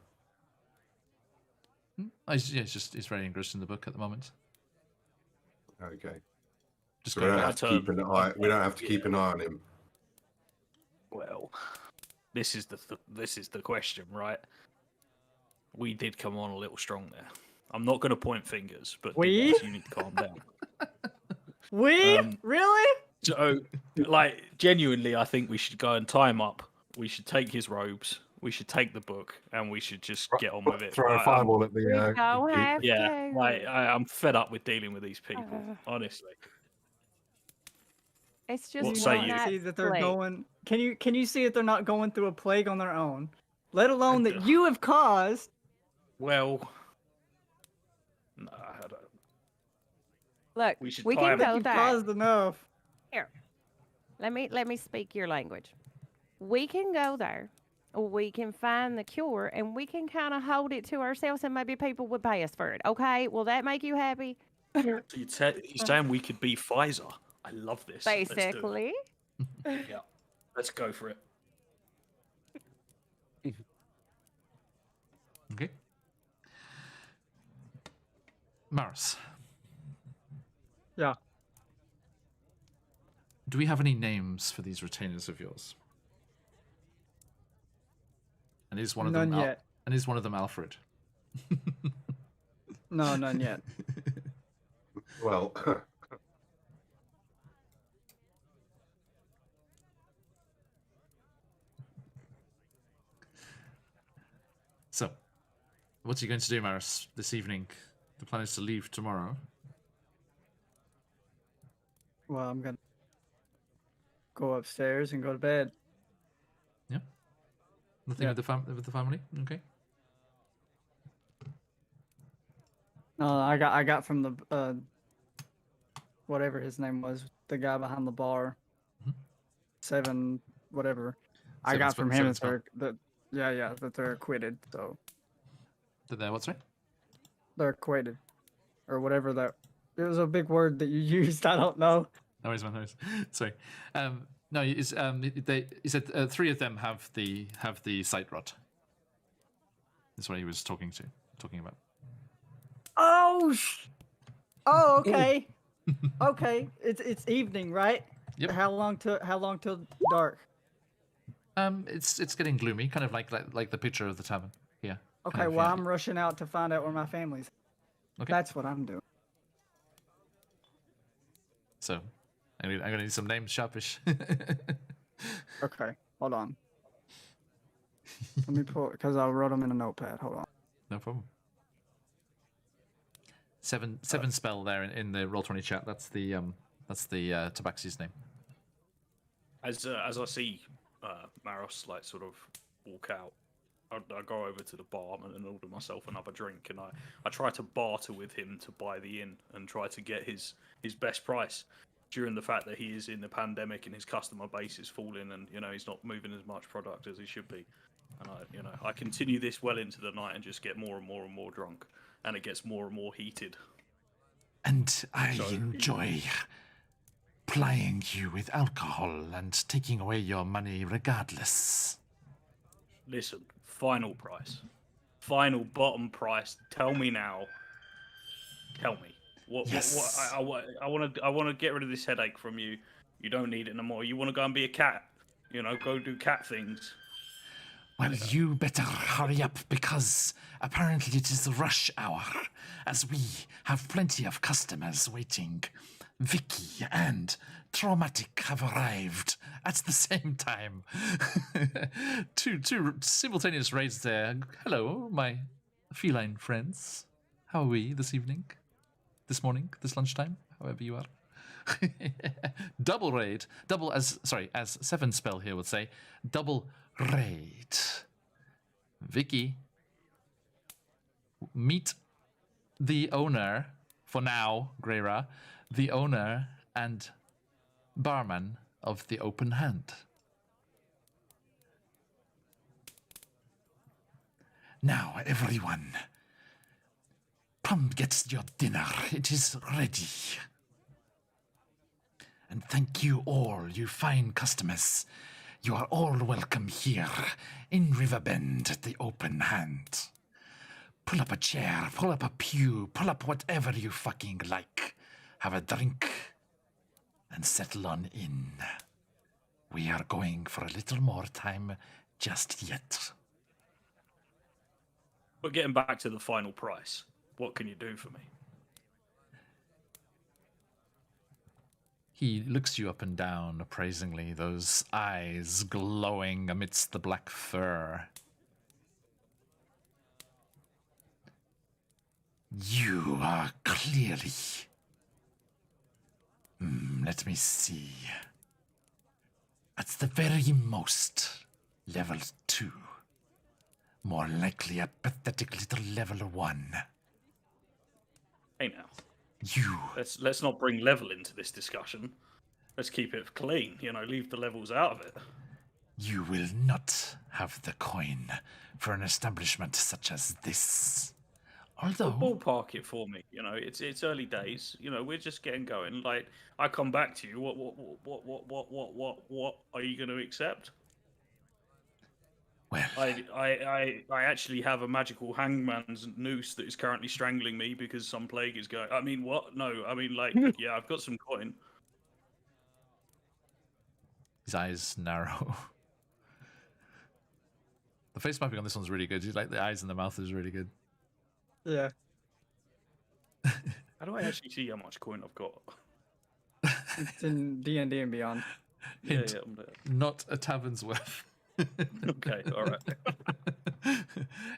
He's very engrossed in the book at the moment. Okay. Just So we going don't back. have to keep an eye. We don't have to keep an eye on him. Well, this is the question, right? We did come on a little strong there. I'm not going to point fingers, but We? Diaz, you need to calm down. We? Really? So, like, genuinely, I think we should go and tie him up. We should take his robes. We should take the book, and we should just get on with it. Throw a fireball at We the. don't keep. have Yeah, to. I'm fed up with dealing with these people. Honestly, It's just What one say you? night See that they're sleep. going. Can you see that they're not going through a plague on their own? Let alone that you have caused. well, no, I don't. Look, We should we tie can 'em. go You've there. caused enough. Here, let me speak your language. We can go there. We can find the cure, and we can kind of hold it to ourselves, and maybe people would pay us for it. Okay? Will that make you happy? So you're saying we could be Pfizer? I love this. Let's do it. Basically. Yeah, let's go for it. Okay. Maris, Yeah. do we have any names for these retainers of yours? And is one of None them yet. And is one of them Alfred? No, none yet. Well, So, what's he going to do, Maris, this evening? The plan is to leave tomorrow. Well, I'm gonna go upstairs and go to bed. Yeah. Nothing Yeah. with the family. Okay. No, I got from the whatever his name was, the guy behind the bar. Mhm. Seven, whatever. I Seven got spell- from him seven that spell. that they're acquitted. So Did they? What's right? they're acquitted, or whatever that. It was a big word that you used. I don't know. No worries, man. No worries. Sorry. No, it's, he said 3 of them have the sight rod. That's what he was talking about. Oh, okay. Okay, it's evening, right? Yep. How long till dark? It's getting gloomy, kind of like the picture of the tavern. Yeah. Okay, kind of, well yeah. I'm rushing out to find out where my family's. Okay. That's what I'm doing. So, I'm gonna need some names, sharpish. Okay, hold on. Let me pull because I wrote them in a notepad. Hold on. No problem. Seven spell there in the Roll20 chat. That's the Tabaxi's name. As I see Maros like sort of walk out, I go over to the barman and order myself another drink, and I try to barter with him to buy the inn and try to get his best price during the fact that he is in the pandemic and his customer base is falling, and he's not moving as much product as he should be. And I continue this well into the night and just get more and more and more drunk, and it gets more and more heated. And I enjoy plying you with alcohol and taking away your money regardless. Listen, final price, final bottom price. Tell me now. Tell me what I want to get rid of this headache from you. You don't need it no more. You want to go and be a cat. Go do cat things. Well, you better hurry up because apparently it is rush hour, as we have plenty of customers waiting. Vicky and Traumatic have arrived at the same time. two simultaneous raids there. Hello, my feline friends. How are we this evening? This morning? This lunchtime? However you are. Double raid. As Seven Spell here would say. Double raid. Vicky, meet the owner for now, Greyra, the owner and barman of the Open Hand. Now, everyone, come get your dinner. It is ready. And thank you all, you fine customers. You are all welcome here in Riverbend at the Open Hand. Pull up a chair, pull up a pew, pull up whatever you fucking like. Have a drink and settle on in. We are going for a little more time just yet. But getting back to the final price, what can you do for me? He looks you up and down appraisingly, those eyes glowing amidst the black fur. You are clearly... let me see. At the very most, level 2. More likely a pathetic little level 1. Hey now, You... let's not bring level into this discussion. Let's keep it clean, leave the levels out of it. You will not have the coin for an establishment such as this. Although... Ballpark it for me, it's early days, we're just getting going. Like, I come back to you, what are you going to accept? Well... I actually have a magical hangman's noose that is currently strangling me because some plague is going... I mean, what? No, I mean, like, yeah, I've got some coin. His eyes narrow. The face mapping on this one's really good. Like, the eyes and the mouth is really good. Yeah. How do I actually see how much coin I've got? It's in D&D and Beyond. Hint, Yeah, I'm there. not a tavern's worth. Okay, all right.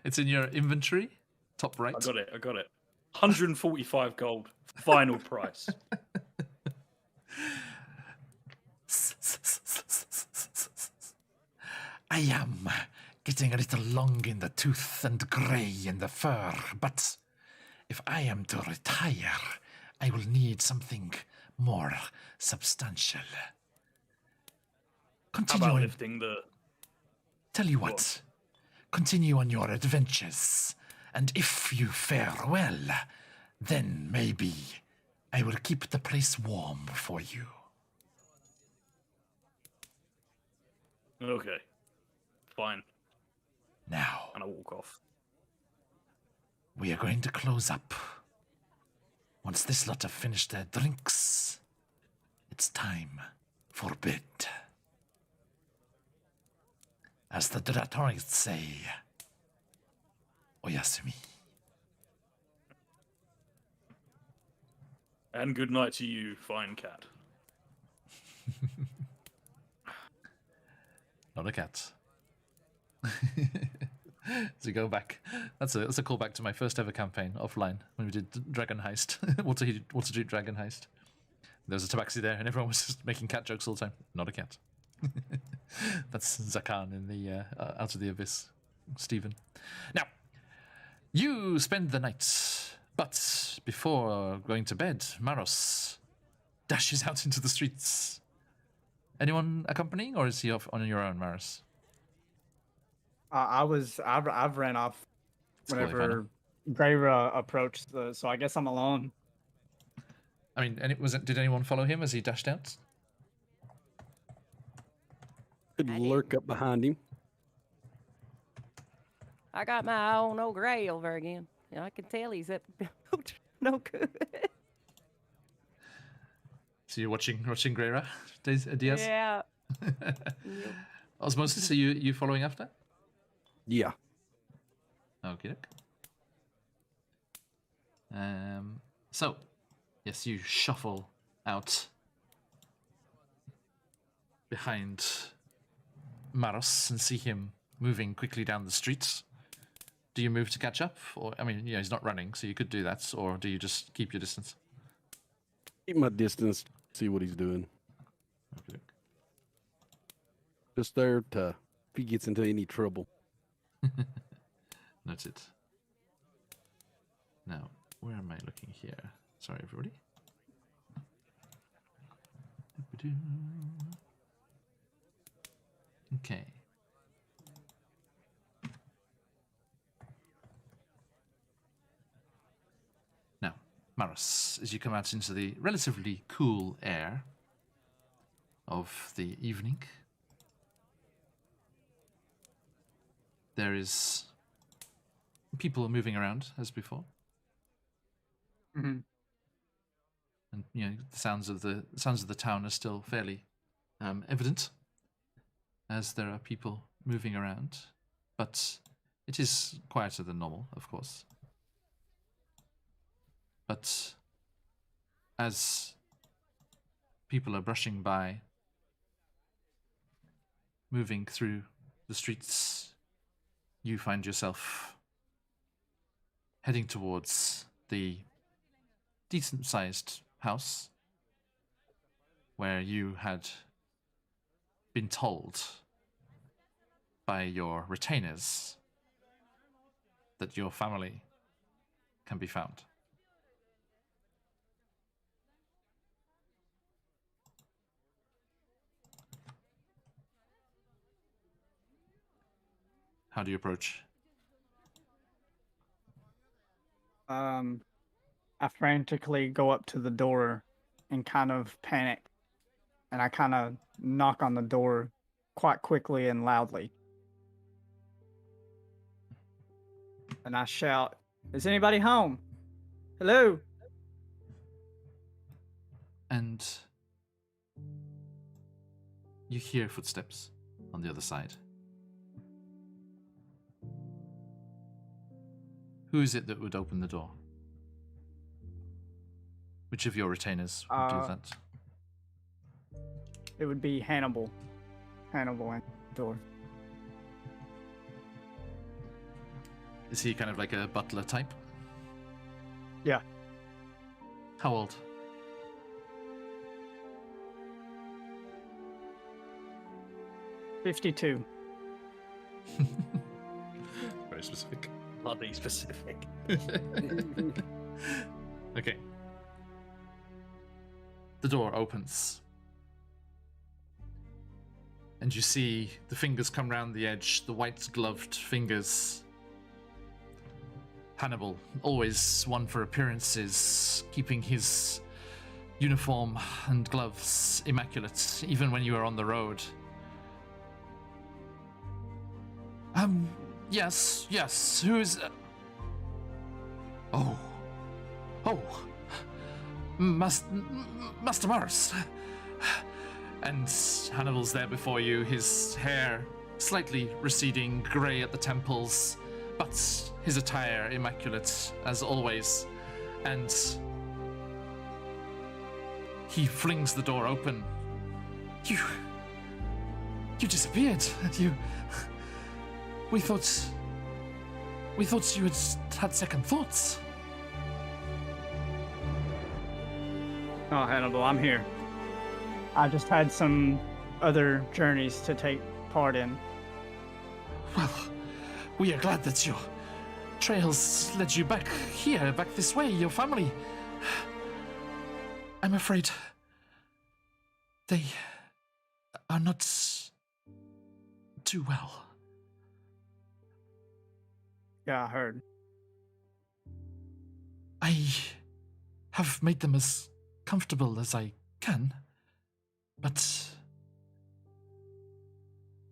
It's in your inventory, top right. I got it. 145 gold, final price. I am getting a little long in the tooth and grey in the fur, but if I am to retire, I will need something more substantial. How about Continuing. lifting the... Tell you what, continue on your adventures, and if you fare well, then maybe I will keep the place warm for you. Okay, fine. Now, And I walk off. we are going to close up. Once this lot have finished their drinks, it's time for bed. As the Dratoids say, Oyasumi. And good night to you, fine cat. Not a cat. So go back. That's a callback to my first ever campaign offline when we did Dragon Heist. Waterdeep Dragon Heist. There was a tabaxi there, and everyone was just making cat jokes all the time. Not a cat. That's Zakan in the Out of the Abyss, Stephen. Now, you spend the night, but before going to bed, Maros dashes out into the streets. Anyone accompanying, or is he off on your own, Maros? I've ran off It's cool, whenever Greyra approached, so I guess I'm alone. I mean, did anyone follow him as he dashed out? Could lurk up behind him. I got my eye on old Gray over again. I can tell he's up no good. So you're watching Greyra, Diaz? Yeah. Osmosis, are you following after? Yeah. Okay. So, yes, you shuffle out behind Maros and see him moving quickly down the streets. Do you move to catch up? Or, I mean, he's not running, so you could do that. Or do you just keep your distance? Keep my distance, see what he's doing. Okay. Just there to, if he gets into any trouble. Noted. Now, where am I looking here? Sorry, everybody. Okay. Now, Maris, as you come out into the relatively cool air of the evening, there is people moving around as before. Mm-hmm. And the sounds of the town are still fairly evident, as there are people moving around, but it is quieter than normal, of course. But as people are brushing by, moving through the streets, you find yourself heading towards the decent-sized house where you had been told by your retainers that your family can be found. How do you approach? I frantically go up to the door and kind of panic, and I kind of knock on the door quite quickly and loudly. And I shout, "Is anybody home? Hello?" And you hear footsteps on the other side. Who is it that would open the door? Which of your retainers would do that? It would be Hannibal. Hannibal and door. Is he kind of like a butler type? Yeah. How old? "52. Very specific. Bloody specific. Okay. The door opens. And you see the fingers come round the edge, the white-gloved fingers. Hannibal, always one for appearances, keeping his uniform and gloves immaculate, even when you are on the road. Yes, who is... Oh, Master Morris. And Hannibal's there before you, his hair slightly receding, grey at the temples, but his attire immaculate, as always. And he flings the door open. You disappeared. We thought you had second thoughts. Oh, Hannibal, I'm here. I just had some other journeys to take part in. Well, we are glad that your trails led you back here, back this way, your family. I'm afraid they are not too well. Yeah, I heard. I have made them as comfortable as I can, but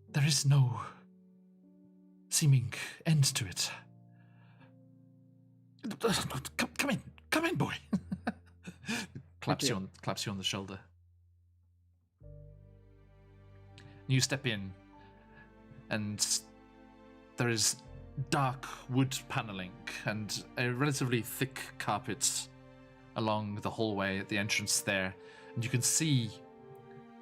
there is no seeming end to it. Come in, boy. claps you on the shoulder. You step in, and there is dark wood paneling and a relatively thick carpet along the hallway at the entrance there. And you can see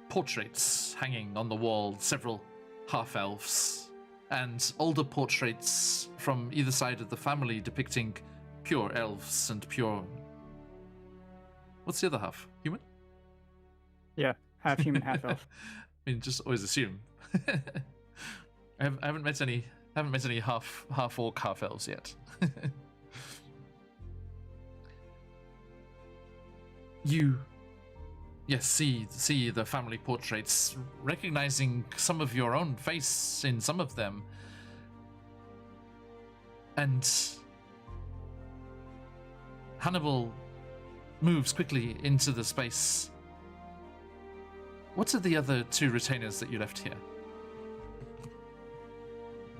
portraits hanging on the wall, several half-elves, and older portraits from either side of the family depicting pure elves and pure... What's the other half? Human? Yeah, half human, half elf. I mean, just always assume. I haven't met any half orc, half elves yet. you, yes, see the family portraits, recognizing some of your own face in some of them. And Hannibal moves quickly into the space. What are the other two retainers that you left here?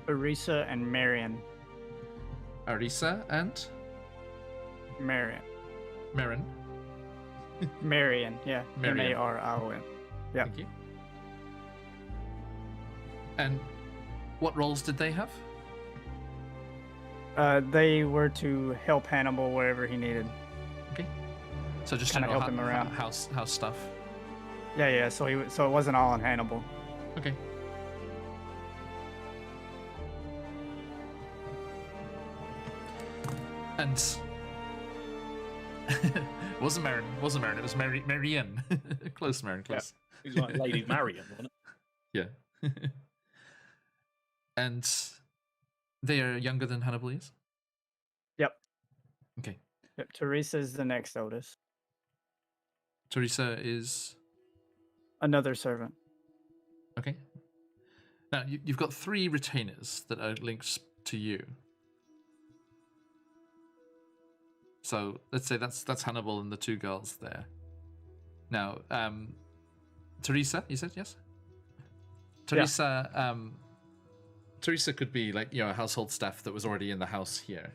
Arisa and Marion. Arisa and Marion. Marin. Marion, yeah. Marion. Marion. Yeah. Thank you. And what roles did they have? They were to help Hannibal wherever he needed. Okay. So just Kinda general help him around. house stuff. Yeah. So it wasn't all on Hannibal. Okay. And wasn't Marin. It was Marianne. Close, Marin. Close. He's like Lady Marion, wasn't it? Yeah. And they are younger than Hannibal is? Yep. Okay. Yep. Teresa's the next oldest. Teresa is... Another servant. Okay. Now, you've got 3 retainers that are linked to you. So, let's say that's Hannibal and the 2 girls there. Now, Teresa, you said, yes? Teresa, Teresa could be like, a household staff that was already in the house here.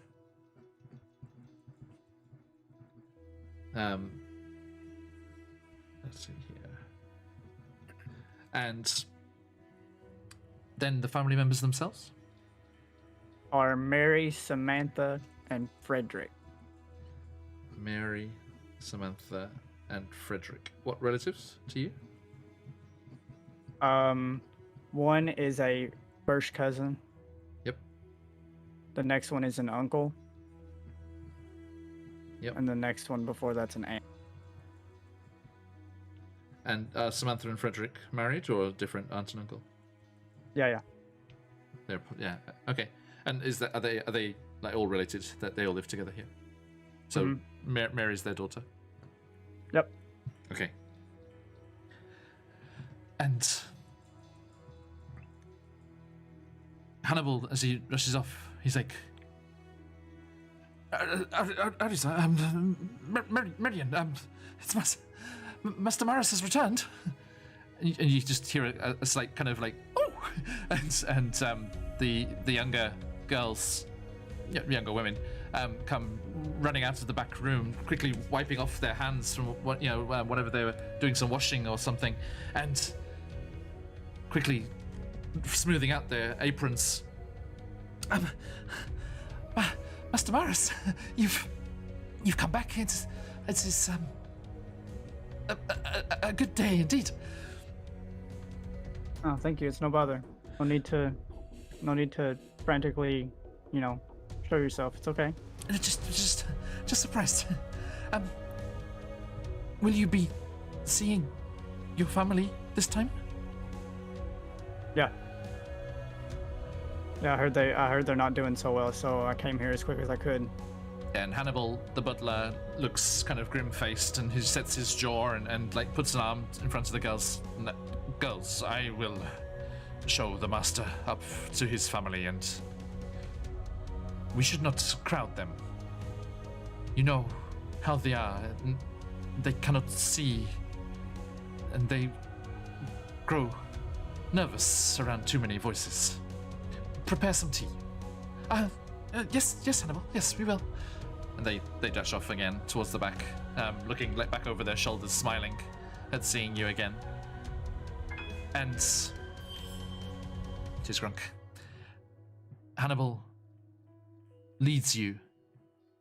Let's see here. And then the family members themselves? Are Mary, Samantha, and Frederick. Mary, Samantha, and Frederick. What relatives to you? One is a first cousin. Yep. The next one is an uncle. Yep. And the next one before that's an aunt. And Samantha and Frederick married or different aunt and uncle? Yeah. Yeah. Okay. And are they like all related? That they all live together here? So Mary's their daughter. Yep. Okay. And Hannibal, as he rushes off, he's like, Arisa, Marion, it's Master Maris has returned. And you just hear a slight kind of like, oh! And the younger girls, younger women, come running out of the back room, quickly wiping off their hands from whatever they were doing, some washing or something, and quickly smoothing out their aprons. Master Maris, you've come back. It's a good day indeed. Oh, thank you. It's no bother. No need to frantically, show yourself. It's okay. Just surprised. Will you be seeing your family this time? Yeah. Yeah, I heard they're not doing so well, so I came here as quick as I could. And Hannibal, the butler, looks kind of grim-faced, and he sets his jaw and like puts an arm in front of the girls. Girls, I will show the master up to his family, and we should not crowd them. You know how they are. They cannot see, and they grow nervous around too many voices. Prepare some tea. Yes, Hannibal. Yes, we will. And they dash off again towards the back, looking like back over their shoulders, smiling at seeing you again. And cheers, Grunk. Hannibal leads you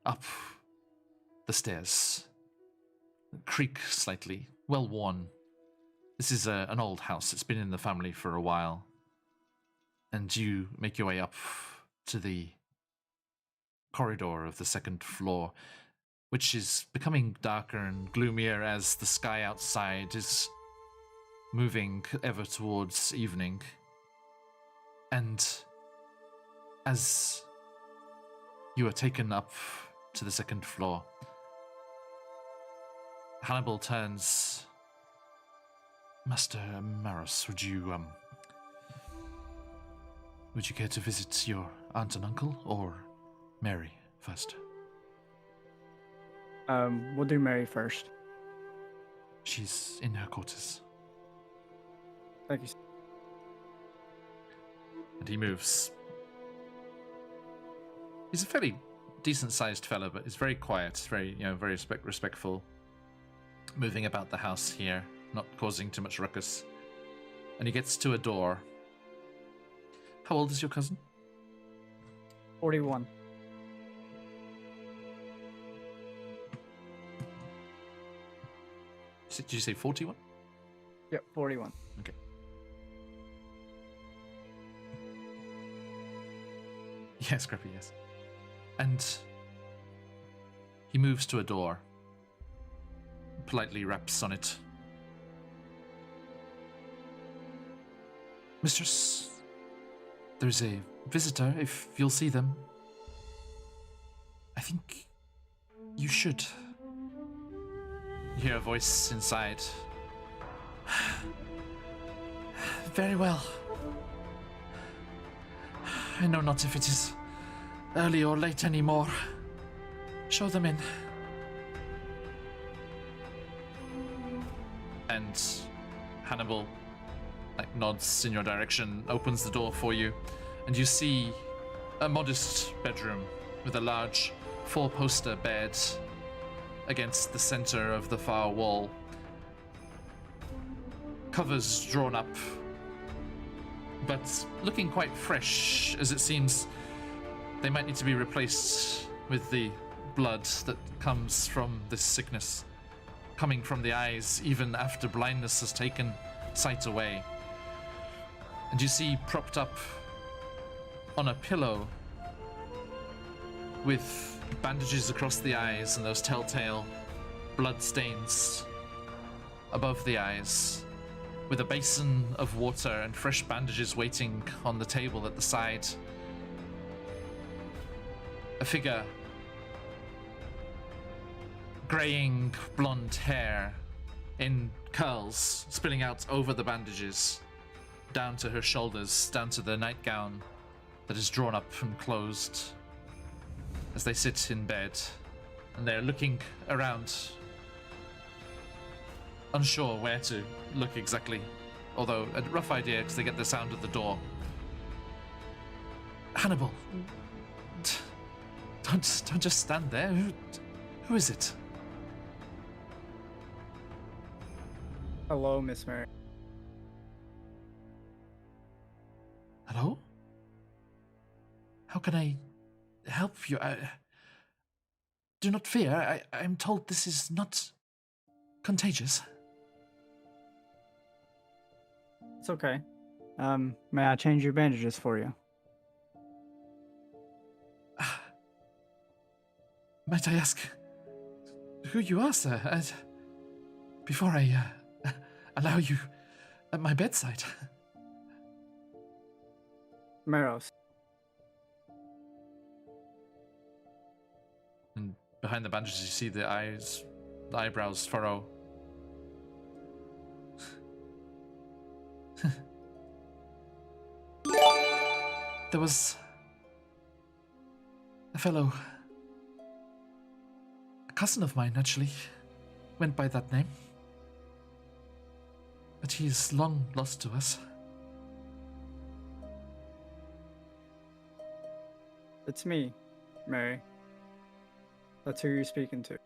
up the stairs. Creak slightly, well worn. This is an old house. It's been in the family for a while. And you make your way up to the corridor of the 2nd floor, which is becoming darker and gloomier as the sky outside is moving ever towards evening. And as you are taken up to the 2nd floor, Hannibal turns. Master Maros, would you care to visit your aunt and uncle, or Mary first? We'll do Mary first. She's in her quarters. Thank you. And he moves. He's a fairly decent-sized fellow, but he's very quiet, very, very respectful, moving about the house here, not causing too much ruckus. And he gets to a door. How old is your cousin? 41. Did you say 41? Yep, 41. Okay. Yes, Scrappy, yes. And he moves to a door, politely raps on it. Mistress, there's a visitor, if you'll see them. I think you should. You hear a voice inside. Very well. I know not if it is early or late anymore. Show them in. And Hannibal nods in your direction, opens the door for you, and you see a modest bedroom with a large four-poster bed against the center of the far wall. Covers drawn up, but looking quite fresh, as it seems they might need to be replaced with the blood that comes from this sickness, coming from the eyes even after blindness has taken sight away. And you see propped up on a pillow with bandages across the eyes and those telltale blood stains above the eyes, with a basin of water and fresh bandages waiting on the table at the side. A figure, graying blonde hair in curls spilling out over the bandages, down to her shoulders, down to the nightgown that is drawn up and closed, as they sit in bed, and they're looking around, unsure where to look exactly, although a rough idea because they get the sound of the door. Hannibal, don't just stand there. Who is it? Hello, Miss Mary. Hello? How can I help you? Do not fear. I'm told this is not contagious. It's okay. May I change your bandages for you? Might I ask who you are, sir? Before I allow you at my bedside. Maros. And behind the bandages, you see the eyebrows furrow. There was a fellow, a cousin of mine actually, went by that name. But he is long lost to us. It's me, Mary. That's who you're speaking to.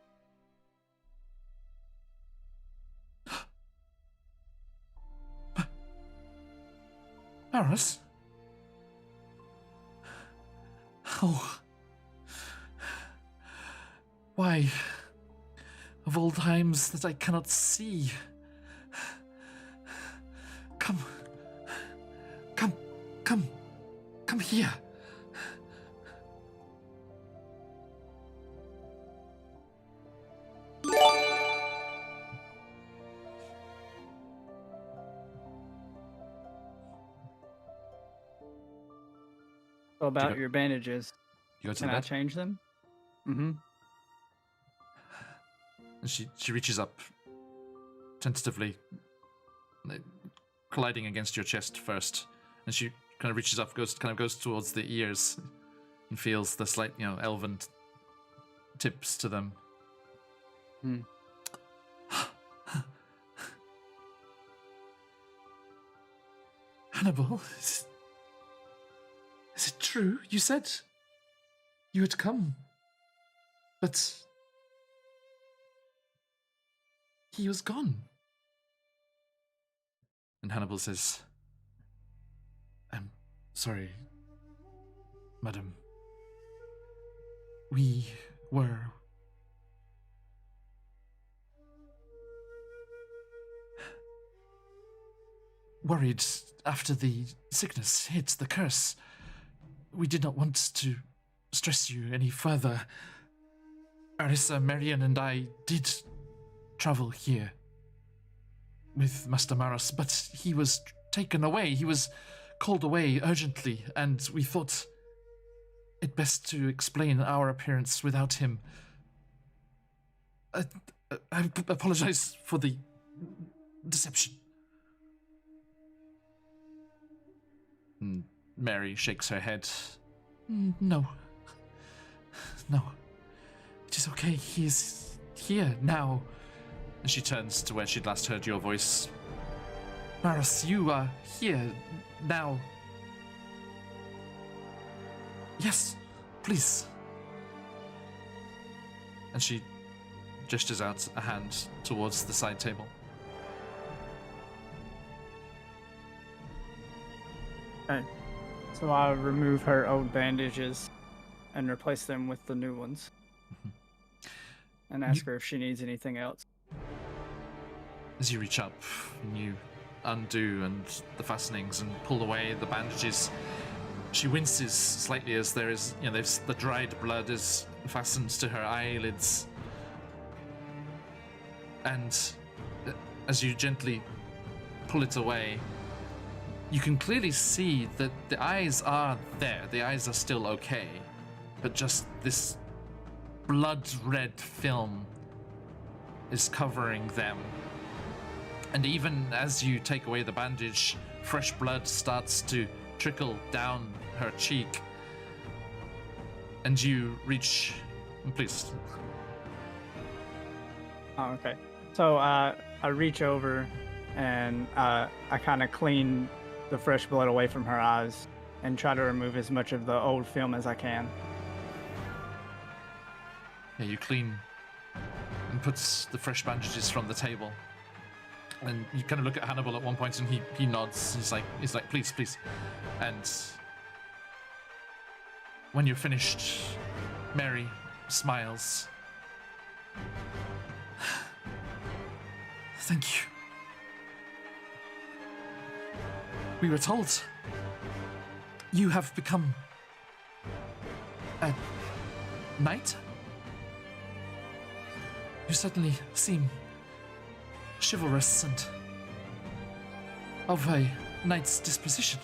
Maros? Oh. Why, of all times that I cannot see. Come here. So about your bandages, You go to can the I bed? change them? Mm-hmm. And And she reaches up, tentatively, colliding against your chest first. And she kind of reaches up, goes towards the ears, and feels the slight, elven tips to them. Hannibal, is it true? You said you had come, but he was gone. And Hannibal says, I'm sorry, madam. We were worried after the sickness hit, the curse. We did not want to stress you any further. Arissa, Marion, and I did travel here with Master Maros, but he was taken away. He was called away urgently, and we thought it best to explain our appearance without him. I apologize for the deception. Mary shakes her head. No. It is okay. He is here now. And she turns to where she'd last heard your voice. Maros, you are here now. Yes, please. And she gestures out a hand towards the side table. Okay. So I remove her old bandages and replace them with the new ones. And ask her if she needs anything else. As you reach up and you undo the fastenings and pull away the bandages, she winces slightly as there is, the dried blood is fastened to her eyelids. And as you gently pull it away, you can clearly see that the eyes are there. The eyes are still okay. But just this blood-red film is covering them. And even as you take away the bandage, fresh blood starts to trickle down her cheek. And you reach... Please. Oh, okay. So I reach over and I kind of clean the fresh blood away from her eyes and try to remove as much of the old film as I can. Yeah, you clean and puts the fresh bandages from the table. And you kind of look at Hannibal at one point and he nods. He's like, please. And when you're finished, Mary smiles. Thank you. We were told you have become a knight. You certainly seem chivalrous and of a knight's disposition.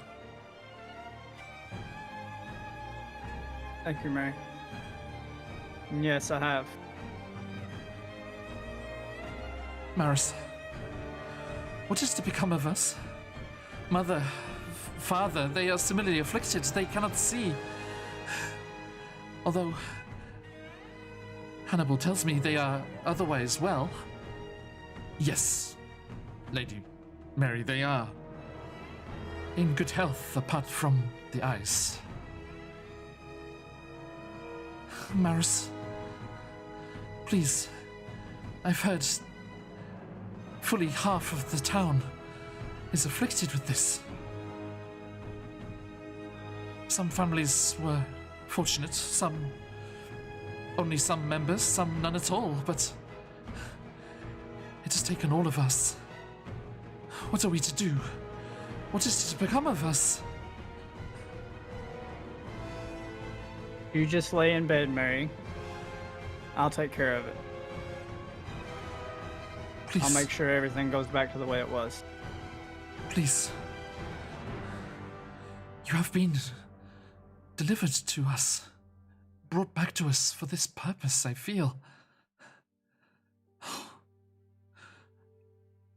Thank you, Mary. Yes, I have. Maris, what is to become of us? Mother, father, they are similarly afflicted. They cannot see. Although Hannibal tells me they are otherwise well. Yes, Lady Mary, they are in good health apart from the eyes. Maris, please, I've heard fully half of the town is afflicted with this. Some families were fortunate, only some members, some none at all, but it has taken all of us. What are we to do? What is to become of us? You just lay in bed, Mary. I'll take care of it. Please. I'll make sure everything goes back to the way it was. Please. You have been delivered to us, brought back to us for this purpose, I feel.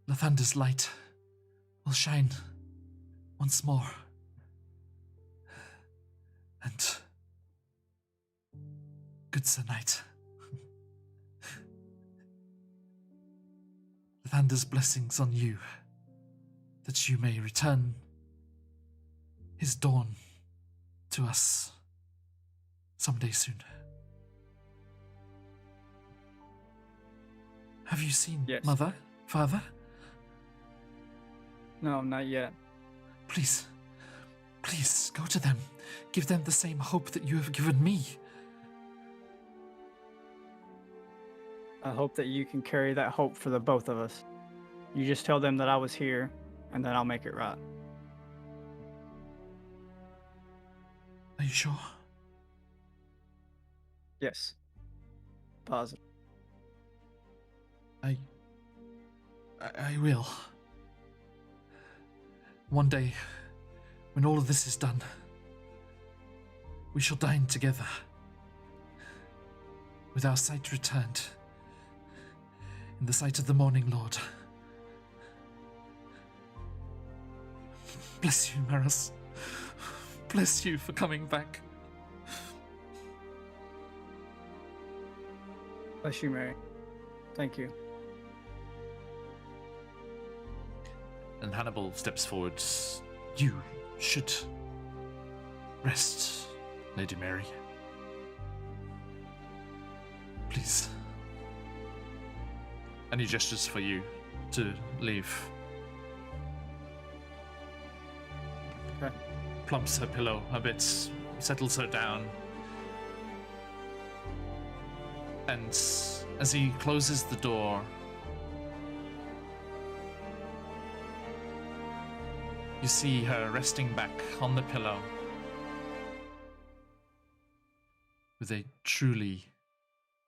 Lathander's light will shine once more. And good Sir Knight, Lathander's blessings on you, that you may return his dawn to us someday soon. Have you seen Yes. Mother, Father? No, not yet. Please, please go to them. Give them the same hope that you have given me. I hope that you can carry that hope for the both of us. You just tell them that I was here, and then I'll make it right. Are you sure? Yes. Positive. I will. One day, when all of this is done, we shall dine together, with our sight returned, in the sight of the Morning Lord. Bless you, Maris. Bless you for coming back. Bless you, Mary. Thank you. And Hannibal steps forward. You should rest, Lady Mary. Please. And he gestures for you to leave. Okay. Plumps her pillow a bit, settles her down. And as he closes the door, you see her resting back on the pillow with a truly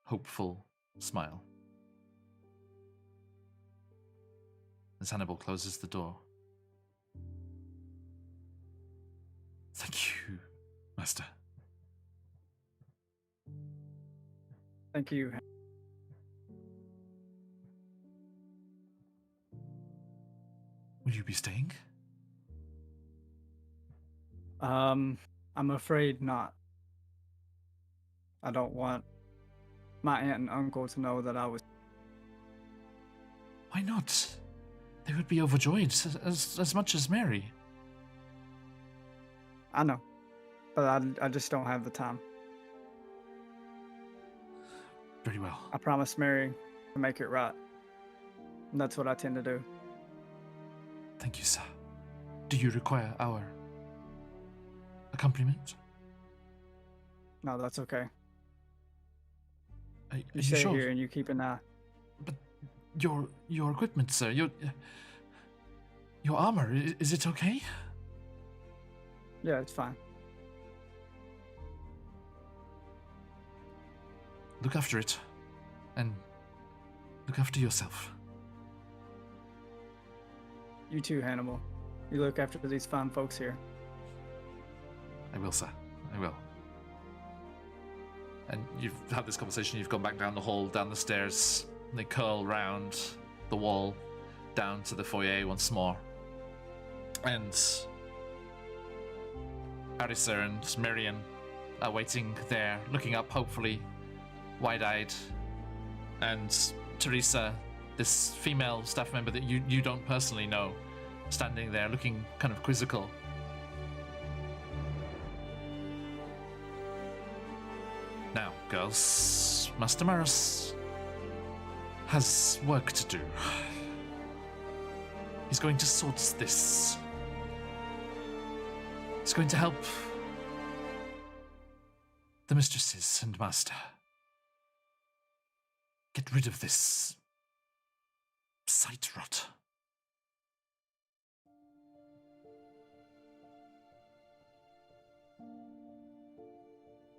hopeful smile. As Hannibal closes the door. Thank you, Master. Thank you. Will you be staying? I'm afraid not. I don't want my aunt and uncle to know that I was. Why not? They would be overjoyed as much as Mary. I know, but I just don't have the time. Very well. I promised Mary to make it right. And that's what I tend to do. Thank you, sir. Do you require our accompaniment? No, that's okay. Are You you stay sure? here and you keep an eye. But your equipment, sir. Your armor. Is it okay? Yeah, it's fine. Look after it, and look after yourself. You too, Hannibal. You look after these fine folks here. I will, sir. I will. And you've had this conversation. You've gone back down the hall, down the stairs. And they curl round the wall, down to the foyer once more. And Arisa and Miriam are waiting there, looking up, hopefully, wide-eyed. And Teresa, this female staff member that you don't personally know, standing there looking kind of quizzical. Now, girls, Master Maris has work to do. He's going to sort this. He's going to help the mistresses and master get rid of this sight rot.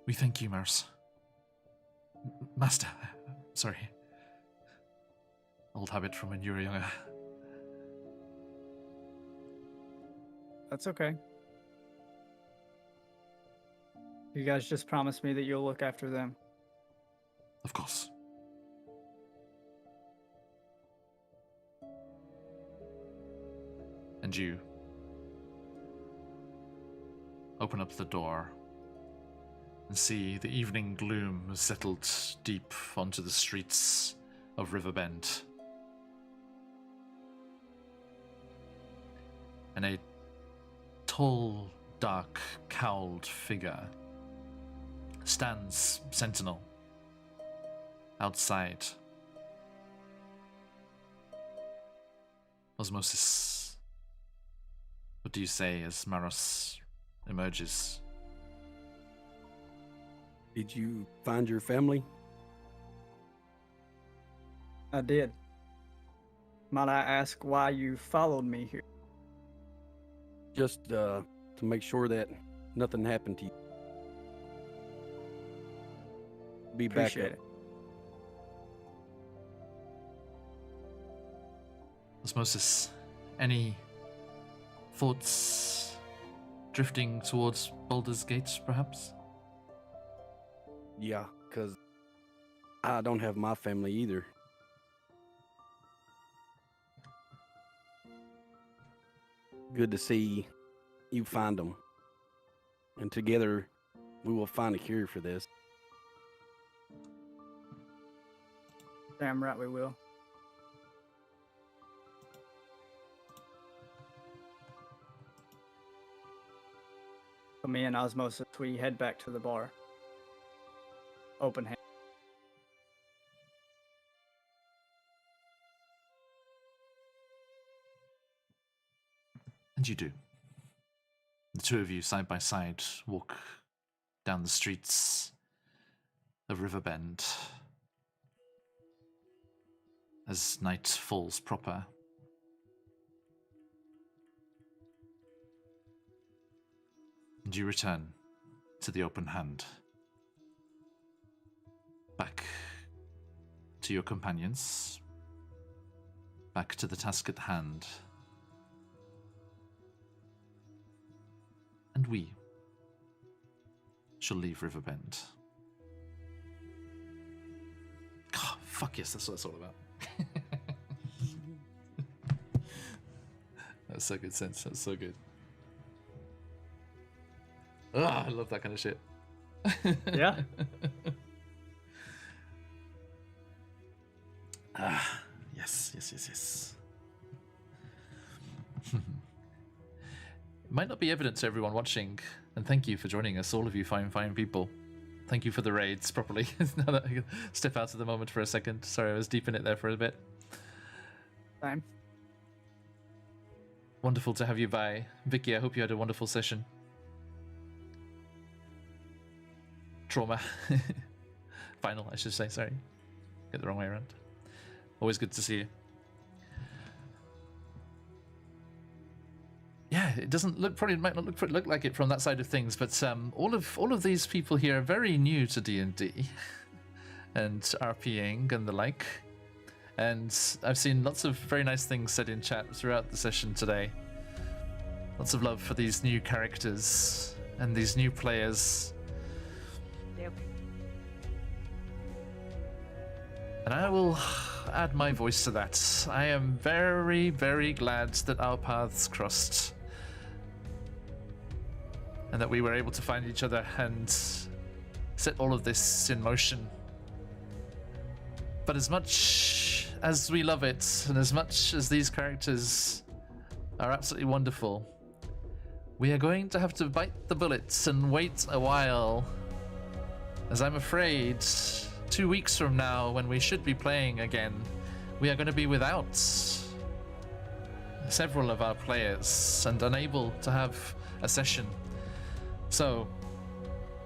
We thank you, Maris. Master, sorry. Old habit from when you were younger. That's okay. You guys just promised me that you'll look after them. Of course. and you open up the door and see the evening gloom has settled deep onto the streets of Riverbend. And a tall, dark, cowled figure stands sentinel outside. Osmosis, what do you say as Maros emerges? Did you find your family? I did. Might I ask why you followed me here? Just to make sure that nothing happened to you. Be back Appreciate up. it. Osmosis, any thoughts drifting towards Baldur's Gate, perhaps? Yeah, because I don't have my family either. Good to see you find them. And together, we will find a cure for this. Damn right we will. So me and Osmosis, we head back to the bar. Open hand. And you do. The two of you, side by side, walk down the streets of Riverbend as night falls proper. And you return to the open hand. Back to your companions. Back to the task at hand. And we shall leave Riverbend. God, fuck yes, that's what it's all about. That's so good, Sense. That's so good. Ah, I love that kind of shit. Yeah. Yes. It might not be evident to everyone watching, and thank you for joining us, all of you fine people. Thank you for the raids properly. Now that I can step out of the moment for a second. Sorry, I was deep in it there for a bit. Time. Wonderful to have you by. Vicky, I hope you had a wonderful session. Trauma. Final, I should say, sorry. Get the wrong way around. Always good to see you. Yeah, it doesn't look, probably might not look like it from that side of things, but all of these people here are very new to D&D and RPing and the like. And I've seen lots of very nice things said in chat throughout the session today. Lots of love for these new characters and these new players. Yep. And I will add my voice to that. I am very, very glad that our paths crossed. And that we were able to find each other and set all of this in motion. But as much as we love it, and as much as these characters are absolutely wonderful, we are going to have to bite the bullets and wait a while. As I'm afraid, 2 weeks from now, when we should be playing again, we are going to be without several of our players and unable to have a session. So,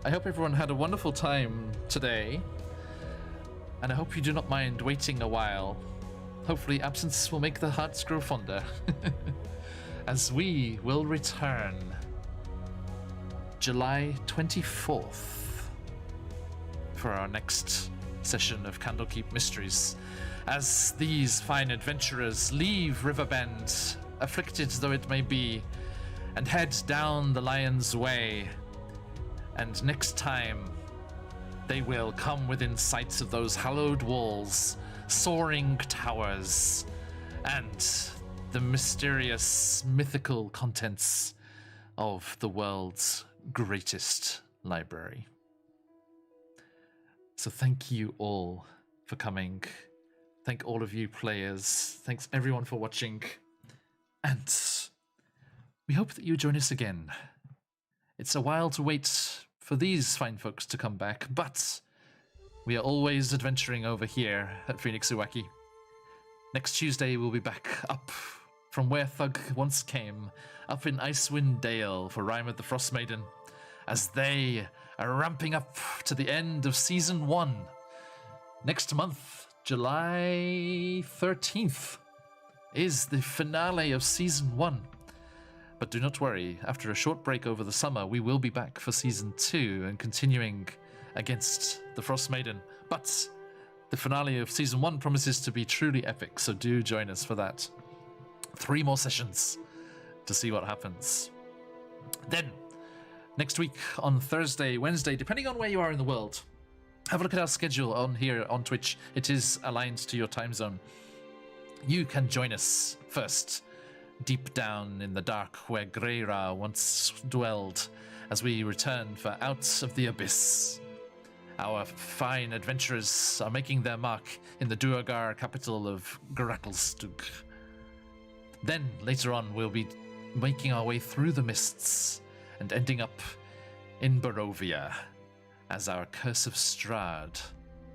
I hope everyone had a wonderful time today, and I hope you do not mind waiting a while. Hopefully absence will make the hearts grow fonder, as we will return July 24th for our next session of Candlekeep Mysteries, as these fine adventurers leave Riverbend, afflicted though it may be, and head down the Lion's Way. And next time, they will come within sight of those hallowed walls, soaring towers, and the mysterious, mythical contents of the world's greatest library. So thank you all for coming. Thank all of you players. Thanks everyone for watching. And we hope that you join us again. It's a while to wait for these fine folks to come back, but we are always adventuring over here at Phoenix Uwaki. Next Tuesday we'll be back up from where Thug once came, up in Icewind Dale for Rime of the Frost Maiden, as they are ramping up to the end of Season 1. Next month, July 13th, is the finale of Season 1. But do not worry, after a short break over the summer, we will be back for Season 2 and continuing against the Frost Maiden. But the finale of Season 1 promises to be truly epic, so do join us for that. 3 more sessions to see what happens. Then, next week on Thursday, Wednesday, depending on where you are in the world, have a look at our schedule on here on Twitch. It is aligned to your time zone. You can join us first, deep down in the dark where Greyra once dwelled, as we return for Out of the Abyss. Our fine adventurers are making their mark in the Duergar capital of Gracklstug. Then, later on, we'll be making our way through the mists and ending up in Barovia as our Curse of Strahd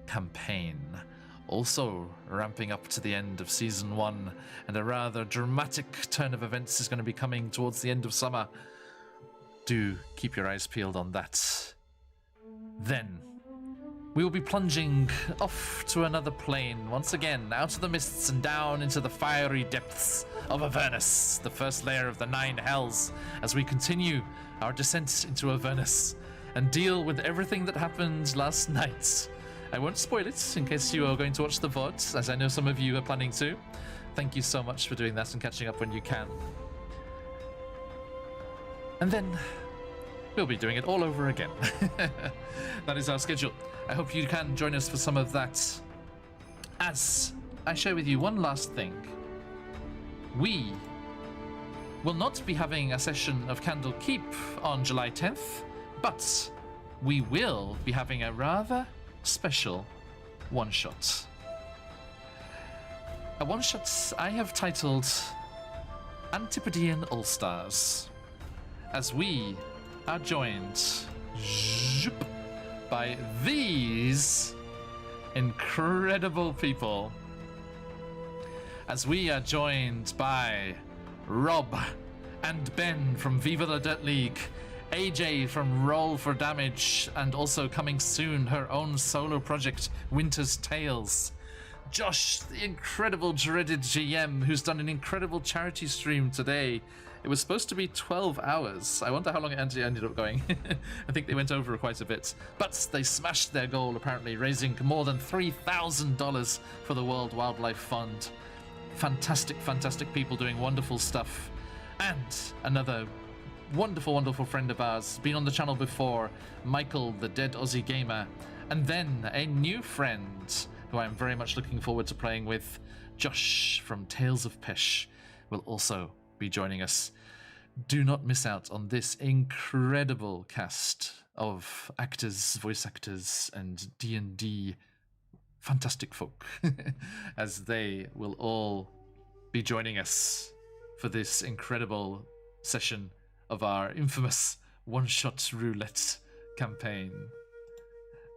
campaign. Also ramping up to the end of Season 1, and a rather dramatic turn of events is going to be coming towards the end of summer. Do keep your eyes peeled on that. Then, we will be plunging off to another plane, once again, out of the mists and down into the fiery depths of Avernus, the first layer of the 9 hells, as we continue our descent into Avernus and deal with everything that happened last night. I won't spoil it in case you are going to watch the VOD, as I know some of you are planning to. Thank you so much for doing that and catching up when you can. And then we'll be doing it all over again. That is our schedule. I hope you can join us for some of that. As I share with you one last thing, we will not be having a session of Candlekeep on July 10th, but we will be having a rather special one-shot. A one-shot I have titled Antipodean All-Stars, as we are joined by these incredible people. As we are joined by Rob and Ben from Viva la Dirt League, AJ from Roll for Damage, and also coming soon, her own solo project, Winter's Tales. Josh, the incredible dreaded GM, who's done an incredible charity stream today. It was supposed to be 12 hours. I wonder how long it ended up going. I think they went over quite a bit. But they smashed their goal, apparently, raising more than $3,000 for the World Wildlife Fund. Fantastic, fantastic people doing wonderful stuff. And another wonderful, wonderful friend of ours, been on the channel before, Michael, the Dead Aussie Gamer. And then a new friend who I'm very much looking forward to playing with, Josh from Tales of Pesh, will also be joining us. Do not miss out on this incredible cast of actors, voice actors, and D&D fantastic folk, as they will all be joining us for this incredible session of our infamous one-shot roulette campaign.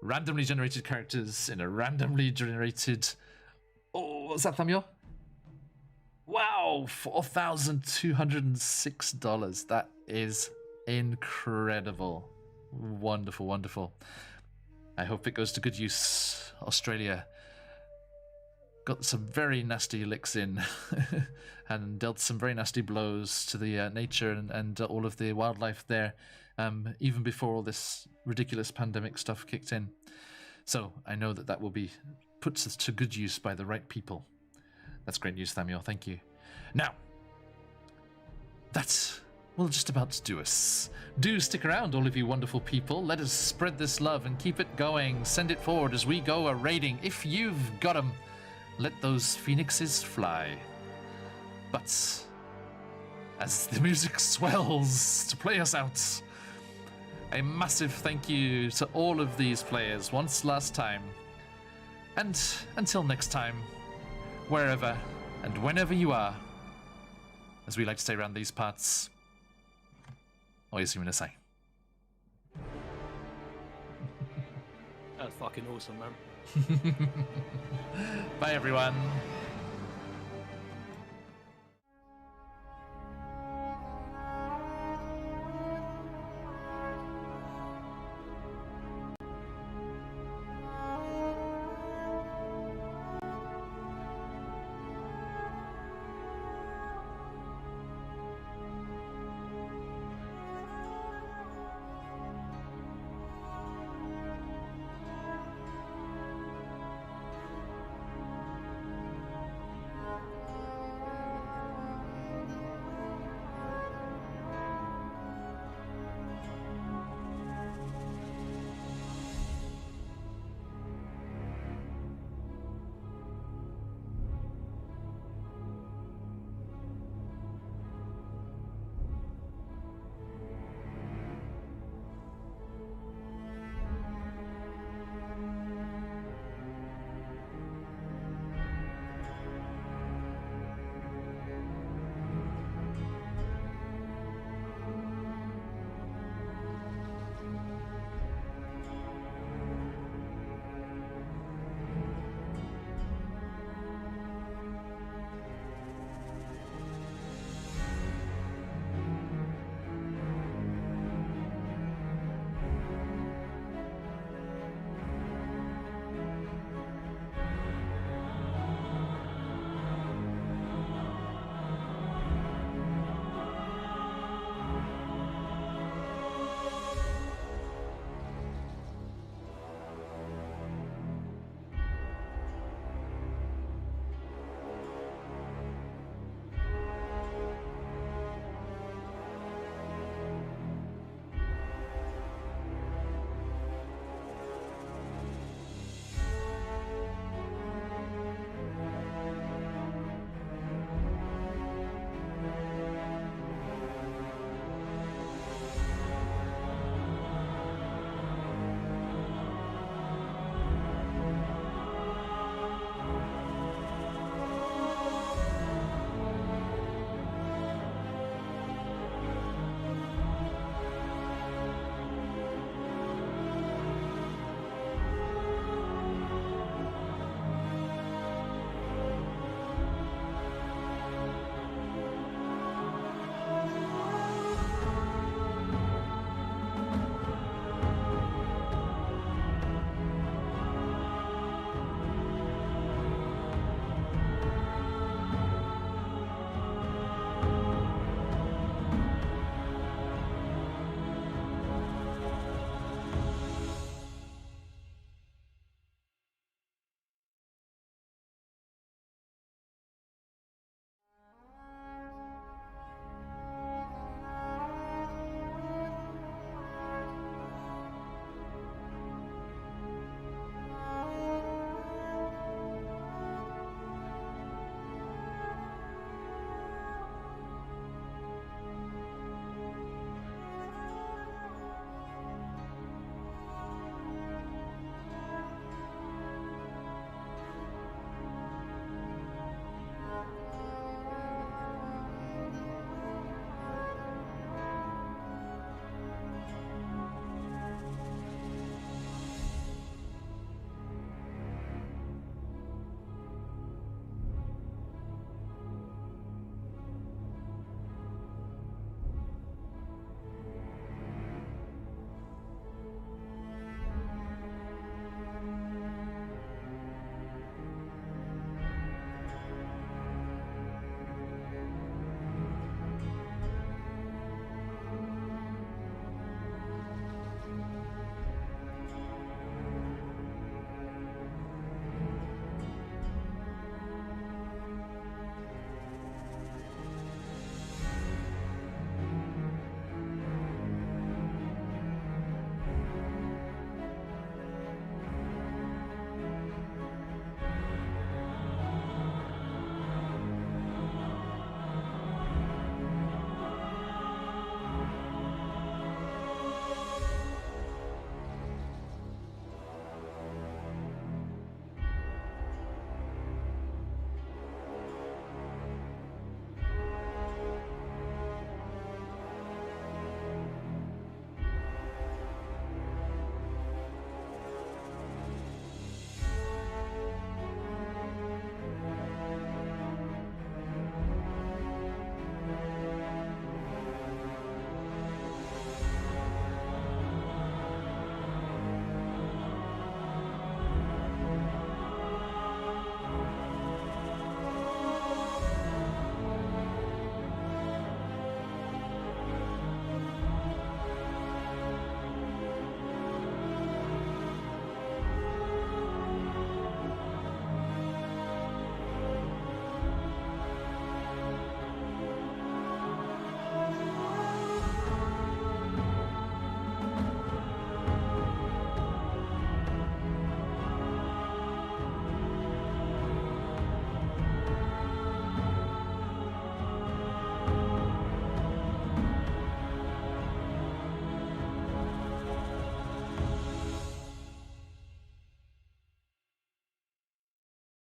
Randomly generated characters in a randomly generated... Oh, what's that, Samuel? Wow, $4,206. That is incredible. Wonderful, wonderful. I hope it goes to good use. Australia got some very nasty licks in and dealt some very nasty blows to the nature and all of the wildlife there, even before all this ridiculous pandemic stuff kicked in. So I know that will be put to good use by the right people. That's great news, Samuel. Thank you. Now, that will just about do us. Do stick around, all of you wonderful people. Let us spread this love and keep it going. Send it forward as we go a raiding. If you've got them, let those phoenixes fly. But as the music swells to play us out, a massive thank you to all of these players once last time. And until next time, wherever and whenever you are, as we like to say around these parts, oyasuminasai. That's fucking awesome, man. Bye, everyone.